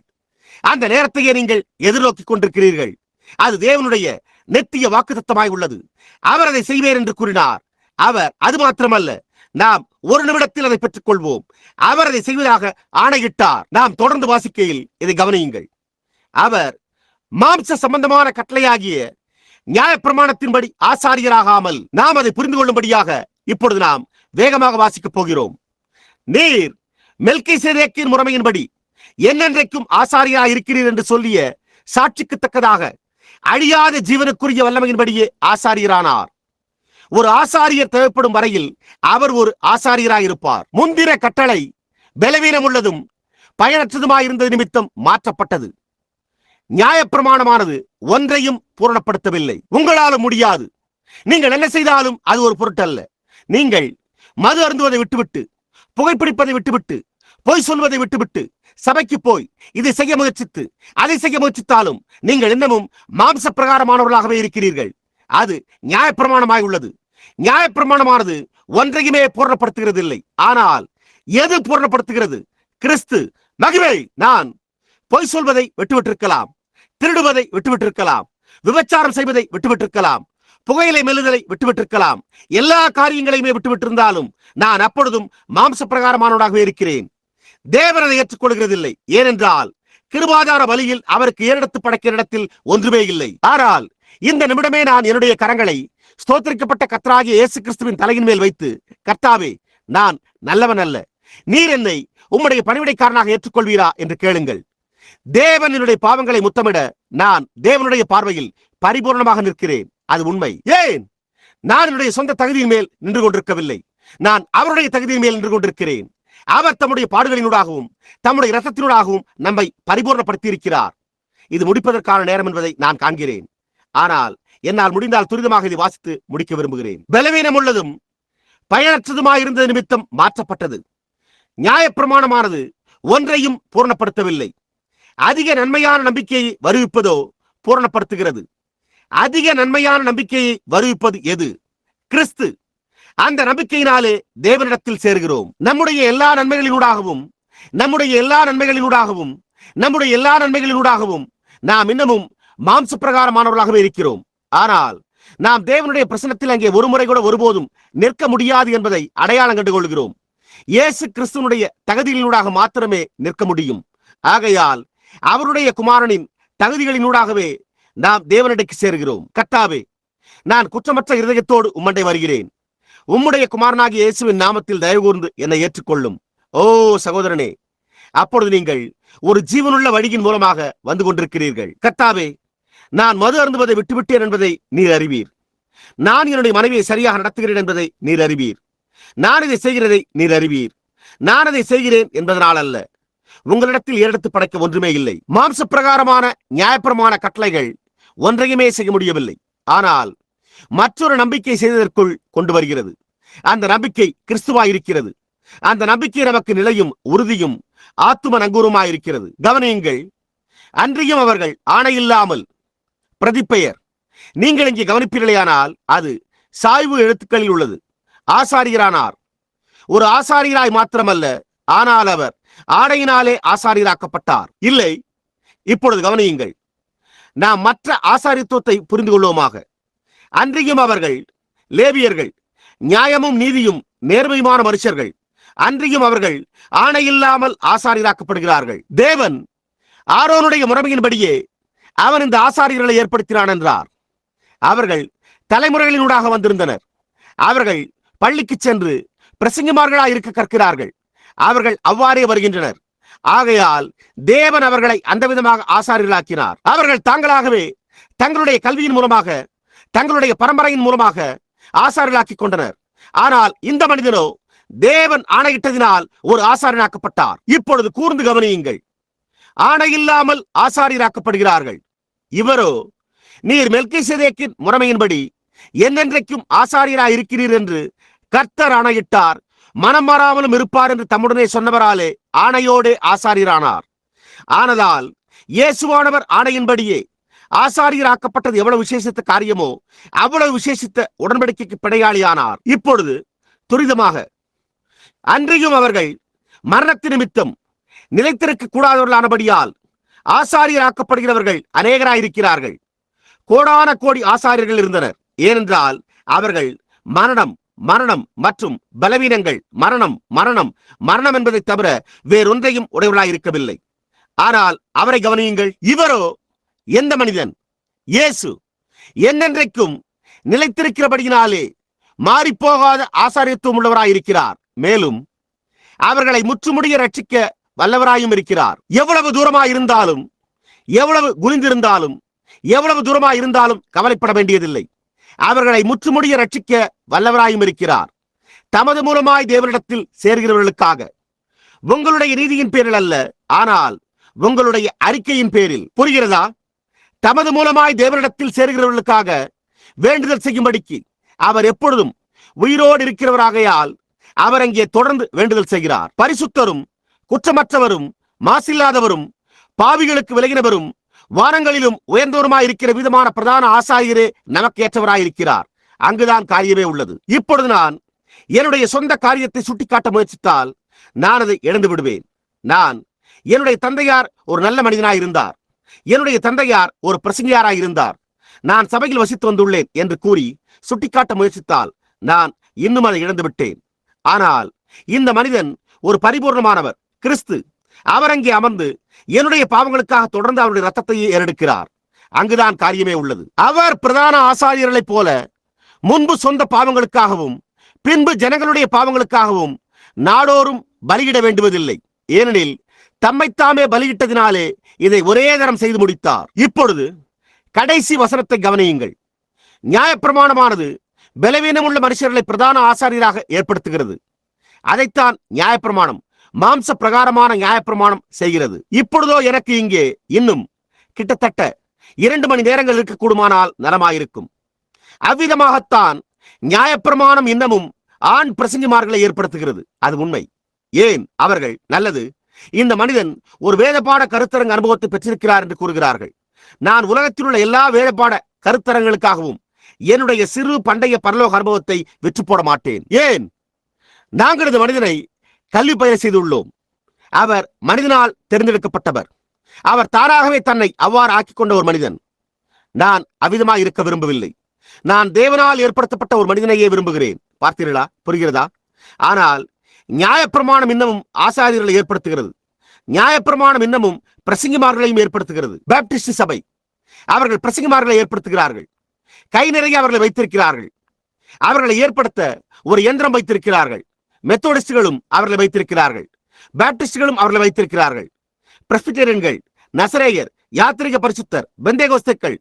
அந்த நேரத்தையே நீங்கள் எதிர்நோக்கிக் கொண்டிருக்கிறீர்கள். அது தேவனுடைய நெத்திய வாக்குத்தத்தமாய் உள்ளது. அவர் அதை செய்வேன் என்று கூறினார். அவர் அது மாத்திரமல்ல, நாம் ஒரு நிமிடத்தில் அதை பெற்றுக் கொள்வோம். அவர் அதை செய்வதாக ஆணையிட்டார். நாம் தொடர்ந்து வாசிக்கையில் இதை கவனியுங்கள். அவர் மாம்ச சம்பந்தமான கட்டளையாகிய நியாயப்பிரமாணத்தின்படி ஆசாரியராகாமல் நாம் அதை புரிந்து கொள்ளும்படியாக இப்பொழுது நாம் வேகமாக வாசிக்கப் போகிறோம். நீர் மெல்கிசேதேக்கின் முறைமையின்படி என்னென்றைக்கும் ஆசாரியராக இருக்கிறீர் என்று சொல்லிய சாட்சிக்கு தக்கதாக அழியாத ஜீவனுக்குரிய வல்லமையின்படியே ஆசாரியரானார். ஒரு ஆசாரியர் தேவைப்படும் வரையில் அவர் ஒரு ஆசாரியராயிருப்பார். முந்திர கட்டளை பலவீனம் உள்ளதும் பயனற்றதுமாயிருந்த நிமித்தம் மாற்றப்பட்டது. நியாயப்பிரமாணமானது ஒன்றையும் பூரணப்படுத்தவில்லை. உங்களாலும் முடியாது. நீங்கள் என்ன செய்தாலும் அது ஒரு பொருட்டல்ல. நீங்கள் மது அருந்துவதை விட்டுவிட்டு, புகைப்பிடிப்பதை விட்டுவிட்டு, பொய் சொல்வதை விட்டுவிட்டு சபைக்கு போய் இதை செய்ய முயற்சித்து அதை செய்ய முயற்சித்தாலும் நீங்கள் இன்னமும் மாம்ச பிரகாரமானவர்களாகவே இருக்கிறீர்கள். அது நியாயப்பிரமாணமாய் உள்ளது. நியாயப்பிரமாணமானது ஒன்றையுமே பூரணப்படுத்துகிறது இல்லை. ஆனால் எது பூரணப்படுத்துகிறது? கிறிஸ்து. மகிமை. நான் பொய் சொல்வதை விட்டுவிட்டிருக்கலாம், திருடுவதை விட்டுவிட்டிருக்கலாம், விபச்சாரம் செய்வதை விட்டுவிட்டிருக்கலாம், புகையிலை மெல்லுதலை விட்டுவிட்டிருக்கலாம். எல்லா காரியங்களையுமே விட்டுவிட்டிருந்தாலும் நான் அப்பொழுதும் மாம்ச பிரகாரமானவனாகவே இருக்கிறேன். தேவன் அதை ஏற்றுக்கொள்கிறதில்லை. ஏனென்றால் கிருபாதார வழியில் அவருக்கு ஏறெடுத்து படைக்கிற இடத்தில் ஒன்றுமே இல்லை. ஆனால் இந்த நிமிடமே நான் என்னுடைய கரங்களை ஸ்தோத்திரிக்கப்பட்ட கர்த்தராகிய இயேசு கிறிஸ்துவின் தலையின் மேல் வைத்து, கர்த்தாவே, நான் நல்லவன் அல்ல, நீர் என்னை உம்முடைய பணிவிடைக்காரனாக ஏற்றுக்கொள்வீரா என்று கேளுங்கள். தேவன் என்னுடைய பாவங்களை முத்தமிட நான் தேவனுடைய பார்வையில் பரிபூர்ணமாக நிற்கிறேன். அது உண்மை. ஏன்? நான் என்னுடைய சொந்த தகுதியின் மேல் நின்று கொண்டிருக்கவில்லை. நான் அவருடைய தகுதியின் மேல் நின்று கொண்டிருக்கிறேன். அவர் தம்முடைய பாடுகளினூடாகவும் தம்முடைய இரத்தத்தினூடாகவும் நம்மை பரிபூர்ணப்படுத்தி இருக்கிறார். இது முடிப்பதற்கான நேரம் என்பதை நான் காண்கிறேன். ஆனால் என்னால் முடிந்தால் துரிதமாக இதை வாசித்து முடிக்க விரும்புகிறேன். பலவீனம் உள்ளதும் பயனற்றதுமாயிருந்த நிமித்தம் மாற்றப்பட்டது. நியாயப்பிரமாணமானது ஒன்றையும் பூரணப்படுத்தவில்லை. அதிக நன்மையான நம்பிக்கையை வருவிப்பதோ பூரணப்படுத்துகிறது. அதிக நன்மையான நம்பிக்கையை வருவிப்பது எது? கிறிஸ்து. அந்த நம்பிக்கையினாலே தேவனிடத்தில் சேர்கிறோம். நம்முடைய எல்லா நன்மைகளினூடாகவும் நாம் இன்னமும் மாம்ச பிரகாரமானவர்களாகவே இருக்கிறோம். ஆனால் நாம் தேவனுடைய பிரசன்னத்தில் அங்கே ஒரு முறை கூட ஒருபோதும் நிற்க முடியாது என்பதை அடையாளம் கண்டுகொள்கிறோம். இயேசு கிறிஸ்துவனுடைய தகுதிகளினூடாக மாத்திரமே நிற்க முடியும். ஆகையால் அவருடைய குமாரனின் தகுதிகளினூடாகவே நாம் தேவனிடைக்கு சேர்கிறோம். கர்த்தாவே, நான் குற்றமற்ற இருதயத்தோடு உம்மண்டை வருகிறேன். உம்முடைய குமாரனாகிய இயேசுவின் நாமத்தில் தயவு கூர்ந்து என்னை ஏற்றுக்கொள்ளும். ஓ சகோதரனே, அப்பொழுது நீங்கள் ஒரு ஜீவனுள்ள வழியின் மூலமாக வந்து கொண்டிருக்கிறீர்கள். கர்த்தாவே, நான் மது அருந்துவதை விட்டுவிட்டேன் என்பதை நீர் அறிவீர். நான் என்னுடைய மனைவியை சரியாக நடத்துகிறேன் என்பதை நீர் அறிவீர். நான் இதை செய்கிறதை நீர் அறிவீர். நான் அதை செய்கிறேன் என்பதனால் அல்ல. உங்களிடத்தில் ஏறெடுத்து படைக்க ஒன்றுமே இல்லை. மாம்ச பிரகாரமான நியாயப்பிரமாண கட்டளைகள் ஒன்றையுமே செய்ய முடியவில்லை. ஆனால் மற்றொரு நம்பிக்கை செய்ததற்குள் கொண்டு வருகிறது. அந்த நம்பிக்கை கிறிஸ்துவாயிருக்கிறது. அந்த நம்பிக்கை நமக்கு நிலையும் உறுதியும் ஆத்தும நங்கூரமாயிருக்கிறது. கவனியுங்கள், அன்றியும் அவர்கள் ஆணையில்லாமல் பிரதிப்பெயர். நீங்கள் இங்கே கவனிப்பீர்களேயானால் அது சாய்வு எழுத்துக்களில் உள்ளது. ஆசாரியரானார். ஒரு ஆசாரியராய் மாத்திரமல்ல, ஆனால் அவர் ஆடையினாலே ஆசாரியராக்கப்பட்டார். இல்லை, இப்பொழுது கவனியுங்கள், நாம் மற்ற ஆசாரித்துவத்தை புரிந்து கொள்வோமாக. அன்றியும் அவர்கள் லேவியர்கள், நியாயமும் நீதியும் நேர்மையுமான மனுஷர்கள். அன்றியும் அவர்கள் ஆணையில்லாமல் ஆசாரியராக்கப்படுகிறார்கள். தேவன் ஆரோனுடைய முறைமையின்படியே அவன் இந்த ஆசாரியர்களை ஏற்படுத்தினான் என்றார். அவர்கள் தலைமுறைகளினூடாக வந்திருந்தனர். அவர்கள் பள்ளிக்கு சென்று பிரசங்கமார்களாய் இருக்க கற்கிறார்கள். அவர்கள் அவ்வாறே வருகின்றனர். ஆகையால் தேவன் அவர்களை அந்த விதமாக ஆசாரியர்களாக்கினார். அவர்கள் தாங்களாகவே தங்களுடைய கல்வியின் மூலமாக, தங்களுடைய பரம்பரையின் மூலமாக ஆசாரியர்களாக்கிக் கொண்டனர். ஆனால் இந்த மனிதனோ தேவன் ஆணையிட்டதினால் ஒரு ஆசாரியனாக்கப்பட்டார். இப்பொழுது கூர்ந்து கவனியுங்கள், ஆணையில்லாமல் ஆசாரியராக்கப்படுகிறார்கள். இவரோ, நீர் மெல்கிசேதேக்கின் முறைமையின்படி என்னென்றைக்கும் ஆசாரியராய் இருக்கிறீர் என்று கர்த்தர் ஆணையிட்டார், மனம் மாறாமலும் இருப்பார் என்று தம்முடனே சொன்னவராலே ஆணையோடு ஆசாரியரானார். ஆனதால் இயேசுவானவர் ஆணையின்படியே ஆசாரியராக்கப்பட்டது எவ்வளவு விசேஷித்த காரியமோ அவ்வளவு விசேஷித்த உடன்படிக்கைக்கு பிணையாளியானார். இப்பொழுது துரிதமாக, அன்றியும் அவர்கள் மரணத்தின் நிமித்தம் நிலைத்திருக்க கூடாதவர்களானபடியால் ஆசாரியராக்கப்படுகிறவர்கள் அநேகராயிருக்கிறார்கள். கோடான கோடி ஆசாரியர்கள் இருந்தனர். ஏனென்றால் அவர்கள் மரணம் மரணம் மற்றும் பலவீனங்கள், மரணம் மரணம் மரணம் என்பதை தவிர வேறொன்றையும் உடையவர்களாய் இருக்கவில்லை. ஆனால் அவரை கவனியுங்கள், இவரோ எந்த மனிதன்? இயேசு என்னென்றைக்கும் நிலைத்திருக்கிறபடியினாலே மாறிப்போகாத ஆசாரியத்துவம் உள்ளவராயிருக்கிறார். மேலும் அவர்களை முற்றுமுடிய ரட்சிக்க வல்லவராயும் இருக்கிறார். எவ்வளவு தூரமாயிருந்தாலும், எவ்வளவு குனிந்திருந்தாலும், எவ்வளவு தூரமாயிருந்தாலும் கவலைப்பட வேண்டியதில்லை. அவர்களை முற்றுமுடிய ரட்சிக்க வல்லவராயும் இருக்கிறார். தமது மூலமாய் தேவனிடத்தில் சேர்கிறவர்களுக்காக, உங்களுடைய நீதியின் பேரில் அல்ல, ஆனால் உங்களுடைய அறிக்கையின் பேரில். புரிகிறதா? தமது மூலமாய் தேவனிடத்தில் சேர்கிறவர்களுக்காக வேண்டுதல் செய்யும்படிக்கு அவர் எப்பொழுதும் உயிரோடு இருக்கிறவராகையால் அவர் அங்கே தொடர்ந்து வேண்டுதல் செய்கிறார். பரிசுத்தரும் குற்றமற்றவரும் மாசில்லாதவரும் பாவிகளுக்கு விலகினவரும் வானங்களிலும் உயர்ந்தோருமாய் இருக்கிற விதமான பிரதான ஆசாரியரே நமக்கு ஏற்றவராயிருக்கிறார். அங்குதான் காரியமே உள்ளது. இப்பொழுது நான் என்னுடைய சொந்த காரியத்தை சுட்டிக்காட்ட முயற்சித்தால் நான் அதை இழந்து விடுவேன். என்னுடைய தந்தையார் ஒரு நல்ல மனிதனாய் இருந்தார். என்னுடைய தந்தையார் ஒரு பிரசங்கியாராய் இருந்தார். நான் சபையில் வசித்து வந்துள்ளேன் என்று கூறி சுட்டிக்காட்ட முயற்சித்தால் நான் இன்னும் அதை இழந்து விட்டேன். ஆனால் இந்த மனிதன் ஒரு பரிபூர்ணமானவர், கிறிஸ்து. அவர் அங்கே அமர்ந்து என்னுடைய பாவங்களுக்காக தொடர்ந்து அவருடைய ரத்தத்தையே ஏறெடுக்கிறார். அங்குதான் காரியமே உள்ளது. அவர் பிரதான ஆசாரியர்களைப் போல முன்பு சொந்த பாவங்களுக்காகவும் பின்பு ஜனங்களுடைய பாவங்களுக்காகவும் நாடோறும் பலியிட வேண்டுவதில்லை. ஏனெனில் தம்மைத்தாமே பலியிட்டதினாலே இதை ஒரே தரம் செய்து முடித்தார். இப்பொழுது கடைசி வசனத்தை கவனியுங்கள். நியாயப்பிரமாணமானது பலவீனமுள்ள மனுஷர்களை பிரதான ஆசாரியராக ஏற்படுத்துகிறது. அதைத்தான் நியாயப்பிரமாணம், மாம்ச பிரகாரமான நியாயப்பிரமாணம் செய்கிறது. இப்பொழுதோ எனக்கு இங்கே இன்னும் கிட்டத்தட்ட 2 மணி நேரங்கள் இருக்கக்கூடுமானால் நலமாயிருக்கும். அவ்விதமாகத்தான் நியாயப்பிரமாணம் இன்னமும் ஆண் பிரசங்கிமார்களை ஏற்படுத்துகிறது. அது உண்மை. ஏன் அவர்கள் நல்லது, இந்த மனிதன் ஒரு வேதபாட கருத்தரங்க அனுபவத்தை பெற்றிருக்கிறார் என்று கூறுகிறார்கள். நான் உலகத்தில் உள்ள எல்லா வேதபாட கருத்தரங்களுக்காகவும் என்னுடைய சிறு பண்டைய பரலோக அனுபவத்தை விற்று போட மாட்டேன். ஏன்? நாங்கள் இந்த மனிதனை கல்வி பயிர செய்துள்ளோம். அவர் மனிதனால் தேர்ந்தெடுக்கப்பட்டவர். அவர் தானாகவே தன்னை அவ்வாறு ஆக்கிக் கொண்ட ஒரு மனிதன். நான் அவ்விதமாக இருக்க விரும்பவில்லை. நான் தேவனால் ஏற்படுத்தப்பட்ட ஒரு மனிதனையே விரும்புகிறேன். பார்த்தீர்களா? புரிகிறதா? ஆனால் நியாயப்பிரமாணம் இன்னமும் ஆசாரியர்களை ஏற்படுத்துகிறது. நியாயப்பிரமாணம் இன்னமும் பிரசங்கிமார்களையும் ஏற்படுத்துகிறது. பாப்டிஸ்ட் சபை அவர்கள் பிரசங்கிமார்களை ஏற்படுத்துகிறார்கள். கை நிறைய அவர்களை வைத்திருக்கிறார்கள். அவர்களை ஏற்படுத்த ஒரு இயந்திரம் வைத்திருக்கிறார்கள். மெத்தோடிஸ்டுகளும் அவர்களை வைத்திருக்கிறார்கள். பாப்டிஸ்டுகளும் அவர்களை வைத்திருக்கிறார்கள். பிரஸ்பிட்டேரியன்கள், நசரேயர், யாத்திரிக பரிசுத்தர், பெந்தேகோஸ்தேக்கள்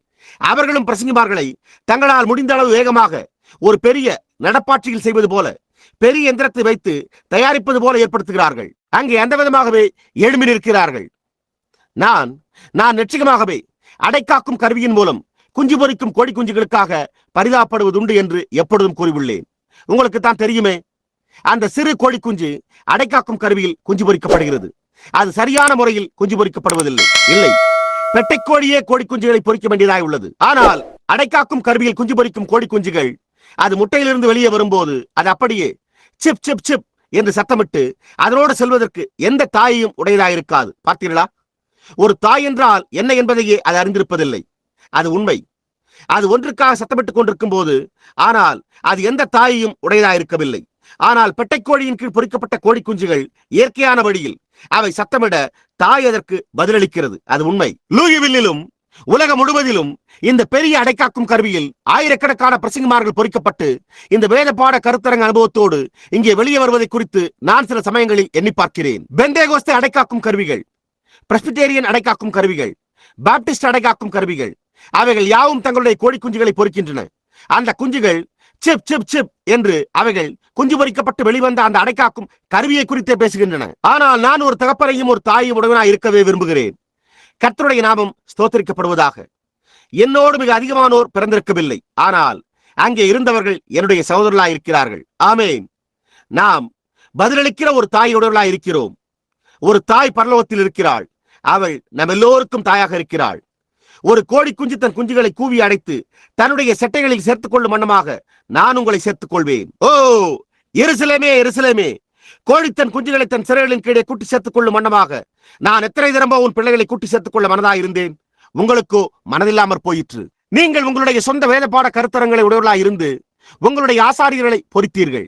அவர்களும் பிரசங்கிமார்களை தங்களால் முடிந்த அளவு வேகமாக ஒரு பெரிய நடப்பாட்சியில் செய்வது போல, பெரிய எந்திரத்தை வைத்து தயாரிப்பது போல ஏற்படுத்துகிறார்கள். அங்கே அந்த விதமாகவே எழும்பி நிற்கிறார்கள். நான் நிச்சயமாகவே அடைக்காக்கும் கருவியின் மூலம் குஞ்சு பொறிக்கும் கோடி குஞ்சுகளுக்காக பரிதாபப்படுவதுண்டு என்று எப்பொழுதும் கூறியுள்ளேன். உங்களுக்கு தான் தெரியுமே, அந்த சிறு கோடி குஞ்சு அடைக்காக்கும் கருவியில் குஞ்சு பொறிக்கப்படுகிறது. அது சரியான முறையில் குஞ்சு பொறிக்கப்படுவதில்லை. இல்லை, பெட்டைக்கோழியே கோடி குஞ்சுகளை பொறிக்க வேண்டியதாய் உள்ளது. ஆனால் அடைக்காக்கும் கருவியில் குஞ்சு பொறிக்கும் கோடி குஞ்சுகள் அது முட்டையிலிருந்து வெளியே வரும்போது அது அப்படியே சிப் சிப் சிப் என்று சத்தமிட்டு அதனோடு செல்வதற்கு எந்த தாயையும் உடையதாயிருக்காது. பார்த்தீர்களா? ஒரு தாய் என்றால் என்ன என்பதையே அது அறிந்திருப்பதில்லை. அது உண்மை. அது ஒன்றுக்காக சத்தமிட்டுக் கொண்டிருக்கும் போது, ஆனால் அது எந்த தாயையும் உடையதாயிருக்கவில்லை. ஆனால் பெட்டைக்கோழியின் கீழ் பொறிக்கப்பட்ட கோடி குஞ்சுகள் இயற்கையான வழியில் அவை சத்தமிட தாய் அதற்கு பதிலளிக்கிறது. அது உண்மை. லூயிவில்லிலும் உலகம் முழுவதிலும் இந்த பெரிய அடைக்காக்கும் கருவியில் ஆயிரக்கணக்கான பிரசங்கிமார்கள் பொறிக்கப்பட்டு இந்த வேதபாட கருத்தரங்க அனுபவத்தோடு இங்கே வெளியே வருவதை குறித்து நான் சில சமயங்களில் எண்ணி பார்க்கிறேன். பெந்தேகோஸ்தே அடைக்காக்கும் கருவிகள், பிரஸ்பிட்டேரியன் அடைக்காக்கும் கருவிகள், பாப்டிஸ்ட் அடைக்காக்கும் கருவிகள், அவைகள் யாவும் தங்களுடைய கோடி குஞ்சுகளை பொறிக்கின்றன. அந்த குஞ்சுகள் சிப் சிப் சிப் என்று அவைகள் குஞ்சு பொறிக்கப்பட்டு வெளிவந்த அந்த அடைக்காக்கும் கருவியை குறித்தே பேசுகின்றன. ஆனால் நான் ஒரு தகப்பனையும் ஒரு தாயும் உடனாக இருக்கவே விரும்புகிறேன். கர்த்தருடைய நாமம் ஸ்தோத்திரிக்கப்படுவதாக. என்னோடு மிக அதிகமானோர் பிறந்திருக்கவில்லை, ஆனால் அங்கே இருந்தவர்கள் என்னுடைய சகோதரர்களாய் இருக்கிறார்கள். ஆமேன். நாம் பதிலளிக்கிற ஒரு தாயுடனாய் இருக்கிறோம். ஒரு தாய் பரலோகத்தில் இருக்கிறாள். அவள் நம் எல்லோருக்கும் தாயாக இருக்கிறாள். ஒரு கோடி குஞ்சு தன் குஞ்சுகளை கூவி அடைத்து தன்னுடைய செட்டைகளில் சேர்த்துக் கொள்ளும் வண்ணமாக நான் உங்களை சேர்த்துக் கொள்வேன். ஓ எருசலேமே, எருசலேமே, கோழி தன் குஞ்சுகளை தன் சிறைகளின் கீழே கூட்டி சேர்த்துக் கொள்ளும் வண்ணமாக நான் எத்தனை தினமோ உன் பிள்ளைகளை கூட்டி சேர்த்துக் கொள்ள மனதாக இருந்தேன். உங்களுக்கோ மனதில்லாமற் போயிற்று. நீங்கள் உங்களுடைய சொந்த வேதபாட கருத்தரங்களை உடையவர்களாய் இருந்து உங்களுடைய ஆசாரியர்களை பொறித்தீர்கள்.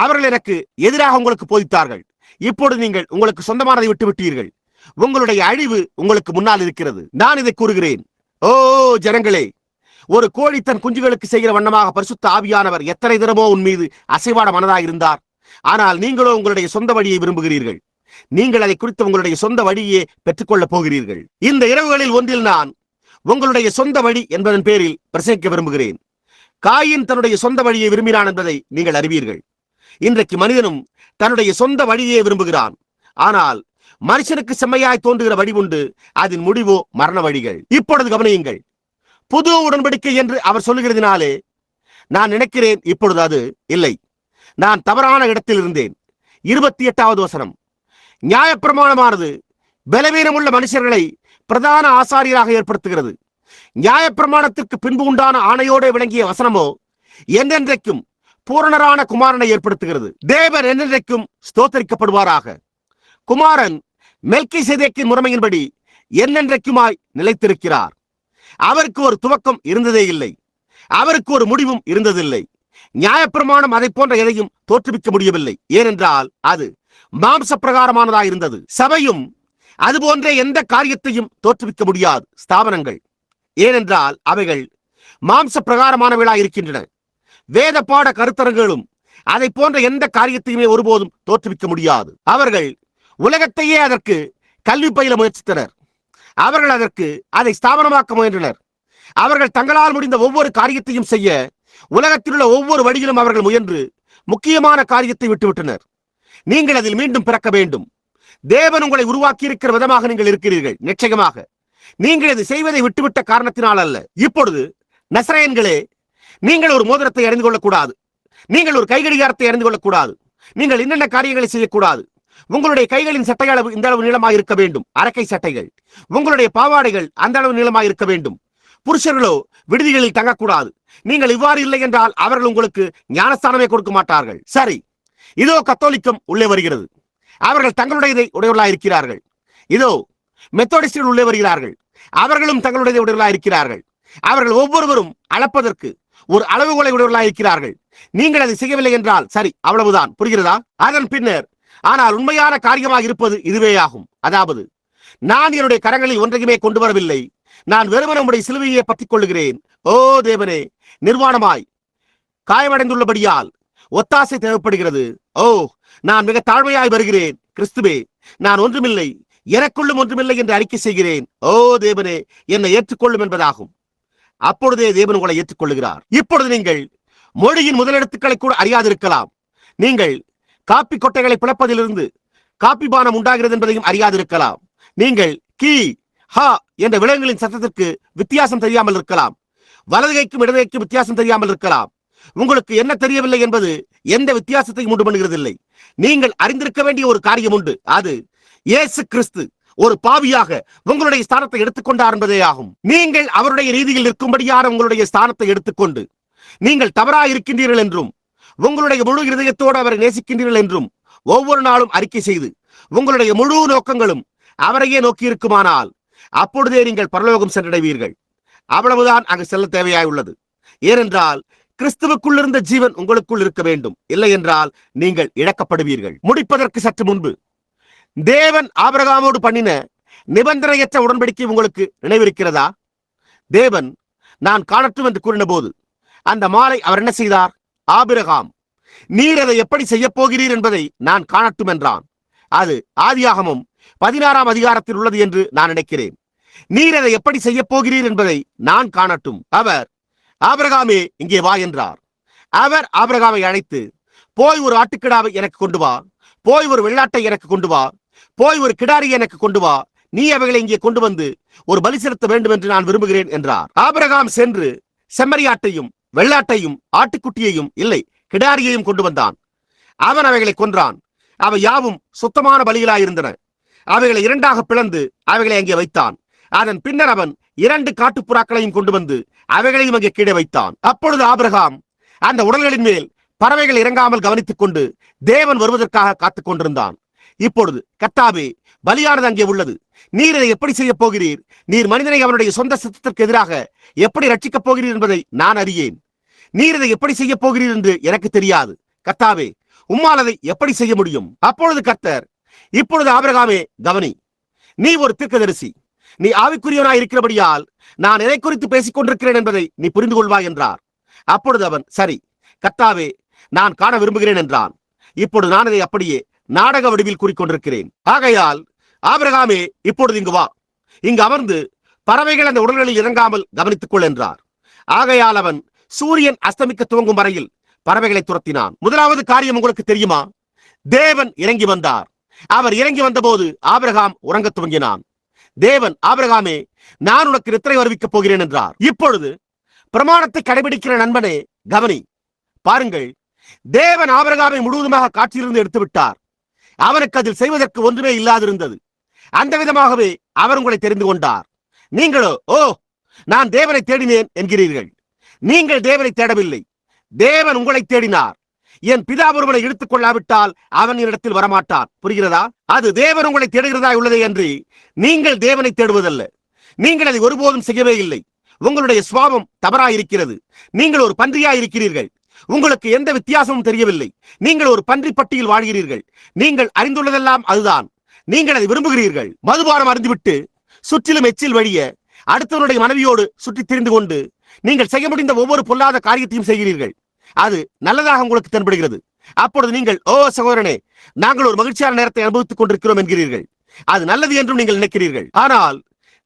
அவர்கள் எனக்கு எதிராக உங்களுக்கு போதித்தார்கள். இப்போது நீங்கள் உங்களுக்கு சொந்தமானதை விட்டு விட்டீர்கள். உங்களுடைய அழிவு உங்களுக்கு முன்னால் இருக்கிறது. நான் இதை கூறுகிறேன். ஓ ஜனங்களே, ஒரு கோழி தன் குஞ்சுகளுக்கு செய்கிற வண்ணமாக பரிசுத்த ஆவியானவர் எத்தனை தினமோ உன் மீது அசைவாட மனதாக இருந்தார். ஆனால் நீங்களோ உங்களுடைய சொந்த வழியை விரும்புகிறீர்கள். நீங்கள் அதை குறித்து உங்களுடைய சொந்த வழியே பெற்றுக்கொள்ளப் போகிறீர்கள். இந்த இரவுகளில் ஒன்றில் நான் உங்களுடைய சொந்த வழி என்பதன் பேரில் பிரசங்கிக்க விரும்புகிறேன். காயின் தன்னுடைய சொந்த வழியை விரும்பினான் என்பதை நீங்கள் அறிவீர்கள். இன்றைக்கு மனிதனும் தன்னுடைய சொந்த வழியை விரும்புகிறான். ஆனால் மனுஷனுக்கு செம்மையாய் தோன்றுகிற வழி உண்டு, அதன் முடிவோ மரண வழிகள். இப்பொழுது கவனியுங்கள். புது உடன்படிக்கை என்று அவர் சொல்லுகிறதினாலே நான் நினைக்கிறேன் இப்பொழுது அது இல்லை. நான் தவறான இடத்தில் இருந்தேன். 28வது வசனம், நியாயப்பிரமாணமானது பலவீனமுள்ள மனுஷர்களை பிரதான ஆசாரியராக ஏற்படுத்துகிறது. நியாயப்பிரமாணத்திற்கு பின்பு உண்டான ஆணையோடு விளங்கிய வசனமோ என்றென்றைக்கும் பூரணரான குமாரனை ஏற்படுத்துகிறது. தேவன் என்றென்றைக்கும் ஸ்தோத்தரிக்கப்படுவாராக. குமாரன் மெல்கிசேதேக்கின் முறைமையின்படி என்னென்றைக்குமாய் நிலைத்திருக்கிறார். அவருக்கு ஒரு துவக்கம் இருந்ததே இல்லை, அவருக்கு ஒரு முடிவும் இருந்ததில்லை. நியாயப்பிரமாணம் அதை போன்ற எதையும் தோற்றுவிக்க முடியவில்லை. ஏனென்றால் அது மாம்ச பிரகாரமானதாக இருந்தது. சபையும் அதுபோன்ற எந்த காரியத்தையும் தோற்றுவிக்க முடியாது. ஸ்தாபனங்கள், ஏனென்றால் அவைகள் மாம்ச பிரகாரமானவர்களாக இருக்கின்றன. வேத பாட கருத்தரங்களும் அதை போன்ற எந்த காரியத்தையுமே ஒருபோதும் தோற்றுவிக்க முடியாது. அவர்கள் உலகத்தையே அதற்கு கல்வி பயில முயற்சித்தனர். அவர்கள் அதற்கு அதை ஸ்தாபனமாக்க முயன்றனர். அவர்கள் தங்களால் முடிந்த ஒவ்வொரு காரியத்தையும் செய்ய உலகத்தில் உள்ள ஒவ்வொரு வழியிலும் அவர்கள் முயன்று முக்கியமான காரியத்தை விட்டுவிட்டனர். நீங்கள் அதில் மீண்டும் பிறக்க வேண்டும். தேவன் உங்களை உருவாக்கி இருக்கிற விதமாக நீங்கள் இருக்கிறீர்கள். நிச்சயமாக நீங்கள் இதை செய்வதை விட்டுவிட்ட காரணத்தினால் அல்ல. இப்பொழுது நசரேயன்களே, நீங்கள் ஒரு மோதிரத்தை அணிந்து கொள்ளக்கூடாது. நீங்கள் ஒரு கைகடிகாரத்தை அணிந்து கொள்ளக்கூடாது. நீங்கள் என்னென்ன காரியங்களை செய்யக்கூடாது. உங்களுடைய கைகளின் சட்டை அளவு இந்த அளவு நீளமாக இருக்க வேண்டும், அரக்கை சட்டைகள். உங்களுடைய பாவாடைகள் அந்த அளவு நீளமாக இருக்க வேண்டும். புருஷர்களோ விடுதிகளில் தங்கக்கூடாது. நீங்கள் இவ்வாறு இல்லை என்றால் அவர்கள் உங்களுக்கு ஞானஸ்தானமே கொடுக்க மாட்டார்கள். சரி, இதோ கத்தோலிக்கம் உள்ளே வருகிறது. அவர்கள் தங்களுடையதை உடையவர்களாக இருக்கிறார்கள். இதோ மெத்தோடிஸ்டுகள் உள்ளே வருகிறார்கள். அவர்களும் தங்களுடையதை உடையவர்களாக இருக்கிறார்கள். அவர்கள் ஒவ்வொருவரும் அளப்பதற்கு ஒரு அளவுகோலை உடையவர்களாக இருக்கிறார்கள். நீங்கள் அதை செய்யவில்லை என்றால் சரி, அவ்வளவுதான். புரிகிறதா? அதன் பின்னர் ஆனால் உண்மையான காரியமாக இருப்பது இதுவே ஆகும். அதாவது, நான் என்னுடைய கரங்களில் ஒன்றையுமே கொண்டு வரவில்லை. நான் வெறுமனே உம்முடைய சிலுவையை பற்றிக் கொள்ளுகிறேன். ஓ தேவனே, நிர்வாணமாய் காயமடைந்துள்ளபடியால் ஒத்தாசை தேவைப்படுகிறது. ஓ, நான் மிக தாழ்மையாய் வருகிறேன். கிறிஸ்துவே, நான் ஒன்றுமில்லை, எனக்குள்ளும் ஒன்றுமில்லை என்று அறிக்கை செய்கிறேன். ஓ தேவனே, என்னை ஏற்றுக்கொள்ளும் என்பதாகும். அப்பொழுதே தேவன் உங்களை ஏற்றுக்கொள்ளுகிறார். இப்பொழுது நீங்கள் மொழியின் முதலெழுத்துக்களை கூட அறியாதிருக்கலாம். நீங்கள் காப்பி கொட்டைகளை பிளப்பதிலிருந்து காப்பி பானம் உண்டாகிறது என்பதையும் அறியாதிருக்கலாம். நீங்கள் கி ஹா என்ற விலங்குகளின் சத்தத்திற்கு வித்தியாசம் தெரியாமல் இருக்கலாம். வலதுகைக்கும் இடதுகைக்கும் வித்தியாசம் தெரியாமல் இருக்கலாம். உங்களுக்கு என்ன தெரியவில்லை என்பது எந்த வித்தியாசத்தையும் உண்டு பண்ணுகிறதில்லை. நீங்கள் அறிந்திருக்க வேண்டிய ஒரு காரியம் உண்டு. அது இயேசு கிறிஸ்து ஒரு பாவியாக உங்களுடைய ஸ்தானத்தை எடுத்துக்கொண்டார் என்பதே ஆகும். நீங்கள் அவருடைய ரீதியில் இருக்கும்படியான உங்களுடைய ஸ்தானத்தை எடுத்துக்கொண்டு நீங்கள் தவறாக இருக்கின்றீர்கள் என்றும் உங்களுடைய முழு இருதயத்தோடு அவரை நேசிக்கின்றீர்கள் என்றும் ஒவ்வொரு நாளும் அறிக்கை செய்து உங்களுடைய முழு நோக்கங்களும் அவரையே நோக்கி இருக்குமானால் அப்பொழுதே நீங்கள் பரலோகம் சென்றடைவீர்கள். அவ்வளவுதான் அங்கு செல்ல தேவையாய் உள்ளது. ஏனென்றால் கிறிஸ்துவுக்குள் இருந்த ஜீவன் உங்களுக்குள் இருக்க வேண்டும். இல்லை என்றால் நீங்கள் இழக்கப்படுவீர்கள். முடிப்பதற்கு சற்று முன்பு தேவன் ஆபிரகாமோடு பண்ணின நிபந்தனையற்ற உடன்படிக்கை உங்களுக்கு நினைவிருக்கிறதா? தேவன் நான் காணட்டும் என்று கூறின போது அந்த மாலை அவர் என்ன செய்தார்? ஆபிரகாம், நீர் அதை எப்படி செய்ய போகிறீர் என்பதை நான் காணட்டும் என்றான். அது ஆதியாகமம் 16ஆம் அதிகாரத்தில் உள்ளது என்று நான் நினைக்கிறேன். நீர் அதை எப்படி செய்ய போகிறீர் என்பதை நான் காணட்டும். அவர், ஆபிரகாமே இங்கே வா என்றார். அவர் ஆபிரகாமை அழைத்து, போய் ஒரு ஆட்டுக்கிடாவை எனக்கு கொண்டு வா, போய் ஒரு வெள்ளாட்டை எனக்கு கொண்டு வா, போய் ஒரு கிடாரியை எனக்கு கொண்டு வா, நீ அவைகளை இங்கே கொண்டு வந்து ஒரு பலி செலுத்த வேண்டும் என்று நான் விரும்புகிறேன் என்றார். ஆபிரகாம் சென்று செம்மறியாட்டையும் வெள்ளாட்டையும் ஆட்டுக்குட்டியையும் இல்லை கிடாரியையும் கொண்டு வந்தான். அவன் அவைகளை கொன்றான். அவை யாவும் சுத்தமான பலிகளாயிருந்தன. அவைகளை இரண்டாக பிளந்து அவைகளை அங்கே வைத்தான். அதன் பின்னர் அவன் 2 காட்டுப்புறாக்களையும் கொண்டு வந்து அவைகளையும் அங்கே கீழே வைத்தான். அப்பொழுது ஆபிரகாம் அந்த உடல்களின் மேல் பறவைகள் இறங்காமல் கவனித்துக் கொண்டு தேவன் வருவதற்காக காத்துக் கொண்டிருந்தான். இப்பொழுது கர்த்தாவே, பலியானது அங்கே உள்ளது. நீர் இதை எப்படி செய்ய போகிறீர்? நீர் மனிதனை அவனுடைய சொந்த சித்தத்திற்கு எதிராக எப்படி ரட்சிக்கப் போகிறீர் என்பதை நான் அறியேன். நீர் இதை எப்படி செய்ய போகிறீர் என்று எனக்கு தெரியாது. கர்த்தாவே, உம்மால் அதை எப்படி செய்ய முடியும்? அப்பொழுது கர்த்தர், இப்பொழுது ஆபிரகாமே கவனி, நீ ஒரு தீர்க்கதரிசி, நீ ஆவிக்குரியவனாய் இருக்கிறபடியால் நான் எதை குறித்து பேசிக் கொண்டிருக்கிறேன் என்பதை நீ புரிந்து கொள்வாய் என்றார். அப்பொழுது அவன், சரி கர்த்தாவே, நான் காண விரும்புகிறேன் என்றான். இப்பொழுது நான் இதை அப்படியே நாடக வடிவில் கூறிக்கொண்டிருக்கிறேன். ஆகையால் ஆபிரகாமே, இப்பொழுது இங்கு வா, இங்கு அமர்ந்து பறவைகள் அந்த உடல்களில் இறங்காமல் கவனித்துக் கொள் என்றார். ஆகையால் அவன் சூரியன் அஸ்தமிக்க துவங்கும் வரையில் பறவைகளை துரத்தினான். முதலாவது காரியம் உங்களுக்கு தெரியுமா? தேவன் இறங்கி வந்தார். அவர் இறங்கி வந்தபோது ஆபிரகாம் உறங்க துவங்கினான். தேவன், ஆபிரகாமே, நான் உனக்கு நித்திரை வருவிக்கப் போகிறேன் என்றார். இப்பொழுது பிரமாணத்தை கடைபிடிக்கிற நண்பனே கவனி, பாருங்கள், தேவன் ஆபிரகாமை முழுவதுமாக காட்சியிலிருந்து எடுத்து விட்டார். அவனுக்கு அதில் செய்வதற்கு ஒன்றுமே இல்லாதிருந்தது. அந்த விதமாகவே அவர் உங்களை தெரிந்து கொண்டார். நீங்களோ, ஓ, நான் தேவனை தேடினேன் என்கிறீர்கள். நீங்கள் தேவனை தேடவில்லை, தேவன் உங்களை தேடினார். என் பிதா ஒருவனை இழுத்துக் கொள்ளாவிட்டால் அவன் என்னிடத்தில் வரமாட்டான். புரிகிறதா? அது தேவன் உங்களை தேடுகிறதா உள்ளதே அன்றி நீங்கள் தேவனை தேடுவதல்ல. நீங்கள் அதை ஒருபோதும் செய்யவே இல்லை. உங்களுடைய சுபாவம் தவறாயிருக்கிறது. நீங்கள் ஒரு பன்றியாயிருக்கிறீர்கள். உங்களுக்கு எந்த வித்தியாசமும் தெரியவில்லை. நீங்கள் ஒரு பன்றி பட்டியில் வாழ்கிறீர்கள். நீங்கள் அறிந்துள்ளதெல்லாம் அதுதான். நீங்கள் அதை விரும்புகிறீர்கள். மதுபானம் அறிந்துவிட்டு சுற்றிலும் எச்சில் வழிய அடுத்தவனுடைய மனைவியோடு சுற்றி திரிந்து கொண்டு நீங்கள் செய்ய முடிந்த ஒவ்வொரு பொல்லாத காரியத்தையும் செய்கிறீர்கள். அது நல்லதாக உங்களுக்கு தென்படுகிறது. அப்பொழுது நீங்கள், ஓ சகோதரனே, நாங்கள் ஒரு மகிழ்ச்சியான நேரத்தை அனுபவித்துக் கொண்டிருக்கிறோம் என்கிறீர்கள். அது நல்லது என்றும் நீங்கள் நினைக்கிறீர்கள். ஆனால்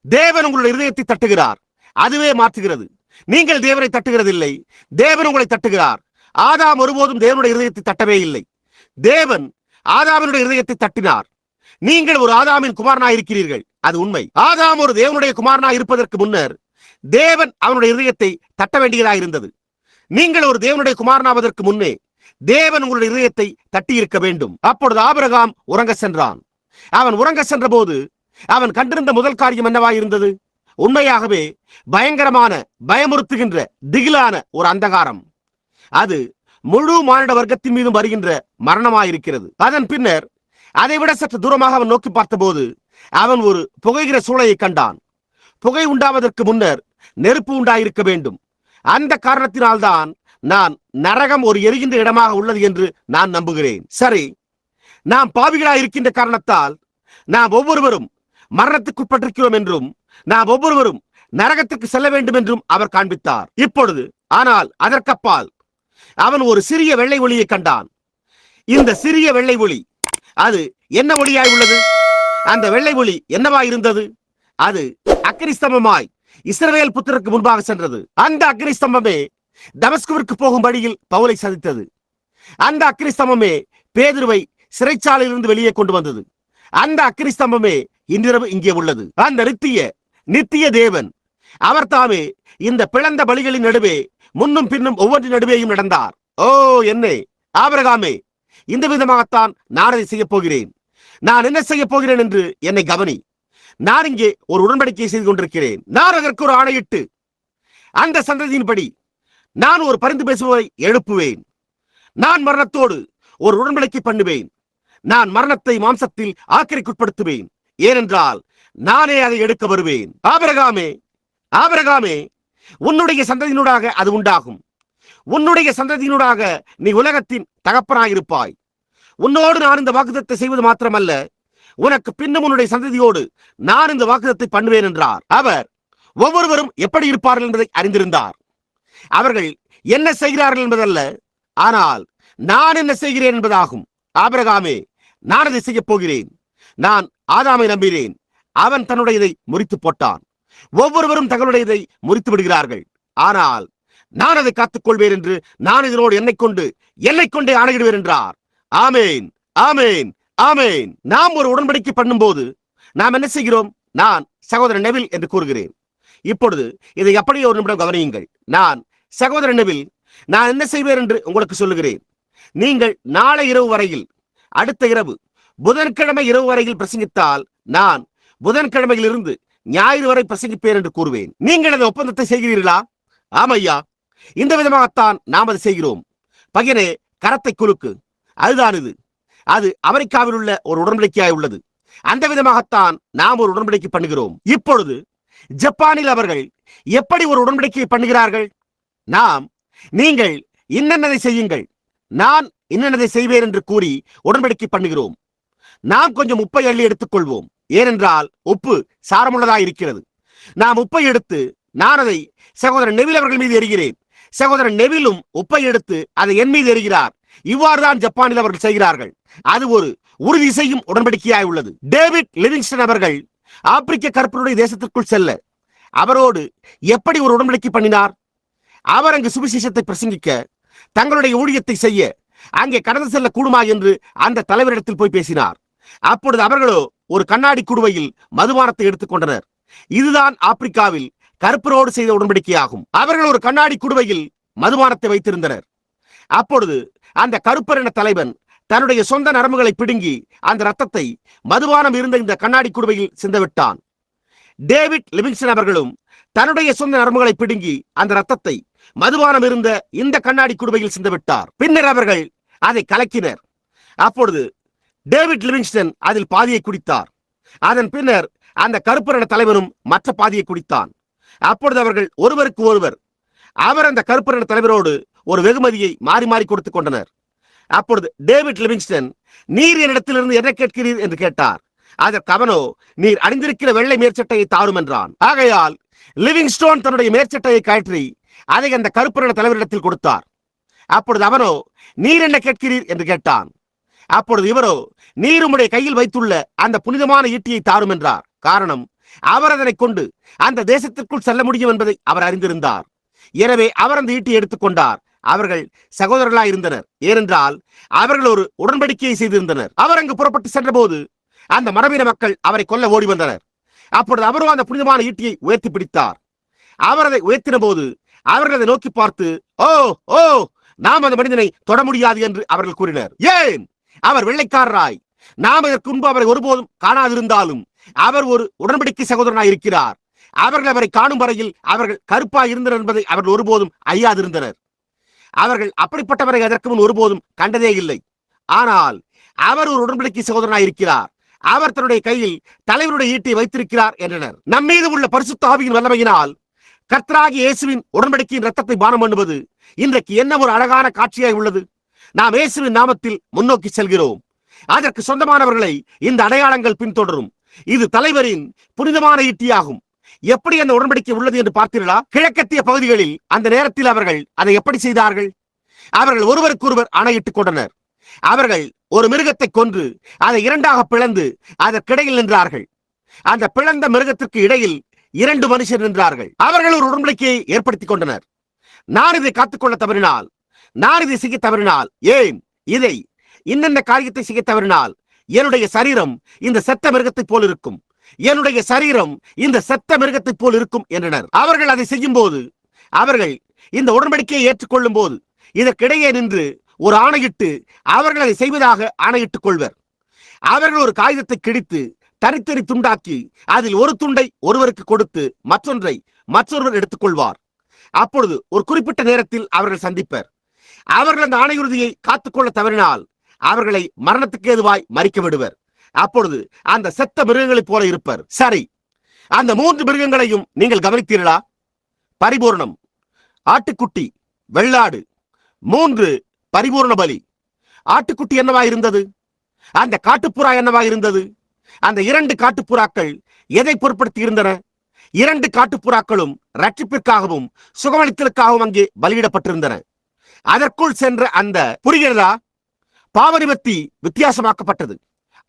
தேவன் உங்களுடைய இருதயத்தை தட்டுகிறார். அதுவே மாற்றுகிறது. நீங்கள் தேவனை தட்டுகிறதில்லை, தேவன் உங்களை தட்டுகிறார். ஆதாம் ஒருபோதும் தேவனுடைய இருதயத்தை தட்டவே இல்லை. தேவன் ஆதாமினுடைய இருதயத்தை தட்டினார். நீங்கள் ஒரு ஆதாமின் குமாரனாய் இருக்கிறீர்கள். அது உண்மை. ஆதாம் ஒரு தேவனுடைய குமாரனாய் இருப்பதற்கு முன்னர் தேவன் அவனுடைய இதயத்தை தட்ட வேண்டியதாக இருந்தது. நீங்கள் ஒரு தேவனுடைய குமாரனாவதற்கு முன்னே தேவன் உங்களுடைய இதயத்தை தட்டி இருக்க வேண்டும். அப்பொழுது ஆபிரகாம் உறங்க சென்றான். அவன் உறங்க சென்ற போது அவன் கண்டிருந்த முதல் காரியம் என்னவாயிருந்தது? உண்மையாகவே பயங்கரமான, பயமுறுத்துகின்ற, திகிலான ஒரு அந்தகாரம். அது முழு மானிட வர்க்கத்தின் மீதும் வருகின்ற மரணமாயிருக்கிறது. அதன் பின்னர் அதைவிட சற்று தூரமாக அவன் நோக்கி பார்த்தபோது அவன் ஒரு புகைகிற சூளையை கண்டான். புகை உண்டாவதற்கு முன்னர் நெருப்பு உண்டாயிருக்க வேண்டும். அந்த காரணத்தினால்தான் நான் நரகம் ஒரு எரிகின்ற இடமாக உள்ளது என்று நான் நம்புகிறேன். சரி, நாம் பாவிகளாய் இருக்கின்ற காரணத்தால் நாம் ஒவ்வொருவரும் மரணத்துக்குட்பட்டிருக்கிறோம் என்றும் நாம் ஒவ்வொருவரும் நரகத்துக்கு செல்ல வேண்டும் என்றும் அவர் காண்பித்தார். இப்பொழுது ஆனால் அதற்கப்பால் அவன் ஒரு சிறிய வெள்ளை ஒளியை கண்டான். இந்த சிறிய வெள்ளை ஒளி அது என்ன ஒளியாய் உள்ளது? அந்த வெள்ளை ஒளி என்னவாயிருந்தது? அது அக்கினிஸ்தம்பமாய் இஸ்ரவேல் புத்திரருக்கு முன்பாக சென்றது. அந்த அக்கினிஸ்தம்பமே தமஸ்குவிற்கு போகும் வழியில் பவுலை சதித்தது. அந்த அக்கினிஸ்தம்பமே பேதுருவை சிறைச்சாலையிலிருந்து வெளியே கொண்டு வந்தது. அந்த அக்கினிஸ்தம்பமே இன்றிரவு இங்கே உள்ளது. அந்த நித்திய தேவன் அவர் தாமே இந்த பிளந்த பலிகளின் நடுவே முன்னும் பின்னும் ஒவ்வொன்றின் நடுவேயும் நடந்தார். ஓ என்னே ஆபிரகாமே, இந்த விதமாகத்தான் நான் அதை செய்ய போகிறேன். நான் என்ன செய்ய போகிறேன் என்று என்னை கவனி. நான் இங்கே ஒரு உடன்படிக்கையை செய்து கொண்டிருக்கிறேன். நான் அதற்கு ஒரு ஆணையிட்டு அந்த சந்ததியின்படி நான் ஒரு பரிந்து பேசுவதை எழுப்புவேன். நான் மரணத்தோடு ஒரு உடன்படிக்கை பண்ணுவேன். நான் மரணத்தை மாம்சத்தில் ஆக்கிரைக்குட்படுத்துவேன். ஏனென்றால் நானே அதை எடுக்க வருவேன். ஆபிரகாமே, ஆபிரகாமே, உன்னுடைய சந்ததியினூடாக அது உண்டாகும். உன்னுடைய சந்ததியினூடாக நீ உலகத்தின் தகப்பனாயிருப்பாய். உன்னோடு நான் இந்த வாக்குத்தத்தை செய்வது மாத்திரமல்ல, உனக்கு பின்னும் உன்னுடைய சந்ததியோடு நான் இந்த வாக்குத்தத்தை பண்ணுவேன் என்றார். அவர் ஒவ்வொருவரும் எப்படி இருப்பார்கள் என்பதை அறிந்திருந்தார். அவர்கள் என்ன செய்கிறார்கள் என்பதல்ல, ஆனால் நான் என்ன செய்கிறேன் என்பதாகும். ஆபிரகாமே, நான் அதை செய்ய போகிறேன். நான் ஆதாமை நம்பினேன். அவன் தன்னுடையதை முறித்து போட்டான். ஒவ்வொருவரும் தங்களுடையதை முறித்து விடுகிறார்கள். ஆனால் நான் அதை காத்துக்கொள்வேன் என்று நான் இதனோடு என்னை கொண்டே ஆணையிடுவேன் என்றார். ஆமேன், ஆமேன், ஆமேன். நாம் ஒரு உடன்படிக்கை பண்ணும் போது நாம் என்ன செய்கிறோம்? நான் சகோதரன் நெவில் என்று கூறுகிறேன். இப்பொழுது இதை அப்படியே ஒரு நிமிடம் கவனியுங்கள். நான் சகோதரன் நெவில், நான் என்ன செய்வேன் என்று உங்களுக்கு சொல்லுகிறேன். நீங்கள் நாளை இரவு வரையில், அடுத்த இரவு புதன்கிழமை இரவு வரையில் பிரசங்கித்தால் நான் புதன்கிழமையிலிருந்து ஞாயிறு வரை பிரசங்கிப்பேன் என்று கூறுவேன். நீங்கள் அந்த ஒப்பந்தத்தை செய்கிறீர்களா? ஆமையா, இந்த விதமாகத்தான் நாம் அதை செய்கிறோம். பையனே, கரத்தை குலுக்கு. அதுதான் இது. அது அமெரிக்காவில் உள்ள ஒரு உடன்படிக்கையாய் உள்ளது. அந்த விதமாகத்தான் நாம் ஒரு உடன்படிக்கை பண்ணுகிறோம். இப்பொழுது ஜப்பானில் அவர்கள் எப்படி ஒரு உடன்படிக்கையை பண்ணுகிறார்கள்? நீங்கள் இன்னென்னதை செய்யுங்கள், நான் இன்னென்னதை செய்வேன் என்று கூறி உடன்படிக்கை பண்ணுகிறோம். நாம் கொஞ்சம் உப்பை அள்ளி எடுத்துக்கொள்வோம். ஏனென்றால் உப்பு சாரமுள்ளதாக இருக்கிறது. நாம் உப்பை எடுத்து நான் அதை சகோதரன் நெவில் அவர்கள் மீது எறிகிறேன். சகோதரன் நெவிலும் உப்பை எடுத்து அதை என் மீது எறிகிறார். இவ்வாறுதான் ஜப்பானில் அவர்கள் செய்கிறார்கள். அது ஒரு உறுதி செய்யும் உடன்படிக்கையாய் உள்ளது. டேவிட் லிவிங்ஸ்டன் அவர்கள் ஆப்பிரிக்க கருப்பருடைய தேசத்திற்குள் செல்ல அவரோடு எப்படி ஒரு உடன்படிக்கை பண்ணினார்? அவர் அங்கு சுவிசேஷத்தை பிரசங்கிக்க, தங்களுடைய ஊழியத்தை செய்ய அங்கே கடந்து செல்ல கூடுமா என்று அந்த தலைவரிடத்தில் போய் பேசினார். அப்பொழுது அவர்களோ ஒரு கண்ணாடி குடுவையில் மதுபானத்தை எடுத்துக்கொண்டனர். இதுதான் ஆப்பிரிக்காவில் கருப்பரோடு செய்த உடன்படிக்கையாகும். அவர்கள் ஒரு கண்ணாடி குடுவையில் மதுபானத்தை வைத்திருந்தனர். அப்பொழுது அந்த கருப்பர் என தலைவன் தன்னுடைய சொந்த நரம்புகளை பிடுங்கி அந்த ரத்தத்தை மதுபானம் இருந்த இந்த கண்ணாடி குடுவையில் சிந்தவிட்டான். டேவிட் லிவிங்ஸ்டன் அவர்களும் தன்னுடைய சொந்த நரம்புகளை பிடுங்கி அந்த ரத்தத்தை மதுபானம் இருந்த இந்த கண்ணாடி குடுவையில் சிந்தவிட்டார். பின்னர் அவர்கள் அதை கலக்கினர். அப்பொழுது டேவிட் லிவிங்ஸ்டன் அதில் பாதியை குடித்தார். அதன் பின்னர் அந்த கருப்பர் என தலைவனும் மற்ற பாதியை குடித்தான். அப்பொழுது அவர்கள் ஒருவருக்கு ஒருவர் அவர் அந்த கருப்பர் என தலைவரோடு ஒரு வெகுமதியை மாறி மாறி கொடுத்துக் கொண்டனர். அப்பொழுது டேவிட் லிவிங்ஸ்டன், நீர் என்னிடத்திலிருந்து என்ன கேட்கிறீர் என்று கேட்டார். அதற்கு அவனோ, நீர் அணிந்திருக்கிற வெள்ளை மேற்சட்டையை தாரும் என்றான். ஆகையால் லிவிங்ஸ்டோன் தன்னுடைய மேற்சட்டையை கழற்றி அதை அந்த கருப்பர் தலைவரிடத்தில் கொடுத்தார். அப்பொழுது அவனோ, நீர் என்ன கேட்கிறீர் என்று கேட்டான். அப்பொழுது இவரோ, நீர் உம்முடைய கையில் வைத்துள்ள அந்த புனிதமான ஈட்டியை தாரும் என்றார். காரணம், அவர் அதனை கொண்டு அந்த தேசத்திற்குள் செல்ல முடியும் என்பதை அவர் அறிந்திருந்தார். எனவே அவர் அந்த ஈட்டியை எடுத்துக்கொண்டார். அவர்கள் சகோதரர்களாய் இருந்தனர். ஏனென்றால் அவர்கள் ஒரு உடன்படிக்கையை செய்திருந்தனர். அவர் அங்கு புறப்பட்டு சென்ற போது அந்த மரபின மக்கள் அவரை கொல்ல ஓடி வந்தனர். அப்பொழுது அவரும் அந்த புனிதமான ஈட்டியை உயர்த்தி பிடித்தார். அவர் அதை உயர்த்தின போது அவர்கள் அதை நோக்கி பார்த்து, ஓ ஓ நாம் அந்த மனிதனை தொட முடியாது என்று அவர்கள் கூறினர். ஏன்? அவர் வெள்ளைக்காரராய் நாம் இதற்கு முன்பு அவரை ஒருபோதும் காணாதிருந்தாலும் அவர் ஒரு உடன்படிக்கை சகோதரனாய் இருக்கிறார். அவர்கள் அவரை காணும் வரையில் அவர்கள் கருப்பாய் இருந்தனர் என்பதை அவர்கள் ஒருபோதும் அறியாதிருந்தனர். அவர்கள் அப்படிப்பட்டவரை அதற்கு முன் ஒருபோதும் கண்டதே இல்லை. ஆனால் அவர் ஒரு உடன்படிக்கை சகோதரனாய் இருக்கிறார். அவர் தன்னுடைய கையில் தலைவருடைய ஈட்டை வைத்திருக்கிறார் என்றனர். நம்மீது உள்ள பரிசுத்த ஆவியின் வல்லமையினால் கர்த்தராகிய இயேசுவின் உடன்படிக்கையின் இரத்தத்தை பானம் பண்ணுவது இன்றைக்கு என்ன ஒரு அழகான காட்சியாய் உள்ளது. நாம் இயேசுவின் நாமத்தில் முன்னோக்கி செல்கிறோம். அதற்கு சொந்தமானவர்களை இந்த அடையாளங்கள் பின்தொடரும். இது தலைவரின் புனிதமான ஈட்டியாகும். எப்படி அந்த உடன்படிக்கை உள்ளது என்று பார்த்தீர்களா? கிழக்கத்திய பகுதிகளில் அந்த நேரத்தில் அவர்கள் அதை எப்படி செய்தார்கள்? அவர்கள் ஒருவருக்கொருவர் ஆணையிட்டுக் கொண்டனர். அவர்கள் ஒரு மிருகத்தை கொன்று அதை இரண்டாக பிளந்து அதற்கிடையில் நின்றார்கள். அந்த பிளந்த மிருகத்திற்கு இடையில் 2 மனுஷர் நின்றார்கள். அவர்கள் ஒரு உடன்படிக்கையை ஏற்படுத்திக் கொண்டனர். நான் இதை காத்துக்கொள்ள தவறினால், நான் இதை செய்ய தவறினால், ஏன் இதை இன்னென்ன காரியத்தை செய்ய தவறினால் என்னுடைய சரீரம் இந்த செத்த மிருகத்தை போல் இருக்கும், என்னுடைய சரீரம் இந்த செத்த மிருகத்தை போல் இருக்கும் என்றனர். அவர்கள் அதை செய்யும் போது, அவர்கள் இந்த உடன்படிக்கையை ஏற்றுக்கொள்ளும் போது இதற்கிடையே நின்று ஒரு ஆணையிட்டு அவர்கள் அதை செய்வதாக ஆணையிட்டுக் கொள்வர். அவர்கள் ஒரு காகிதத்தை கிழித்து தனித்தனி துண்டாக்கி அதில் ஒரு துண்டை ஒருவருக்கு கொடுத்து மற்றொன்றை மற்றொருவர் எடுத்துக் கொள்வார். அப்பொழுது ஒரு குறிப்பிட்ட நேரத்தில் அவர்கள் சந்திப்பர். அவர்கள் அந்த ஆணையுறுதியை காத்துக்கொள்ள தவறினால் அவர்களை மரணத்துக்கு ஏதுவாய் மறிக்க விடுவர். அப்பொழுது அந்த செத்த மிருகங்களைப் போல இருப்பர். சரி, அந்த 3 மிருகங்களையும் நீங்கள் கவனித்தீர்களா? பரிபூரணம், ஆட்டுக்குட்டி, வெள்ளாடு, 3 பரிபூர்ண பலி. ஆட்டுக்குட்டி என்னவாயிருந்தது? அந்த காட்டுப்புறா என்னவாயிருந்தது? அந்த 2 காட்டுப்புறாக்கள் எதை பொருட்படுத்தி இருந்தன? 2 காட்டுப்புறாக்களும் ரட்சிப்பிற்காகவும் சுகமளித்தலுக்காகவும் அங்கே பலியிடப்பட்டிருந்தன. அதற்குள் சென்ற அந்த புரிகிறதா? பாவநிவர்த்தி வித்தியாசமாக்கப்பட்டது,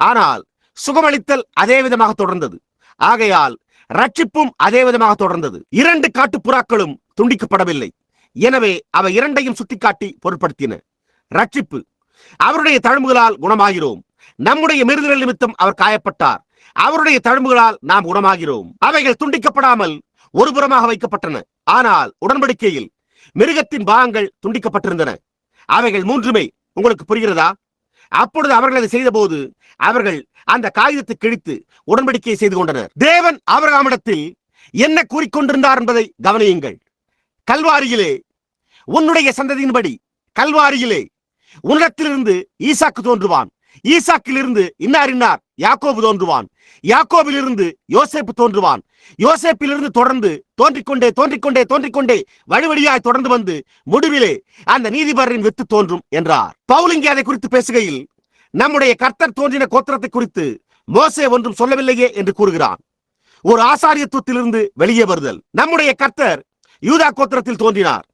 ஆனால் சுகமளித்தல் அதே விதமாக தொடர்ந்தது. ஆகையால் ரட்சிப்பும் அதே விதமாக தொடர்ந்தது. 2 காட்டுப்புறாக்களும் துண்டிக்கப்படவில்லை. எனவே அவை 2ஐயும் சுட்டிக்காட்டி பொருட்படுத்தின. ரட்சிப்பு, அவருடைய தழும்புகளால் குணமாகிறோம். நம்முடைய மீறுதல் நிமித்தம் அவர் காயப்பட்டார். அவருடைய தழும்புகளால் நாம் குணமாகிறோம். அவைகள் துண்டிக்கப்படாமல் ஒரு புறமாக வைக்கப்பட்டன. ஆனால் உடன்படிக்கையில் மிருகத்தின் பாகங்கள் துண்டிக்கப்பட்டிருந்தன. அவைகள் 3மே உங்களுக்கு புரிகிறதா? அப்பொழுது அவர்கள் அதை செய்த போது அவர்கள் அந்த காகிதத்தை கிழித்து உடன்படிக்கையை செய்து கொண்டனர். தேவன் ஆபிரகாமிடத்தில் என்ன கூறிக்கொண்டிருந்தார் என்பதை கவனியுங்கள். கல்வாரியிலே உன்னுடைய சந்ததியின்படி, கல்வாரியிலே உன்னிடத்திலிருந்து ஈசாக்கு தோன்றுவான், ஈசாக்கிலிருந்து இன்னார் யாக்கோபு தோன்றுவான், யாக்கோபிலிருந்து யோசேப்பு தோன்றுவான், யோசேப்பிலிருந்து தொடர்ந்து தோன்றிக்கொண்டே வழிவழியாய் தொடர்ந்து வந்து முடிவிலே அந்த நீதிபரரின் வித்து தோன்றும் என்றார். பவுல் இங்கே அதை குறித்து பேசுகையில் நம்முடைய கர்த்தர் தோன்றின கோத்திரத்தை குறித்து மோசே ஒன்றும் சொல்லவில்லையே என்று கூறுகிறான். ஒரு ஆசாரியத்துவத்திலிருந்து வெளியே வருதல். நம்முடைய கர்த்தர் யூதா கோத்திரத்தில் தோன்றினார்,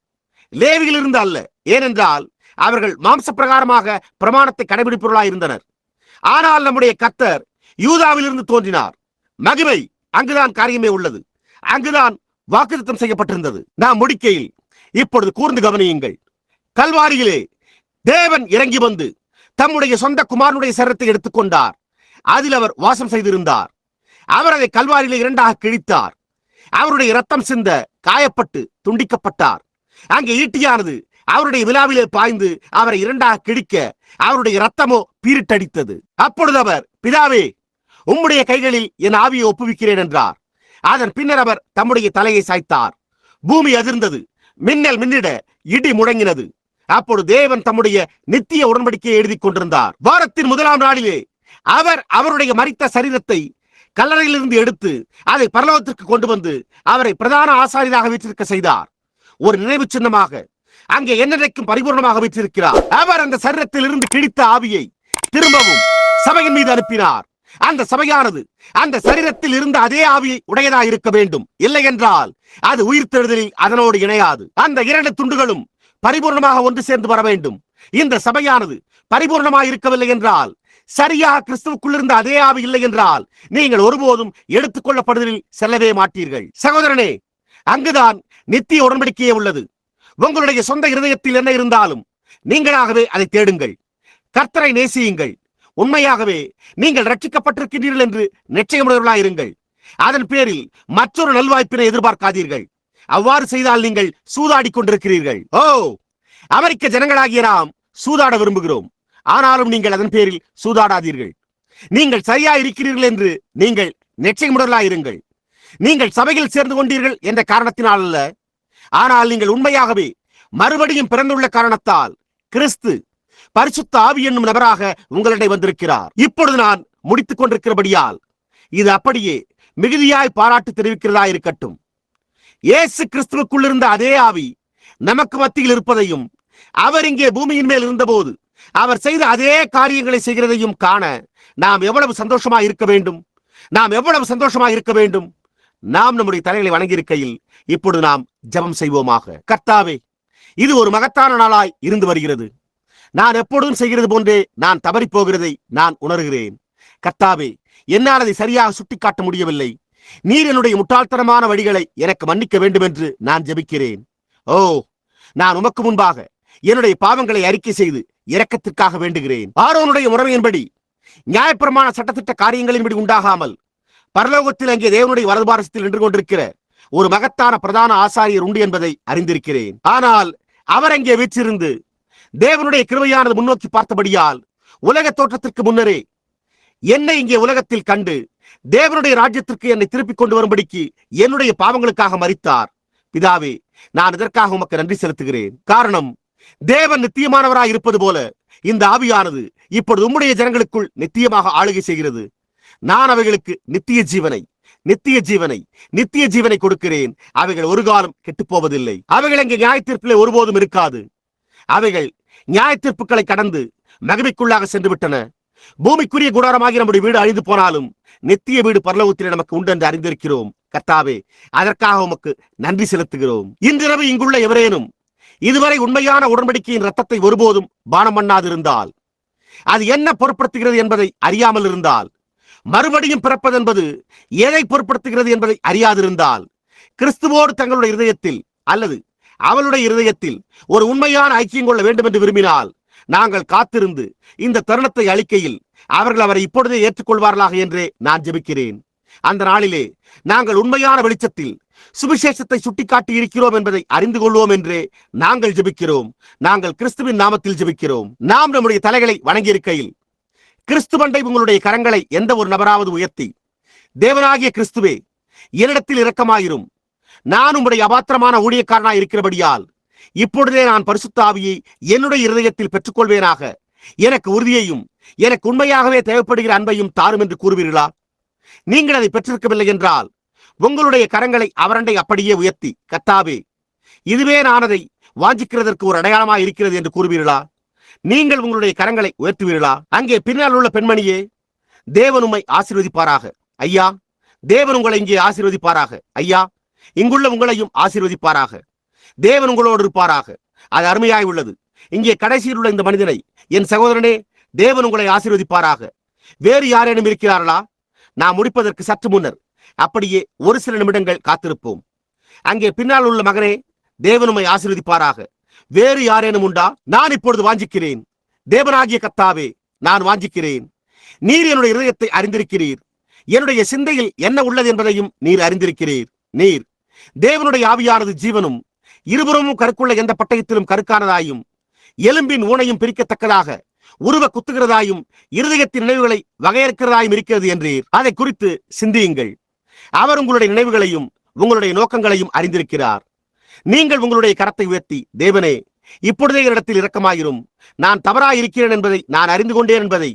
லேவியிலிருந்து அல்ல. ஏனென்றால் அவர்கள் மாம்ச பிரகாரமாக பிரமாணத்தை கடைபிடிப்பவர்களாய் இருந்தனர். ஆனால் நம்முடைய கர்த்தர் யூதாவிலிருந்து தோன்றினார். மகிமை அங்குதான் காரியமே உள்ளது. அங்குதான் வாக்குத்தத்தம் செய்யப்பட்டிருந்தது. நாம் முடிக்கையில் இப்பொழுது கூர்ந்து கவனியுங்கள். கல்வாரியிலே தேவன் இறங்கி வந்து தம்முடைய சொந்த குமாரனுடைய சரீரத்தை எடுத்துக்கொண்டார். அதில் அவர் வாசம் செய்திருந்தார். அவர் அதை கல்வாரியிலே 2ஆக கிழித்தார். அவருடைய இரத்தம் சிந்த காயப்பட்டு துண்டிக்கப்பட்டார். அங்கே ஈட்டியானது அவருடைய விழாவிலே பாய்ந்து அவரை 2ஆக கிழிக்க அவருடைய இரத்தமோ பீரிட்டடித்தது. அப்பொழுது அவர், பிதாவே, உம்முடைய கைகளில் என் ஆவியை ஒப்புவிக்கிறேன் என்றார். அதன் பின்னர் அவர் தம்முடைய தலையை சாய்த்தார். பூமி அதிர்ந்தது, மின்னல் மின்னிட இடி முழங்கினது. அப்பொழுது தேவன் தம்முடைய நித்திய உடன்படிக்கையை எழுதி கொண்டிருந்தார். வாரத்தின் 1ஆம் நாளிலே அவர் அவருடைய மரித்த சரீரத்தை கல்லறையிலிருந்து எடுத்து அதை பரலோகத்திற்கு கொண்டு வந்து அவரை பிரதான ஆசாரியராக வீற்றிருக்க செய்தார். ஒரு நினைவு சின்னமாக அங்கே என்னைக்கும் பரிபூர்ணமாக வீற்றிருக்கிறார். அவர் அந்த சரீரத்தில் இருந்து கிழித்த ஆவியை திரும்பவும் சபையின் மீது அனுப்பினார். அந்த சபையானது அந்த சரீரத்தில் இருந்த அதே ஆவியை உடையதாக இருக்க வேண்டும். இல்லை என்றால் அது உயிர்த்தெழுதலில் அதனோடு இணையாது. அந்த 2 துண்டுகளும் பரிபூர்ணமாக ஒன்று சேர்ந்து வர வேண்டும். இந்த சபையானது பரிபூர்ணமாக இருக்கவில்லை என்றால், சரியாக கிறிஸ்துவுக்குள் இருந்த அதே ஆவி இல்லை என்றால், நீங்கள் ஒருபோதும் எடுத்துக் கொள்ளப்படுதலில் செல்லவே மாட்டீர்கள். சகோதரனே, அங்குதான் நித்திய உடன்படிக்கையே உள்ளது. உங்களுடைய சொந்த இருதயத்தில் என்ன இருந்தாலும் நீங்களாகவே அதை தேடுங்கள். கர்த்தரை நேசியுங்கள். உண்மையாகவே நீங்கள் ரட்சிக்கப்பட்டிருக்கிறீர்கள் என்று நிச்சயமுடையவர்களாயிருங்கள். அதன் பேரில் மற்றொரு நல்வாய்ப்பினை எதிர்பார்க்காதீர்கள். அவ்வாறு செய்தால் நீங்கள் சூதாடி கொண்டிருக்கிறீர்கள். அமெரிக்க ஜனங்களாகிய நாம் சூதாட விரும்புகிறோம். ஆனாலும் நீங்கள் அதன் பேரில் சூதாடாதீர்கள். நீங்கள் சரியா இருக்கிறீர்கள் என்று நீங்கள் நிச்சயமுடையவர்களாயிருங்கள். நீங்கள் சபையில் சேர்ந்து கொண்டீர்கள் என்ற காரணத்தினால் அல்ல, ஆனால் நீங்கள் உண்மையாகவே மறுபடியும் பிறந்துள்ள காரணத்தால் கிறிஸ்து பரிசுத்த ஆவி என்னும் நபராக உங்களிடம் வந்திருக்கிறார். இப்பொழுது நான் முடித்துக் கொண்டிருக்கிறபடியால் இது அப்படியே மிகுதியாய் பாராட்டு தெரிவிக்கிறதா இருக்கட்டும். இயேசு கிறிஸ்துவுக்குள் இருந்த அதே ஆவி நமக்கு மத்தியில் இருப்பதையும், அவர் இங்கே பூமியின் மேல் இருந்தபோது அவர் செய்த அதே காரியங்களை செய்கிறதையும் காண நாம் எவ்வளவு சந்தோஷமா இருக்க வேண்டும். நாம் நம்முடைய தலைகளை வணங்கியிருக்கையில் இப்பொழுது நாம் ஜெபம் செய்வோமாக. கர்த்தாவே, இது ஒரு மகத்தான நாளாய் இருந்து வருகிறது. நான் எப்பொழுதும் செய்கிறது போன்றே நான் தவறி போகிறதை நான் உணர்கிறேன். கர்த்தாவே, என்னால் அதை சரியாக சுட்டிக்காட்ட முடியவில்லை. நீர் என்னுடைய முட்டாள்தனமான வழிகளை எனக்கு மன்னிக்க வேண்டும் என்று நான் ஜெபிக்கிறேன். நான் உமக்கு முன்பாக என்னுடைய பாவங்களை அறிக்கை செய்து இரக்கத்திற்காக வேண்டுகிறேன். ஆரோனுடைய முறைமையின்படி, நியாயப்பிரமாண சட்டத்திட்ட காரியங்களின்படி உண்டாகாமல் பரலோகத்தில் அங்கே தேவனுடைய வலதுபாரசத்தில் நின்று கொண்டிருக்கிற ஒரு மகத்தான பிரதான ஆசாரியர் உண்டு என்பதை அறிந்திருக்கிறேன். ஆனால் அவர் அங்கே வீற்றிருந்து தேவனுடைய கிருபையானது முன்னோக்கி பார்த்தபடியால் உலக தோற்றத்திற்கு முன்னரே என்னை இங்கே உலகத்தில் கண்டு தேவனுடைய ராஜ்யத்திற்கு என்னை திருப்பிக் கொண்டு வரும்படிக்கு என்னுடைய பாவங்களுக்காக மரித்தார். பிதாவே, நான் இதற்காக உமக்கு நன்றி செலுத்துகிறேன். காரணம், தேவன் நித்தியமானவராய் இருப்பது போல இந்த ஆவியானது இப்பொழுது உம்முடைய ஜனங்களுக்குள் நித்தியமாக ஆளுகை செய்கிறது. நான் அவைகளுக்கு நித்திய ஜீவனை கொடுக்கிறேன். அவைகள் ஒரு காலம் கெட்டுப்போவதில்லை. அவைகள் அங்கே நியாய தீர்ப்பிலே ஒருபோதும் இருக்காது. அவைகள் நியாய தீர்ப்புகளை கடந்து மகிமைக்குள்ளாக சென்று விட்டன. பூமிக்குரிய கூடாரமாகி நம்முடைய வீடு அழிந்து போனாலும் நித்திய வீடு பரலோகத்திலே நமக்கு உண்டு என்று அறிந்திருக்கிறோம். கர்த்தாவே, அதற்காக உமக்கு நன்றி செலுத்துகிறோம். இன்றிரவு இங்குள்ள எவரேனும் இதுவரை உண்மையான உடன்படிக்கையின் ரத்தத்தை ஒருபோதும் பானம் பண்ணாதிருந்தால், அது என்ன பொருட்படுத்துகிறது என்பதை அறியாமல் இருந்தால், மறுபடியும் பிறப்பது என்பது எதை பொருட்படுத்துகிறது என்பதை அறியாதிருந்தால், கிறிஸ்துவோடு தங்களுடைய இருதயத்தில் அல்லது அவளுடைய இருதயத்தில் ஒரு உண்மையான ஐக்கியம் கொள்ள வேண்டும் என்று விரும்பினால், நாங்கள் காத்திருந்து இந்த தருணத்தை அளிக்கையில் அவர்கள் அவரை இப்பொழுதே ஏற்றுக்கொள்வார்களாக என்றே நான் ஜெபிக்கிறேன். அந்த நாளிலே நாங்கள் உண்மையான வெளிச்சத்தில் சுவிசேஷத்தை சுட்டிக்காட்டி இருக்கிறோம் என்பதை அறிந்து கொள்வோம் என்றே நாங்கள் ஜெபிக்கிறோம். நாங்கள் கிறிஸ்துவின் நாமத்தில் ஜெபிக்கிறோம். நாம் நம்முடைய தலைகளை வணங்கியிருக்கையில் கிறிஸ்துவண்டை உங்களுடைய கரங்களை எந்த ஒரு நபராவது உயர்த்தி, தேவனாகிய கிறிஸ்துவே, என்னிடத்தில் இரக்கமாயிரும், நான் உம்முடைய அபாத்திரமான ஊழியக்காரனாய் இருக்கிறபடியால் இப்பொழுதே நான் பரிசுத்த ஆவியை என்னுடைய இருதயத்தில் பெற்றுக்கொள்வேனாக, எனக்கு உறுதியையும் எனக்கு உண்மையாகவே தேவைப்படுகிற அன்பையும் தாரும் என்று கூறுவீர்களா? நீங்கள் அதை பெற்றிருக்கவில்லை என்றால் உங்களுடைய கரங்களை அவரண்டை அப்படியே உயர்த்தி, கர்த்தாவே, இதுவே நான் அதை வாஞ்சிக்கிறதற்கு ஒரு அடையாளமாக இருக்கிறது என்று கூறுவீர்களா? நீங்கள் உங்களுடைய கரங்களை உயர்த்துவீர்களா? அங்கே பின்னால் உள்ள பெண்மணியே, தேவன் உம்மை ஆசீர்வதிப்பாராக. ஐயா, தேவன் உங்களை இங்கே ஆசீர்வதிப்பாராக. ஐயா, இங்குள்ள உங்களையும் ஆசீர்வதிப்பாராக. தேவன் உங்களோடு இருப்பாராக. அது அருமையாய் உள்ளது. இங்கே கடைசியில் உள்ள இந்த மனிதனை, என் சகோதரனே, தேவன் உங்களை ஆசீர்வதிப்பாராக. வேறு யாரேனும் இருக்கிறார்களா? நான் முடிப்பதற்கு சற்று முன்னர் அப்படியே ஒரு சில நிமிடங்கள் காத்திருப்போம். அங்கே பின்னால் உள்ள மகனே, தேவன் உம்மை ஆசீர்வதிப்பாராக. வேறு யாரேனும் உண்டா? நான் இப்பொழுது வாஞ்சிக்கிறேன். தேவனாகிய கர்த்தாவே, நான் வாஞ்சிக்கிறேன். நீர் என்னுடைய இருதயத்தை அறிந்திருக்கிறீர். என்னுடைய சிந்தையில் என்ன உள்ளது என்பதையும் நீர் அறிந்திருக்கிறீர். நீர் தேவனுடைய ஆவியானது ஜீவனும் இருபுறமும் கருக்குள்ள எந்த பட்டயத்திலும் கருக்கானதாயும் எலும்பின் ஊனையும் பிரிக்கத்தக்கதாக உருவ குத்துகிறதாயும் இருதயத்தின் நினைவுகளை வகையறுக்கிறதாயும் இருக்கிறது என்றீர். அதை குறித்து சிந்தியுங்கள். அவர் உங்களுடைய நினைவுகளையும் உங்களுடைய நோக்கங்களையும் அறிந்திருக்கிறார். நீங்கள் உங்களுடைய கரத்தை உயர்த்தி, தேவனே, இப்பொழுதே என்னிடத்தில் இரக்கமாயிரும், நான் தவறாயிருக்கிறேன் என்பதை நான் அறிந்து கொண்டேன் என்பதை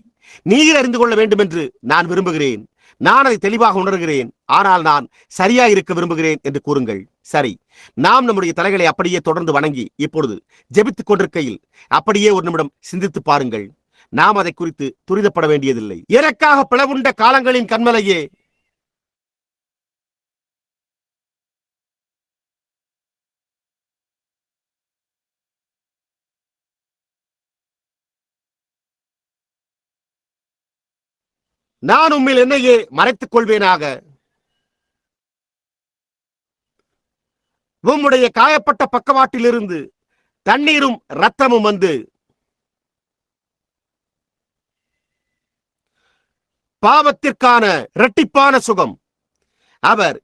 நீர் அறிந்து கொள்ள வேண்டும் என்று நான் விரும்புகிறேன். நான் அதை தெளிவாக உணர்கிறேன், ஆனால் நான் சரியாயிருக்க விரும்புகிறேன் என்று கூறுங்கள். சரி, நாம் நம்முடைய தலைகளை அப்படியே தொடர்ந்து வணங்கி இப்பொழுது ஜெபித்துக் கொண்டிருக்கையில் அப்படியே ஒரு நிமிடம் சிந்தித்து பாருங்கள். நாம் அதை குறித்து துரிதப்பட வேண்டியதில்லை. எனக்காக பிளவுண்ட காலங்களின் கண்மலையே, நான் உம்மில் என்னையே மறைத்துக் கொள்வேனாக. உம்முடைய காயப்பட்ட பக்கவாட்டிலிருந்து தண்ணீரும் இரத்தமும் வந்து பாவத்திற்கான இரட்டிப்பான சுகம். அவர்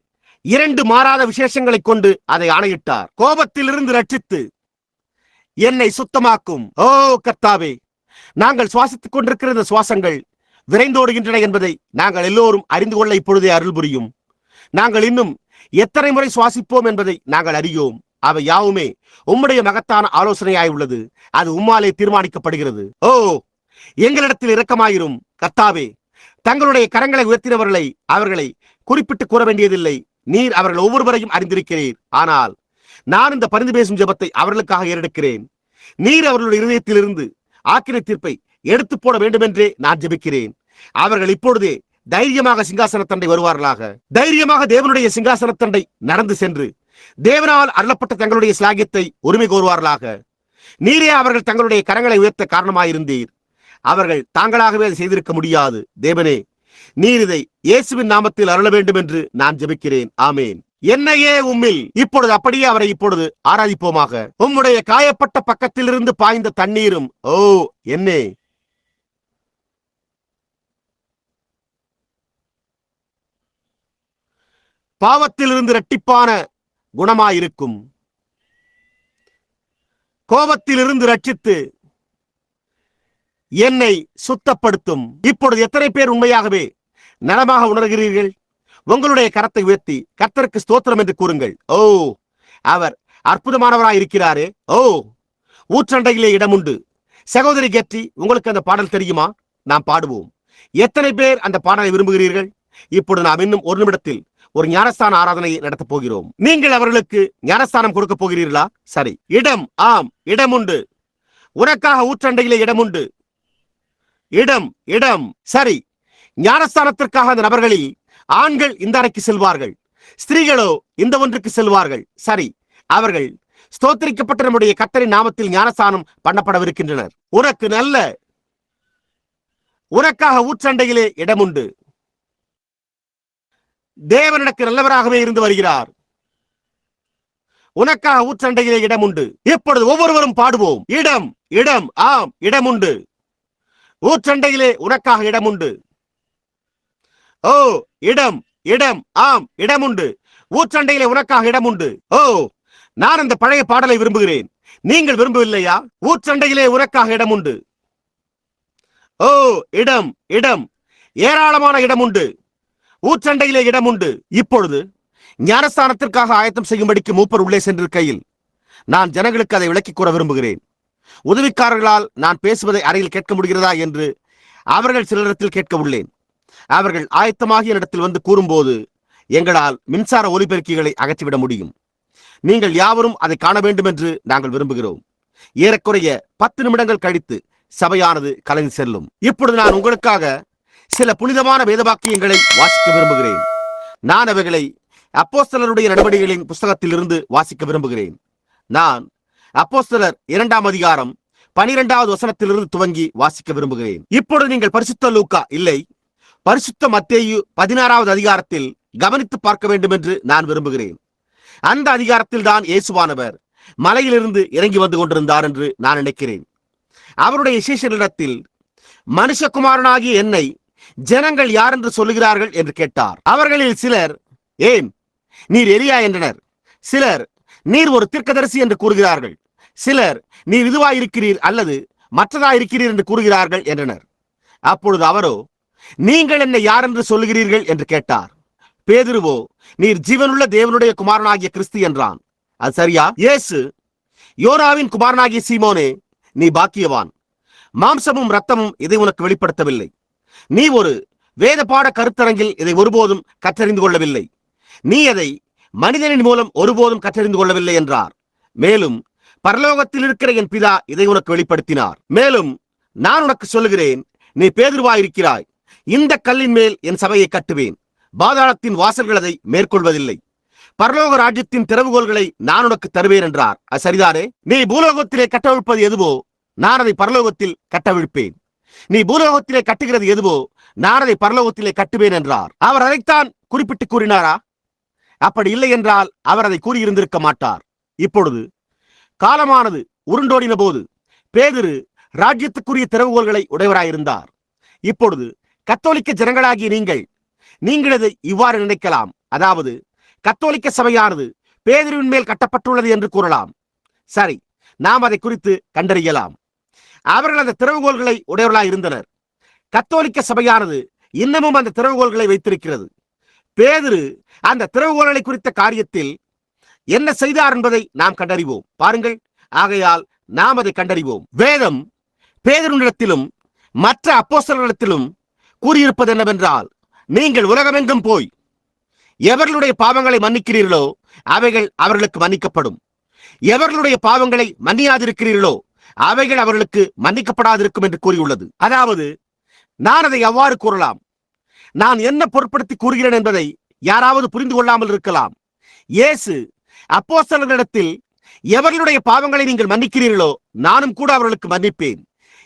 2 மாறாத விசேஷங்களை கொண்டு அதை ஆணையிட்டார். கோபத்திலிருந்து ரட்சித்து என்னை சுத்தமாக்கும். ஓ கர்த்தாவே, நாங்கள் சுவாசித்துக் கொண்டிருக்கிற இந்த சுவாசங்கள் விரைந்தோடுகின்றன என்பதை நாங்கள் எல்லோரும் அறிந்து கொள்ள இப்பொழுதே அருள் புரியும். நாங்கள் இன்னும் எத்தனை முறை சுவாசிப்போம் என்பதை நாங்கள் அறியோம். அவை யாவுமே உம்முடைய மகத்தான ஆலோசனையாய் உள்ளது. அது உம்மாலே தீர்மானிக்கப்படுகிறது. ஓ, எங்களிடத்தில் இரக்கமாயிரும் கர்த்தாவே. தங்களுடைய கரங்களை உயர்த்தினவர்களை அவர்களை குறிப்பிட்டு கூற வேண்டியதில்லை. நீர் அவர்கள் ஒவ்வொருவரையும் அறிந்திருக்கிறீர். ஆனால் நான் இந்த பரிந்து பேசும் ஜெபத்தை அவர்களுக்காக ஏறெடுக்கிறேன். நீர் அவர்களுடைய இருதயத்திலிருந்து ஆக்கினை தீர்ப்பை எடுத்து போட வேண்டும் என்றே நான் ஜெபிக்கிறேன். அவர்கள் இப்பொழுதே தைரியமாக சிங்காசனத்தண்டை வருவார்களாக. தைரியமாக தேவனுடைய சிங்காசனத்தண்டை நடந்து சென்று தேவனால் அருளப்பட்ட தங்களுடைய ஸ்லாகியத்தை உரிமை கோருவார்களாக. நீரே அவர்கள் தங்களுடைய கரங்களை உயர்த்த காரணமாயிருந்தீர். அவர்கள் தாங்களாகவே அதை செய்திருக்க முடியாது. தேவனே, நீர் இதை இயேசுவின் நாமத்தில் அருள வேண்டும் என்று நான் ஜெபிக்கிறேன். ஆமேன். என்னையே உம்மில் இப்பொழுது அப்படியே அவரை இப்பொழுது ஆராதிப்போமாக. உம்முடைய காயப்பட்ட பக்கத்திலிருந்து பாய்ந்த தண்ணீரும் ஓ என்னே பாவத்திலிருந்து இரட்டிப்பான குணமாயிருக்கும். கோபத்திலிருந்து ரட்சித்து என்னை சுத்தப்படுத்தும். இப்பொழுது எத்தனை பேர் உண்மையாகவே நலமாக உணர்கிறீர்கள்? உங்களுடைய கரத்தை உயர்த்தி கர்த்தருக்கு ஸ்தோத்திரம் என்று கூறுங்கள். ஓ, அவர் அற்புதமானவராய் இருக்கிறாரே. ஓ, ஊற்றண்டையிலே இடம் உண்டு. சகோதரி கெட்டி, உங்களுக்கு அந்த பாடல் தெரியுமா? நாம் பாடுவோம். எத்தனை பேர் அந்த பாடலை விரும்புகிறீர்கள்? இப்பொழுது நாம் இன்னும் ஒரு நிமிடத்தில் ஒரு ஞானஸ்தான ஆராதனையை நடத்தப் போகிறோம். நீங்கள் அவர்களுக்கு ஞானஸ்தானம் கொடுக்க போகிறீர்களா? சரி. இடம், ஆம், இடம் உண்டு. உனக்காக ஊற்றண்டையிலே இடம் உண்டு. இடம், இடம். சரி. ஞானஸ்தானத்திற்காக அந்த நபர்களில் ஆண்கள் இந்த அறைக்கு செல்வார்கள், ஸ்திரீகளோ இந்த ஒன்றுக்கு செல்வார்கள். சரி. அவர்கள் ஸ்தோத்திரிக்கப்பட்ட நம்முடைய கர்த்தரின் நாமத்தில் ஞானஸ்தானம் பண்ணப்படவிருக்கின்றனர். உனக்காக ஊற்றண்டையிலே இடம் உண்டு. தேவன் எனக்கு நல்லவராகவே இருந்து வருகிறார். உனக்காக ஊற்றண்டையிலே இடம் உண்டு. இப்பொழுது ஒவ்வொருவரும் பாடுவோம். இடம், இடம், ஆம், இடம் உண்டு. ஊற்றண்டையிலே உனக்காக இடம் உண்டு. ஓ, இடம், இடம், ஆம், இடம் உண்டு. ஊற்றண்டையிலே உனக்காக இடம் உண்டு. ஓ, நான் அந்த பழைய பாடலை விரும்புகிறேன். நீங்கள் விரும்பவில்லையா? ஊற்றண்டையிலே உனக்காக இடம் உண்டு. ஓ, இடம், இடம், ஏராளமான இடம் உண்டு. ஊற்றண்டையிலே இடம் உண்டு. இப்பொழுது ஞானஸ்தானத்திற்காக ஆயத்தம் செய்யும்படிக்கு மூப்பர் உள்ளே சென்றிருக்கையில் நான் ஜனங்களுக்கு அதை விளக்கிக் கூற விரும்புகிறேன். உதவிக்காரர்களால் நான் பேசுவதை அறையில் கேட்க முடிகிறதா என்று அவர்கள் சிலரிடத்தில் கேட்க உள்ளேன். அவர்கள் ஆயத்தமாகி என்னிடத்தில் வந்து கூறும்போது எங்களால் மின்சார ஒலிபெருக்கிகளை அகற்றிவிட முடியும். நீங்கள் யாவரும் அதை காண வேண்டும் என்று நாங்கள் விரும்புகிறோம். ஏறக்குறைய 10 நிமிடங்கள் கழித்து சபையானது கலைந்து செல்லும். இப்பொழுது நான் உங்களுக்காக சில புனிதமான வேதவாக்கியங்களை வாசிக்க விரும்புகிறேன். நான் அவைகளை அப்போஸ்தலருடைய நடவடிக்கைகளின் புஸ்தகத்தில் இருந்து வாசிக்க விரும்புகிறேன். நான் அப்போஸ்தலர் 2ஆம் அதிகாரம் 12வது வசனத்திலிருந்து துவங்கி வாசிக்க விரும்புகிறேன். இப்பொழுது நீங்கள் பரிசுத்த லூக்கா இல்லை, பரிசுத்த மத்தேயு 16வது அதிகாரத்தில் கவனித்து பார்க்க வேண்டும் என்று நான் விரும்புகிறேன். அந்த அதிகாரத்தில் தான் இயேசுவானவர் மலையிலிருந்து இறங்கி வந்து கொண்டிருந்தார் என்று நான் நினைக்கிறேன். அவருடைய சீஷர்களிடத்தில் மனுஷகுமாரனாகிய என்னை ஜனங்கள் யார் என்று சொல்லுகிறார்கள் என்று கேட்டார். அவர்களில் சிலர், ஏன் நீர் எலியா என்றனர். சிலர், நீர் ஒரு தீர்க்கதரிசி என்று கூறுகிறார்கள். சிலர், நீர் இதுவாயிருக்கிறீர் அல்லது மற்றதாயிருக்கிறீர் என்று கூறுகிறார்கள் என்றனர். அப்பொழுது அவரோ, நீங்கள் என்னை யார் என்று சொல்லுகிறீர்கள் என்று கேட்டார். பேதுருவோ, நீர் ஜீவனுள்ள தேவனுடைய குமாரனாகிய கிறிஸ்து என்றான். அது சரியா? இயேசு, யோனாவின் குமாரனாகிய சீமோனே, நீ பாக்கியவான். மாம்சமும் இரத்தமும் இதை உனக்கு வெளிப்படுத்தவில்லை. நீ ஒரு வேத பாட கருத்தரங்கில் இதை ஒருபோதும் கற்றறிந்து கொள்ளவில்லை. நீ அதை மனிதனின் மூலம் ஒருபோதும் கற்றறிந்து கொள்ளவில்லை என்றார். மேலும் பரலோகத்தில் இருக்கிற என் பிதா இதை உனக்கு வெளிப்படுத்தினார். மேலும் நான் உனக்கு சொல்லுகிறேன், நீ பேதுருவாயிருக்கிறாய். இந்த கல்லின் மேல் என் சபையை கட்டுவேன். பாதாளத்தின் வாசல்கள் அதை மேற்கொள்வதில்லை. பரலோக ராஜ்யத்தின் திறவுகோல்களை நான் உனக்கு தருவேன் என்றார். அது சரிதானே? நீ பூலோகத்திலே கட்டவிழ்ப்பது எதுவோ நான் அதை பரலோகத்தில் கட்டவிழ்ப்பேன். நீ பூலோகத்திலே கட்டுகிறது எதுவோ நான் அதை பரலோகத்திலே கட்டுவேன் என்றார். அவர் அதைத்தான் குறிப்பிட்டு கூறினாரா? அப்படி இல்லை என்றால் அவர் அதை கூறியிருந்திருக்க மாட்டார். இப்பொழுது காலமானது உருண்டோடின போது பேதுரு ராஜ்யத்துக்குரிய திறவுகோல்களை உடையவராயிருந்தார். இப்பொழுது கத்தோலிக்க ஜனங்களாகிய நீங்கள் இதை இவ்வாறு நினைக்கலாம். அதாவது கத்தோலிக்க சபையானது பேதுருவின் மேல் கட்டப்பட்டுள்ளது என்று கூறலாம். சரி, நாம் அதை குறித்து கண்டறியலாம். அவர்கள் அந்த திறவுகோல்களை உடையவர்களாய் இருந்தனர். கத்தோலிக்க சபையானது இன்னமும் அந்த திறவுகோல்களை வைத்திருக்கிறது. பேதுரு அந்த திறவுகோல்களை குறித்த காரியத்தில் என்ன செய்தார் என்பதை நாம் கண்டறிவோம். பாருங்கள், ஆகையால் நாம் அதை கண்டறிவோம். வேதம் பேதுருவினிடத்திலும் மற்ற அப்போஸ்தலர்களிடத்திலும் கூறியிருப்பது என்னவென்றால், நீங்கள் உலகமெங்கும் போய் எவர்களுடைய பாவங்களை மன்னிக்கிறீர்களோ அவைகள் அவர்களுக்கு மன்னிக்கப்படும், எவர்களுடைய பாவங்களை மன்னியாதிருக்கிறீர்களோ அவைகள் அவர்களுக்கு மன்னிக்கப்படாதிருக்கும் என்று கூறியுள்ளது. அதாவது நான் அதை எவ்வாறு கூறலாம், நான் என்ன பொருட்படுத்தி கூறுகிறேன் என்பதை யாராவது புரிந்து கொள்ளாமல் இருக்கலாம். இயேசு அப்போஸ்தலர்களிடத்தில் எவர்களுடைய பாவங்களை நீங்கள் மன்னிக்கிறீர்களோ நானும் கூட அவர்களுக்கு மன்னிப்பேன்,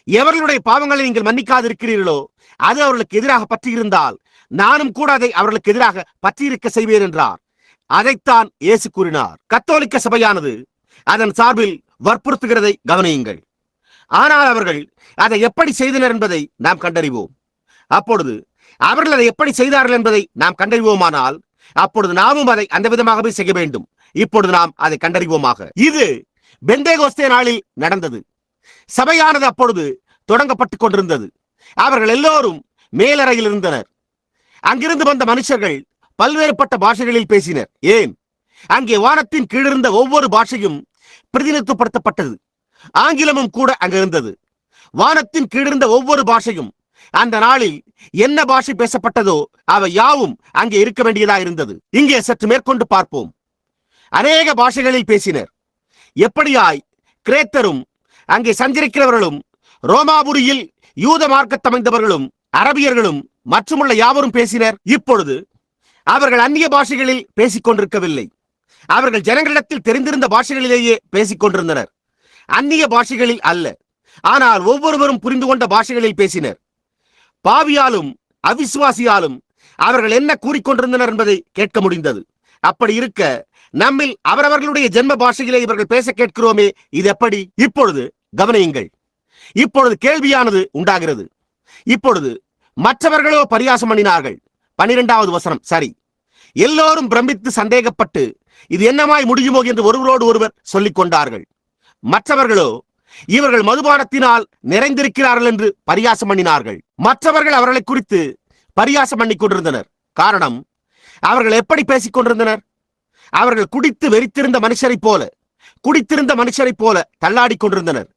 எவர்களுடைய பாவங்களை நீங்கள் மன்னிக்காதிருக்கிறீர்களோ அது அவர்களுக்கு எதிராக பற்றியிருந்தால் நானும் கூட அதை அவர்களுக்கு எதிராக பற்றியிருக்க செய்வேன் என்றார். அதைத்தான் இயேசு கூறினார். கத்தோலிக்க சபையானது அதன் சார்பில் வற்புறுத்துகிறதை கவனியுங்கள். ஆனால் அவர்கள் அதை எப்படி செய்தனர் என்பதை நாம் கண்டறிவோம். அப்பொழுது அவர்கள் அதை எப்படி செய்தார்கள் என்பதை நாம் கண்டறிவோமானால் அப்பொழுது நாமும் அதை அந்த விதமாகவே செய்ய வேண்டும். இப்பொழுது நாம் அதை கண்டறிவோமாக. இது பெந்தேகோஸ்தே நாளில் நடந்தது. சபையானது அப்பொழுது தொடங்கப்பட்டுக் கொண்டிருந்தது. அவர்கள் எல்லோரும் மேலறையில் இருந்தனர். அங்கிருந்து வந்த மனுஷர்கள் பல்வேறுபட்ட பாஷைகளில் பேசினர். ஏன், அங்கே வானத்தின் கீழிருந்த ஒவ்வொரு பாஷையும் பிரதிநிதித்துவப்படுத்தப்பட்டது. ஆங்கிலமும் கூட அங்கிருந்தது. வானத்தின் கீழிருந்த ஒவ்வொரு பாஷையும் அந்த நாளில் என்ன பாஷை பேசப்பட்டதோ அவை யாவும் அங்கே இருக்க வேண்டியதா இருந்தது. இங்கே சற்று மேற்கொண்டு பார்ப்போம். அநேக பாஷைகளில் பேசினர். எப்படியாய் கிரேத்தரும் அங்கே சஞ்சரிக்கிறவர்களும் ரோமாபுரியில் யூத மார்க்கத்தமைந்தவர்களும் அரபியர்களும் மற்றுமுள்ள யாவரும் பேசினர். இப்பொழுது அவர்கள் அந்நிய பாஷைகளில் பேசிக் கொண்டிருக்கவில்லை. அவர்கள் ஜனங்களிடத்தில் தெரிந்திருந்த பாஷைகளிலேயே பேசிக் கொண்டிருந்தனர். அந்நிய பாஷைகளில் அல்ல, ஆனால் ஒவ்வொருவரும் புரிந்து கொண்ட பாஷைகளில் பேசினர். பாவியாலும் அவிசுவாசியாலும் அவர்கள் என்ன கூறிக்கொண்டிருந்தனர் என்பதை கேட்க முடிந்தது. அப்படி இருக்க நம்மில் அவரவர்களுடைய ஜென்ம பாஷையிலே இவர்கள் பேச கேட்கிறோமே, இது எப்படி? இப்பொழுது கவனியுங்கள். இப்பொழுது கேள்வியானது உண்டாகிறது. இப்பொழுது மற்றவர்களோ பரியாசம் பண்ணினார்கள். 12வது வசனம். சரி, எல்லோரும் பிரமித்து சந்தேகப்பட்டு இது என்னமாய் முடியுமோ என்று ஒருவரோடு ஒருவர் சொல்லிக் கொண்டார்கள். மற்றவர்களோ இவர்கள் மதுபானத்தினால் நிறைந்திருக்கிறார்கள் என்று பரியாசம் பண்ணினார்கள். மற்றவர்கள் அவர்களை குறித்து பரியாசம் பண்ணிக் கொண்டிருந்தனர். காரணம், அவர்கள் எப்படி பேசிக் கொண்டிருந்தனர்? அவர்கள் குடித்து வெறித்திருந்த மனுஷரைப் போல தள்ளாடி கொண்டிருந்தனர்.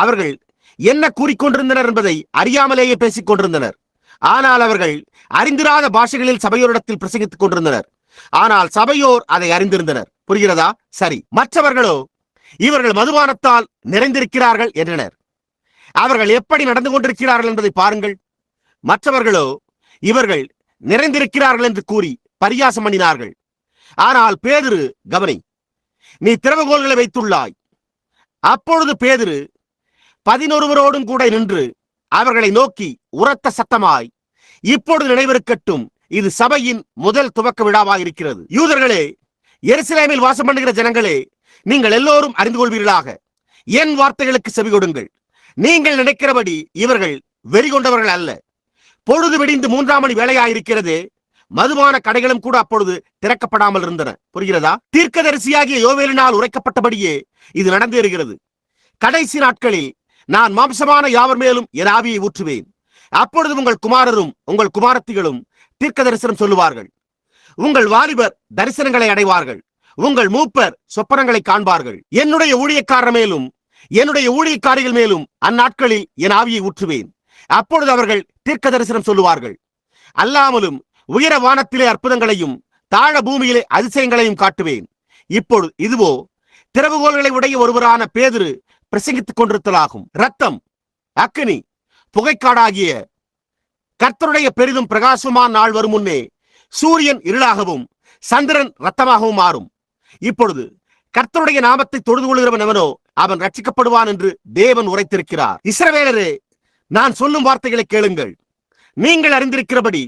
அவர்கள் என்ன கூறிக்கொண்டிருந்தனர் என்பதை அறியாமலேயே பேசிக் கொண்டிருந்தனர். ஆனால் அவர்கள் அறிந்திராத பாஷைகளில் சபையோரிடத்தில் பிரசங்கித்துக் கொண்டிருந்தனர். ஆனால் சபையோர் அதை அறிந்திருந்தனர். புரிகிறதா? சரி. மற்றவர்களோ இவர்கள் மதுபானத்தால் நிறைந்திருக்கிறார்கள் என்றனர். அவர்கள் எப்படி நடந்து கொண்டிருக்கிறார்கள் என்பதை பாருங்கள். மற்றவர்களோ இவர்கள் நிறைந்திருக்கிறார்கள் என்று கூறி பரியாசம் பண்ணினார்கள். ஆனால் பேதுரு, கவனி, நீ திறவுகோல்களை வைத்துள்ளாய். அப்பொழுது பேதுரு 11 கூட நின்று அவர்களை நோக்கி உரத்த சத்தமாய், இப்பொழுது நினைவிருக்கட்டும், இது சபையின் முதல் துவக்க விழாவாய் இருக்கிறது. யூதர்களே, எருசலேமில் வாசம் பண்ணுகிற ஜனங்களே, நீங்கள் எல்லோரும் அறிந்து கொள்வீர்களாக. என் வார்த்தைகளுக்கு செவி கொடுங்கள். நீங்கள் நினைக்கிறபடி இவர்கள் வெறி கொண்டவர்கள் அல்ல. பொழுது விடிந்து 3ஆம் மணி வேளையாயிருக்கிறதே, மதுபான கடைகளும் கூட அப்பொழுது திறக்கப்படாமல் இருந்தன. புரிகிறதா? தீர்க்கதரிசியாகிய யோவேலினால் உரைக்கப்பட்டபடியே இது நடந்தேறுகிறது. கடைசி நாட்களில் நான் மாம்சமான யாவர் மேலும் என் ஆவியை ஊற்றுவேன். அப்பொழுது உங்கள் குமாரரும் உங்கள் குமாரத்திகளும் தீர்க்க தரிசனம் சொல்லுவார்கள். உங்கள் வாலிபர் தரிசனங்களை அடைவார்கள். உங்கள் மூப்பர் சொப்பனங்களை காண்பார்கள். என்னுடைய ஊழியக்காரர் மேலும் என்னுடைய ஊழியக்காரிகள் மேலும் அந்நாட்களில் என் ஆவியை ஊற்றுவேன். அப்பொழுது அவர்கள் தீர்க்க தரிசனம் சொல்லுவார்கள். அல்லாமலும் உயர வானத்திலே அற்புதங்களையும் தாழ பூமியிலே அதிசயங்களையும் காட்டுவேன். இப்பொழுது இதுவோ திறவுகோல்களை உடைய ஒருவரான பேதுரு பிரசங்கித்துக் கொண்டிருத்தலாகும். ரத்தம், அக்கினி, புகைக்காடாகிய கர்த்தருடைய பெரிதும் பிரகாசமான நாள் வரும் முன்னே சூரியன் இருளாகவும் சந்திரன் ரத்தமாகவும் மாறும். இப்பொழுது கர்த்தருடைய நாமத்தை தொழுது கொள்கிறவன் எவனோ அவன் ரட்சிக்கப்படுவான் என்று தேவன் உரைத்திருக்கிறார். இஸ்ரவேலரே, நான் சொல்லும் வார்த்தைகளை கேளுங்கள். நீங்கள் அறிந்திருக்கிறபடி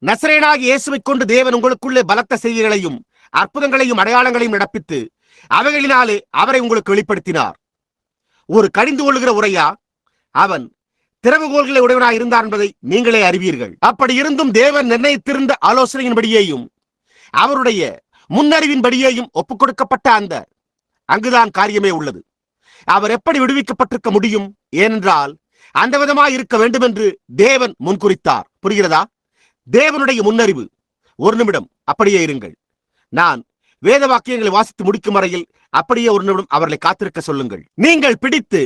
நசரேயனாகிய இயேசுவைக் கொண்டு தேவன் உங்களுக்குள்ளே பலத்த செய்திகளையும் அற்புதங்களையும் அடையாளங்களையும் நடப்பித்து அவைகளினாலே அவரை உங்களுக்கு வெளிப்படுத்தினார். ஒரு கடிந்து கொள்ளுகிற உரையா? அவன் திறவுகோல்களை உடையவனாய் இருந்தார் என்பதை நீங்களே அறிவீர்கள். அப்படி இருந்தும் தேவன் நிர்ணயித்திருந்த ஆலோசனையின்படியேயும் அவருடைய முன்னறிவின்படியேயும் ஒப்புக் கொடுக்கப்பட்ட அங்குதான் காரியமே உள்ளது. அவர் எப்படி விடுவிக்கப்பட்டிருக்க முடியும்? ஏனென்றால் அந்த விதமாய் இருக்க வேண்டும் என்று தேவன் முன்குறித்தார். புரிகிறதா? தேவனுடைய முன்னறிவு. ஒரு நிமிடம் அப்படியே இருங்கள். நான் வேத வாக்கியங்களை வாசித்து முடிக்கும் வரையில் அப்படியே ஒரு நிமிடம் அவர்களை காத்திருக்க சொல்லுங்கள். நீங்கள் பிடித்து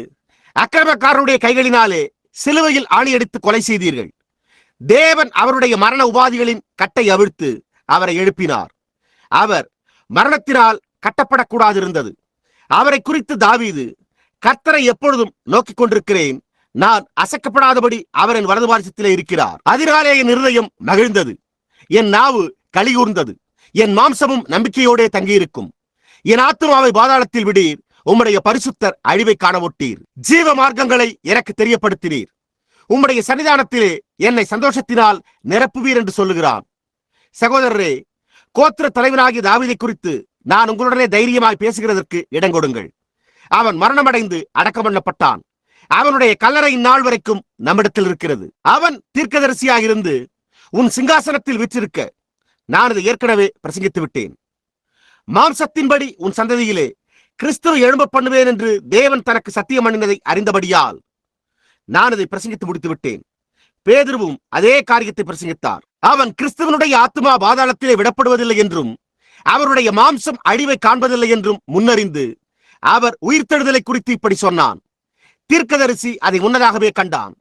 அக்கிரமக்காரருடைய கைகளினாலே சிலுவையில் ஆணியடித்து கொலை செய்தீர்கள். தேவன் அவருடைய மரண உபாதிகளின் கட்டை அவிழ்த்து அவரை எழுப்பினார். அவர் மரணத்தினால் கட்டப்படக்கூடாது இருந்தது. அவரை குறித்து தாவீது, கர்த்தரை எப்பொழுதும் நோக்கிக் கொண்டிருக்கிறேன், நான் அசைக்கப்படாதபடி அவர் என் வலது பாரிசத்திலே இருக்கிறார். அதனாலே என் இருதயம் மகிழ்ந்தது, என் நாவு களிகூர்ந்தது, என் மாம்சமும் நம்பிக்கையோடே தங்கியிருக்கும். என் ஆத்துமாவை பாதாளத்தில் விடீர், உம்முடைய பரிசுத்தர் அழிவை காணவொட்டீர். ஜீவ மார்க்கங்களை எனக்கு தெரியப்படுத்தினீர். உம்முடைய சன்னிதானத்திலே என்னை சந்தோஷத்தினால் நிரப்புவீர் என்று சொல்லுகிறான். சகோதரரே, கோத்திர தலைவனாகிய தாவீதை குறித்து நான் உங்களுடனே தைரியமாய் பேசுகிறதற்கு இடங்கொடுங்கள். அவன் மரணமடைந்து அடக்கம் பண்ணப்பட்டான். அவனுடைய கல்லறை இந்நாள் வரைக்கும் நம்மிடத்தில் இருக்கிறது. அவன் தீர்க்கதரிசியாக இருந்து உன் சிங்காசனத்தில் விற்றிருக்க நான் இதை ஏற்கனவே பிரசங்கித்து விட்டேன். மாம்சத்தின்படி உன் சந்ததியிலே கிறிஸ்துவை எழும்ப பண்ணுவேன் என்று தேவன் தனக்கு சத்தியம் பண்ணினதை அறிந்தபடியால் நான் இதை பிரசங்கித்து முடித்து விட்டேன். பேதுருவும் அதே காரியத்தை பிரசங்கித்தார். அவன் கிறிஸ்துவனுடைய ஆத்துமா பாதாளத்திலே விடப்படுவதில்லை என்றும் அவருடைய மாம்சம் அழிவை காண்பதில்லை என்றும் முன்னறிந்து அவர் உயிர்த்தெழுதலை குறித்து இப்படி சொன்னான். தீர்க்கதரிசி அதை முன்னதாகவே கண்டான்.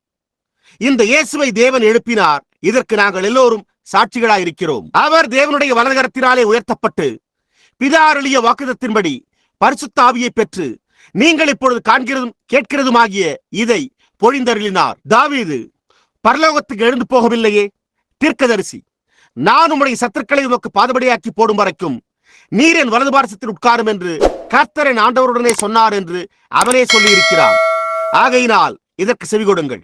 இந்த இயேசுவை தேவன் எழுப்பினார். இதற்கு நாங்கள் எல்லோரும் சாட்சிகளாயிருக்கிறோம். அவர் தேவனுடைய வலதுகரத்தினாலே உயர்த்தப்பட்டு பிதா அருளிய வாக்குத்தத்தின்படி பரிசுத்த ஆவியை பெற்று நீங்கள் இப்பொழுது காண்கிறதும் கேட்கிறதுமாகிய இதை பொழிந்தருளினார். தாவீது பரலோகத்துக்கு எழுந்து போகவில்லையே. தீர்க்கதரிசி, நான் உம்முடைய சத்துருக்களை உமக்கு பாதபடியாக்கி போடும் வரைக்கும் நீர் என் வலது பாரிசத்தில் உட்காரும் என்று கர்த்தரின் ஆண்டவருடனே சொன்னார் என்று அவனே சொல்லி இருக்கிறான். ஆகையினால் இதற்கு செவிகொடுங்கள்.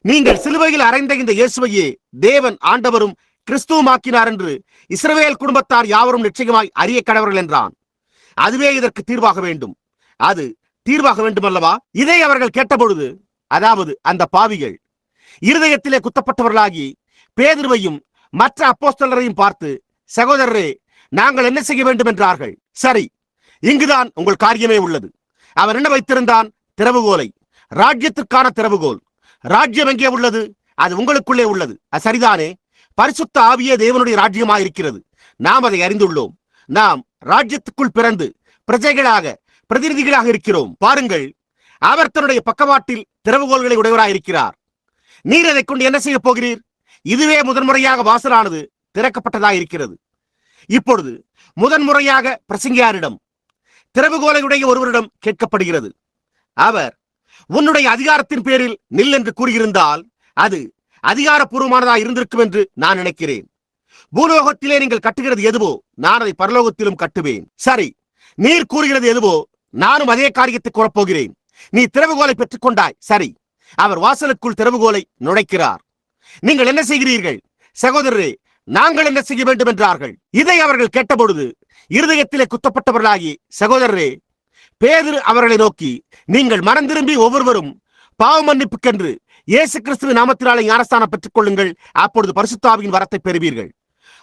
நீங்கள் சிலுவையில் அறைந்த இந்த இயேசுவையே தேவன் ஆண்டவரும் கிறிஸ்துவுமாக்கினார் என்று இஸ்ரவேல் குடும்பத்தார் யாவரும் நிச்சயமாய் அறிய கடவர்கள் என்றான். அதுவே இதற்கு தீர்வாக வேண்டும். அது தீர்வாக வேண்டும் அல்லவா? இதை அவர்கள் கேட்டபொழுது, அதாவது அந்த பாவிகள் இருதயத்திலே குத்தப்பட்டவர்களாகி பேதுருவையும் மற்ற அப்போஸ்தலரையும் பார்த்து, சகோதரரே, நாங்கள் என்ன செய்ய வேண்டும் என்றார்கள். சரி, இங்குதான் உங்கள் காரியமே உள்ளது. அவன் என்ன வைத்திருந்தான்? திறவுகோலை, ராஜ்யத்திற்கான திறவுகோல். ராஜ்யம் எங்கே உள்ளது? அது உங்களுக்குள்ளே உள்ளது. அது சரிதானே? பரிசுத்த ஆவியே தேவனுடைய ராஜ்யமாயிருக்கிறது. நாம் அதை அறிந்துள்ளோம். நாம் ராஜ்யத்துக்குள் பிறந்து பிரஜைகளாக, பிரதிநிதிகளாக இருக்கிறோம். பாருங்கள், அவர் தன்னுடைய பக்கவாட்டில் திறவுகோல்களை உடையவராயிருக்கிறார். நீர் அதை கொண்டு என்ன செய்ய போகிறீர்? இதுவே முதன்முறையாக வாசலானது திறக்கப்பட்டதாக இருக்கிறது. இப்பொழுது முதன்முறையாக பிரசங்கியாரிடம், திறவுகோலையுடைய ஒருவரிடம் கேட்கப்படுகிறது. அவர் உன்னுடைய அதிகாரத்தின் பேரில் நில் என்று கூறியிருந்தால் அது அதிகாரப்பூர்வமானதாக இருந்திருக்கும் என்று நான் நினைக்கிறேன். பூலோகத்திலே நீங்கள் கட்டுகிறது எதுவோ நான் அதை பரலோகத்திலும் கட்டுவேன். சரி, நீர் கூறுகிறது எதுவோ நானும் அதே காரியத்தை கூறப்போகிறேன். நீ திறவுகோலை பெற்றுக் கொண்டாய். சரி, அவர் வாசலுக்குள் திறவுகோலை நுழைக்கிறார். நீங்கள் என்ன செய்கிறீர்கள்? சகோதரரே, நாங்கள் என்ன செய்ய வேண்டும் என்றார்கள். இதை அவர்கள் கேட்டபொழுது இருதயத்திலே குத்தப்பட்டவர்களாகி, சகோதரரே, பேதுரு அவர்களை நோக்கி, நீங்கள் மனம் திரும்பி ஒவ்வொருவரும் பாவ மன்னிப்புக்கென்று இயேசு கிறிஸ்துவின் நாமத்தினாலே ஞானஸ்தானம் பெற்றுக் கொள்ளுங்கள். அப்பொழுது பரிசுத்த ஆவியின் வரத்தை பெறுவீர்கள்.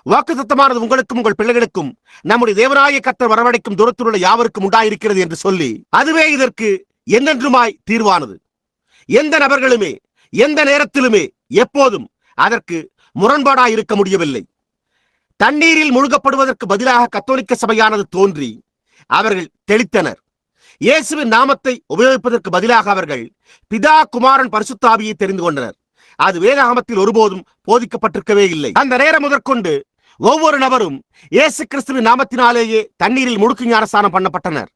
வாக்குத்தத்தமானது உங்களுக்கும் உங்கள் பிள்ளைகளுக்கும் நம்முடைய தேவனாகிய கர்த்தர் வரவழைக்கும் தூரத்தில் உள்ள யாவருக்கும் உண்டாயிருக்கிறது என்று சொல்லி, அதுவே இதற்கு என்றென்றுமாய் தீர்வானது. எந்த நபர்களுமே எந்த நேரத்திலுமே எப்போதும் அதற்கு முரண்பாடாய் இருக்க முடியவில்லை. தண்ணீரில் முழுகப்படுவதற்கு பதிலாக கத்தோலிக்க சபையானது தோன்றி அவர்கள் தெளித்தனர். இயேசுவின் நாமத்தை உபயோகிப்பதற்கு பதிலாக அவர்கள் பிதா, குமாரன், பரிசுத்த ஆவியை தெரிந்து கொண்டனர். அது வேதாகமத்தில் ஒருபோதும் போதிக்கப்பட்டிருக்கவே இல்லை. அந்த நேரம் முதற்கொண்டு ஒவ்வொரு நபரும் இயேசு கிறிஸ்துவின் நாமத்தினாலேயே தண்ணீரில் முழுக்கு ஞானஸ்தானம் பண்ணப்பட்டனர்.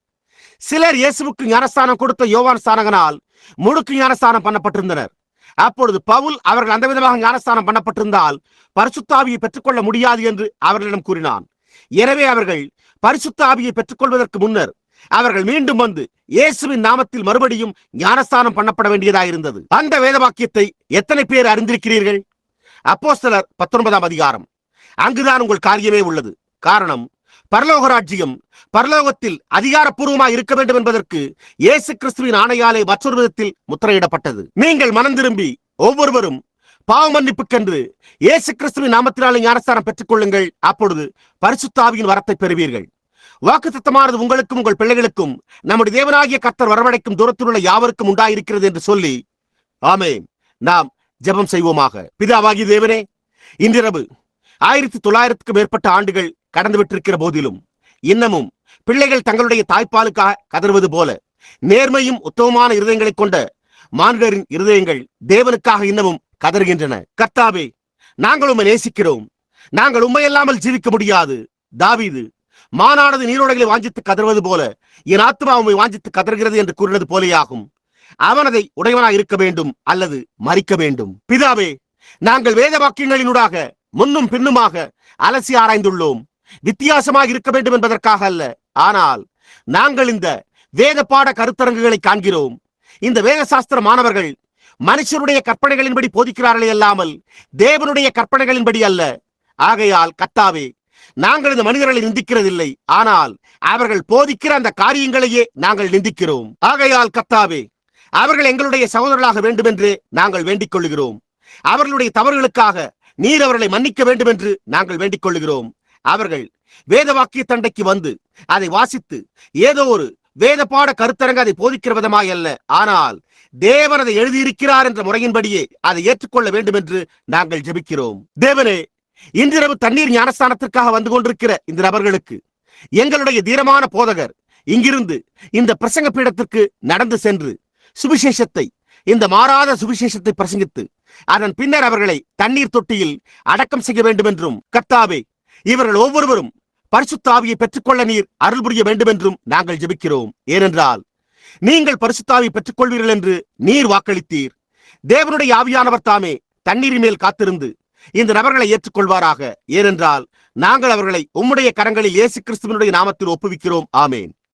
சிலர் இயேசுவுக்கு ஞானஸ்தானம் கொடுத்த யோவான் ஸ்நானகனால் முழுக்கு ஞானஸ்தானம் பண்ணப்பட்டிருந்தனர். அப்பொழுது பவுல் அவர்கள் அந்த விதமாக ஞானஸ்தானம் பண்ணப்பட்டிருந்தால் பரிசுத்த ஆவியை பெற்றுக்கொள்ள முடியாது என்று அவர்களிடம் கூறினான். எனவே அவர்கள் பரிசுத்த ஆவியை பெற்றுக்கொள்வதற்கு முன்னர் அவர்கள் மீண்டும் வந்து இயேசுவின் நாமத்தில் மறுபடியும் ஞானஸ்தானம் பண்ணப்பட வேண்டியதாயிருந்தது. அந்த வேத வாக்கியத்தை எத்தனை பேர் அறிந்திருக்கிறீர்கள்? அப்போஸ்தலர் 19ஆம் அதிகாரம். அங்குதான் உங்கள் காரியமே உள்ளது. காரணம், பரலோக ராஜ்யம் பரலோகத்தில் அதிகாரப்பூர்வமாக இருக்க வேண்டும் என்பதற்கு இயேசு கிறிஸ்துவின் ஆணையாலே மற்றொரு விதத்தில் முத்திரையிடப்பட்டது. நீங்கள் மனம் திரும்பி ஒவ்வொருவரும் பாவ மன்னிப்புக்கென்று இயேசு கிறிஸ்துவின் நாமத்தினாலே ஞானஸ்நானம் பெற்றுக் கொள்ளுங்கள். அப்பொழுது பரிசுத்த ஆவியின் வரத்தை பெறுவீர்கள். வாக்குத்தத்தமானது உங்களுக்கும் உங்கள் பிள்ளைகளுக்கும் நம்முடைய தேவனாகிய கர்த்தர் வரவழைக்கும் தூரத்தில் உள்ள யாவருக்கும் உண்டாயிருக்கிறது என்று சொல்லி ஆமென். நாம் ஜெபம் செய்வோமாக. பிதாவாகிய தேவனே, இன்றிரவு 1900க்கும் மேற்பட்ட ஆண்டுகள் கடந்து விட்டிருக்கிற போதிலும் இன்னமும் பிள்ளைகள் தங்களுடைய தாய்ப்பாலுக்காக கதறுவது போல நேர்மையும் உத்தமமான இருதயங்களை கொண்ட மானிடரின் இருதயங்கள் தேவனுக்காக இன்னமும் கதறுகின்றன. கர்த்தாவே, நாங்கள் உம்மை நேசிக்கிறோம். நாங்கள் உம்மை இல்லாமல் ஜீவிக்க முடியாது. தாவீது மானானது நீரோடைகளை வாஞ்சித்து கதறுவது போல என் ஆத்மா உம்மை வாஞ்சித்து கதறுகிறது என்று கூறினது போலேயாகும். அவன் அதை உடையவனாக இருக்க வேண்டும் அல்லது மரிக்க வேண்டும். பிதாவே, நாங்கள் வேத வாக்கியங்களினூடாக முன்னும் பின்னுமாக அலசி ஆராய்ந்துள்ளோம். வித்தியாசமாக இருக்க வேண்டும் என்பதற்காக அல்ல, ஆனால் நாங்கள் இந்த வேத பாட கருத்தரங்குகளை காண்கிறோம். இந்த வேத சாஸ்திர மாணவர்கள் மனுஷருடைய கற்பனைகளின்படி போதிக்கிறார்களே அல்லாமல் தேவனுடைய கற்பனைகளின்படி அல்ல. ஆகையால் கர்த்தாவே, நாங்கள் இந்த மனிதர்களை நிந்திக்கிறதில்லை, ஆனால் அவர்கள் போதிக்கிற அந்த காரியங்களையே நாங்கள் நிந்திக்கிறோம். ஆகையால் கர்த்தாவே, அவர்கள் எங்களுடைய சகோதரர்களாக வேண்டும் என்று நாங்கள் வேண்டிக் கொள்கிறோம். அவர்களுடைய தவறுகளுக்காக நீர் அவர்களை மன்னிக்க வேண்டும் என்று நாங்கள் வேண்டிக் கொள்கிறோம். அவர்கள் வேத வாக்கிய தண்டைக்கு வந்து அதை வாசித்து ஏதோ ஒரு வேத பாட கருத்தரங்க அதை போதிக்கிற விதமாய் அல்ல, ஆனால் தேவன் அதை எழுதியிருக்கிறார் என்ற முறையின்படியே அதை ஏற்றுக்கொள்ள வேண்டும் என்று நாங்கள் ஜெபிக்கிறோம். தேவனே, இன்றிரவு தண்ணீர் ஞானஸ்தானத்திற்காக வந்து கொண்டிருக்கிற இந்த நபர்களுக்கு எங்களுடைய தீரமான போதகர் இங்கிருந்து இந்த பிரசங்க பீடத்திற்கு நடந்து சென்று சுவிசேஷத்தை, இந்த மாறாத சுவிசேஷத்தை பிரசங்கித்து அதன் பின்னர் அவர்களை தண்ணீர் தொட்டியில் அடக்கம் செய்ய வேண்டும் என்றும், கர்த்தாவே, இவர்கள் ஒவ்வொருவரும் பரிசுத்த ஆவியை பெற்றுக்கொள்ள நீர் அருள் புரிய வேண்டும் என்றும் நாங்கள் ஜெபிக்கிறோம். ஏனென்றால் நீங்கள் பரிசுத்த ஆவியை பெற்றுக்கொள்வீர்கள் என்று நீர் வாக்களித்தீர். தேவனுடைய ஆவியானவர் தாமே தண்ணீரின் மேல் காத்திருந்து இந்த நபர்களை ஏற்றுக்கொள்வாராக. ஏனென்றால் நாங்கள் அவர்களை உம்முடைய கரங்களில் இயேசு கிறிஸ்துவினுடைய நாமத்தில் ஒப்புவிக்கிறோம். ஆமேன்.